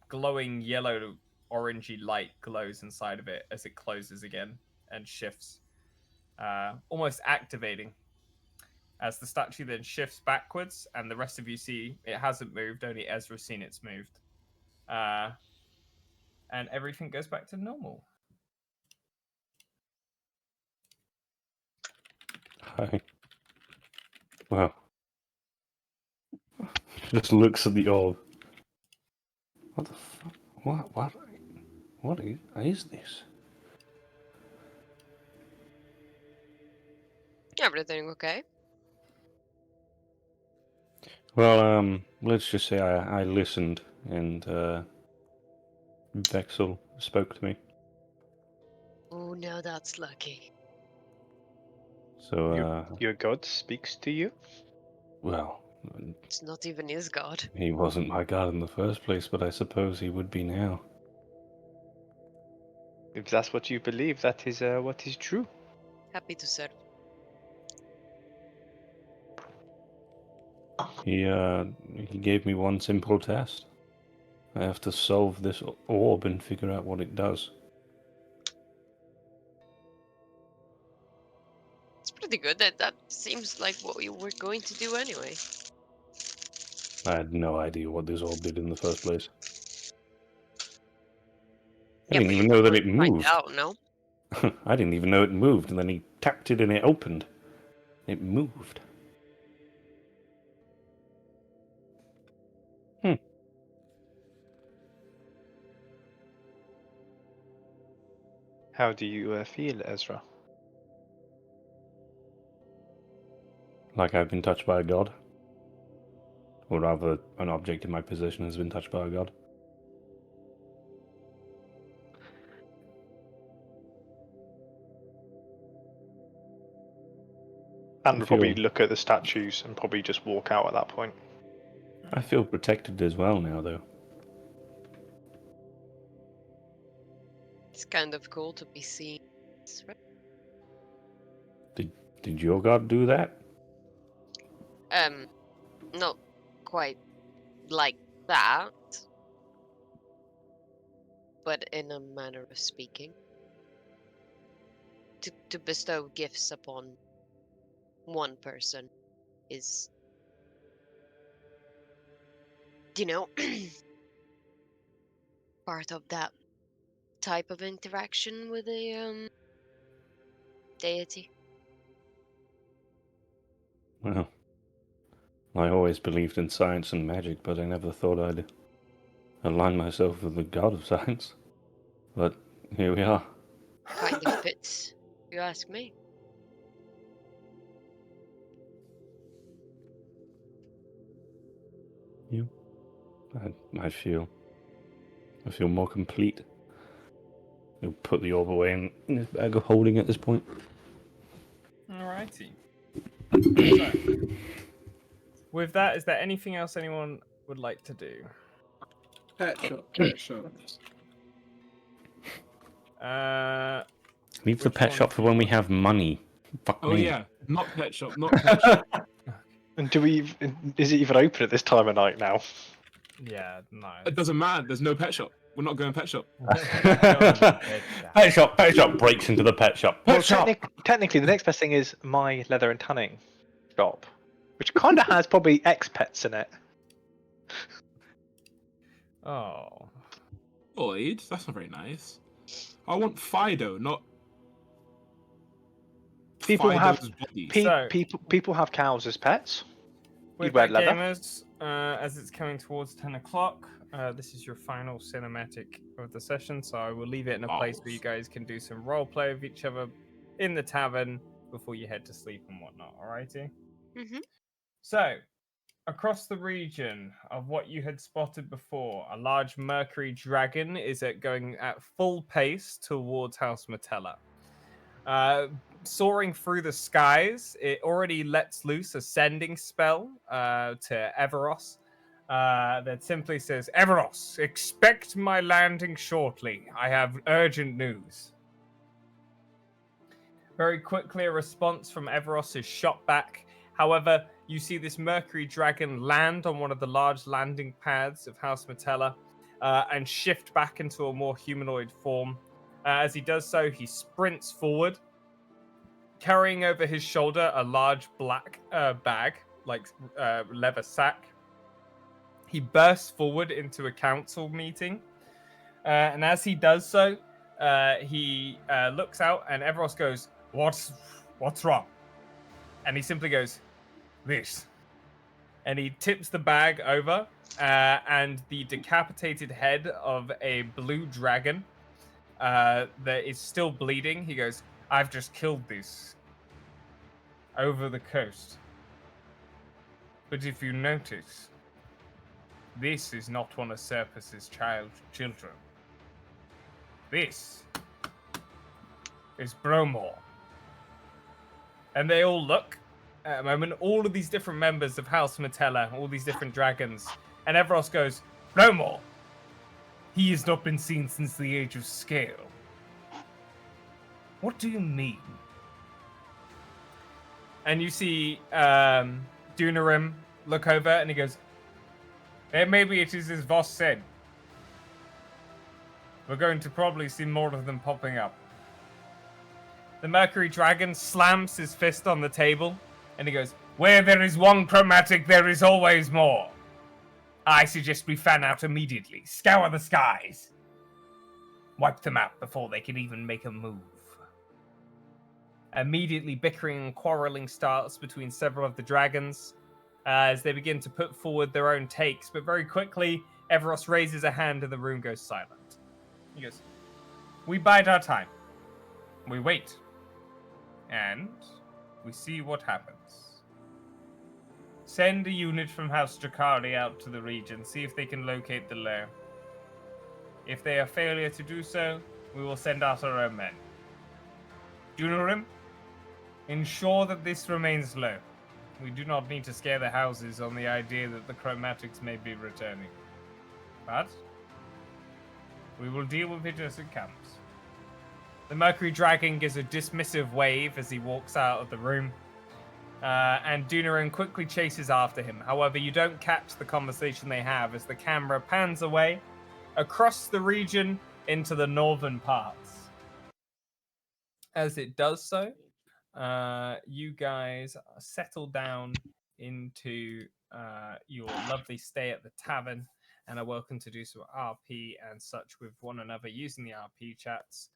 glowing yellow orangey light glows inside of it as it closes again and shifts, almost activating. As the statue then shifts backwards, and the rest of you see it hasn't moved, only Ezra's seen it's moved. And everything goes back to normal. Hi. Wow. Just looks at the orb. What the fuck? What is this? Everything okay? Well, let's just say I listened, and Vexel spoke to me. Oh, no, that's lucky. So, Your god speaks to you? well, It's not even his god. he wasn't my god in the first place, but I suppose he would be now. If that's what you believe, that is what is true. Happy to serve. He gave me one simple test. I have to solve this orb and figure out what it does. It's pretty good. That seems like what we were going to do anyway. I had no idea what this orb did in the first place. I Yeah, didn't but even you know were that going it to find moved. out, no? I didn't even know it moved, and then he tapped it and it opened. It moved. How do you feel, Ezra? Like I've been touched by a god. Or rather, an object in my possession has been touched by a god. And we'll probably look at the statues and probably just walk out at that point. I feel protected as well now, though. It's kind of cool to be seen. Did your god do that? Not quite like that, but in a manner of speaking. To bestow gifts upon one person is, part of that type of interaction with a deity. Well, I always believed in science and magic, but I never thought I'd align myself with the god of science. But here we are. Kind of fits, if you ask me. I feel more complete. He'll put the orb away in his bag of holding at this point. Alrighty. So, with that, is there anything else anyone would like to do? Pet shop. Leave the pet shop for when we have money. Fuck Oh me. yeah, not pet shop, not pet shop. And is it even open at this time of night now? Yeah, no. It doesn't matter. There's no pet shop. We're not going pet shop. Pet shop breaks into the pet shop. Pet shop. Technically, the next best thing is my leather and tanning shop, which kind of has probably X-Pets in it. Oh. Lloyd, that's not very nice. I want Fido, not People have Fido's body. So- people have cows as pets. With wear that, leather? gamers, as it's coming towards 10 o'clock, this is your final cinematic of the session, so I will leave it in a place where you guys can do some role play with each other in the tavern before you head to sleep and whatnot, alrighty? Mhm. So, across the region of what you had spotted before, a large mercury dragon is going at full pace towards House Metella. Soaring through the skies, it already lets loose a sending spell to Everos that simply says, Everos, expect my landing shortly. I have urgent news. Very quickly, a response from Everos is shot back. However, you see this Mercury Dragon land on one of the large landing pads of House Metella and shift back into a more humanoid form. As he does so, he sprints forward, carrying over his shoulder a large black bag, like leather sack. He bursts forward into a council meeting, and as he does so, he looks out, and Everos goes, "What's wrong?" And he simply goes, "This." And he tips the bag over, and the decapitated head of a blue dragon that is still bleeding. He goes, "I've just killed this over the coast. But if you notice, this is not one of Serpus's children. This is Bromor." And they all look at a moment, all of these different members of House Metella, all these different dragons. And Everos goes, "Bromor, he has not been seen since the Age of Scale. What do you mean?" And you see Dunarim look over and he goes, "Maybe it is as Voss said. We're going to probably see more of them popping up." The Mercury Dragon slams his fist on the table and he goes, "Where there is one chromatic, there is always more. I suggest we fan out immediately. Scour the skies. Wipe them out before they can even make a move." Immediately, bickering and quarreling starts between several of the dragons as they begin to put forward their own takes. But very quickly, Everos raises a hand and the room goes silent. He goes, "We bide our time. We wait. And we see what happens. Send a unit from House Drakari out to the region, see if they can locate the lair. If they are failure to do so, we will send out our own men. Dunarim, ensure that this remains low. We do not need to scare the houses on the idea that the chromatics may be returning. But we will deal with it as it comes." The Mercury Dragon gives a dismissive wave as he walks out of the room, and Dunarin quickly chases after him. However, you don't catch the conversation they have as the camera pans away across the region into the northern parts. As it does so, you guys settle down into your lovely stay at the tavern and are welcome to do some RP and such with one another using the RP chats.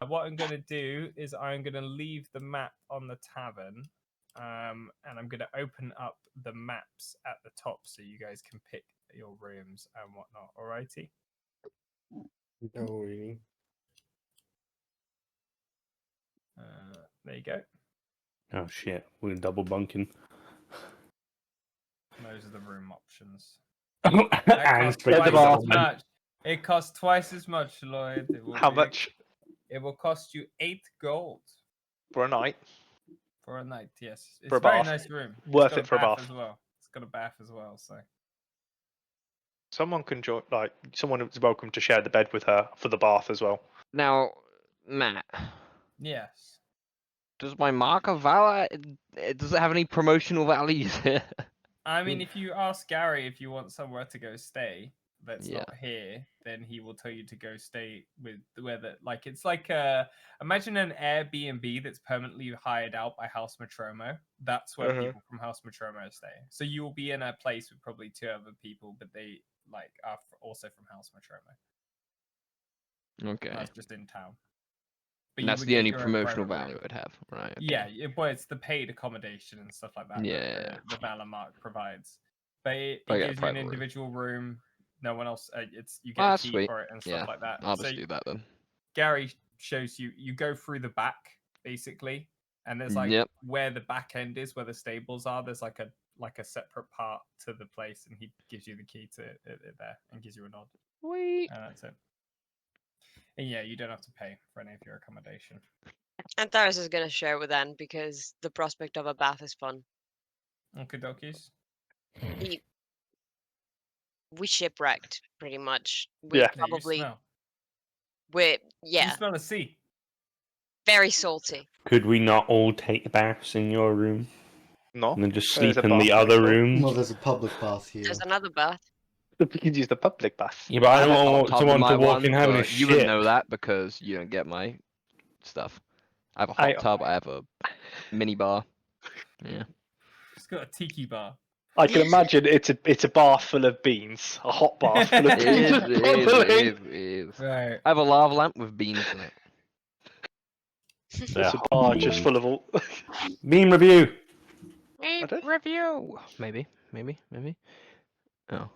What I'm going to do is I'm going to leave the map on the tavern, and I'm going to open up the maps at the top so you guys can pick your rooms and whatnot. Alrighty. No, really. There you go. Oh shit, we're double bunking. Those are the room options. And Costs straight twice to the as much. It costs twice as much, Lloyd. How much It will cost you 8 gold for a night? for a night. Yes, it's For a a very bath. nice room. Worth It's got it for a bath bath. as well. It's got a bath as well. So Someone can join. Like someone is welcome to share the bed with her for the bath as well. Now, Matt, yes. does my mark of valor does it have any promotional values here? I mean, if you ask Gary if you want somewhere to go stay that's Yeah. not here, then he will tell you to go stay with where the like it's like imagine an Airbnb that's permanently hired out by House Matromo. That's where people from House Matromo stay. So you will be in a place with probably 2 other people, but they like are also from House Matromo. Okay. That's just in town. But And you that's would the get only your own promotional private value room. I'd have, right? Okay. Yeah, well, it's the paid accommodation and stuff like that Yeah. that the Valor Mark provides. But it I get a gives you an private room. individual room. No one else. It's you Oh, get a that's key sweet. for it and stuff Yeah, like that. I'll So just do that then. Gary shows you. You go through the back basically, and there's like Yep. where the back end is, where the stables are. There's like a separate part to the place, and he gives you the key to it there and gives you a nod. Sweet. And that's it. And yeah, you don't have to pay for any of your accommodation. And Taris is gonna share with Anne because the prospect of a bath is fun. Okay, dokies. We shipwrecked pretty much. Yeah. You Probably smell. we're You smell a sea. very salty. Could we not all take baths in your room No. and then just There's sleep a in the bath other next door. rooms? Well, there's a public bath here. There's another bath. We could use the public bath. Yeah, but I have don't a hot want tub someone in to my walk in one, having a but shit. you wouldn't know that because you don't get my stuff. I have a hot tub. I have a mini bar. Yeah. It's got a tiki bar. I can imagine it's a bath full of beans, a hot bath full of It beans. is. It is. probably. It is. Right. I have a lava lamp with beans in it. It's a bar just full of all. Meme review. I don't- Review. Maybe. Oh.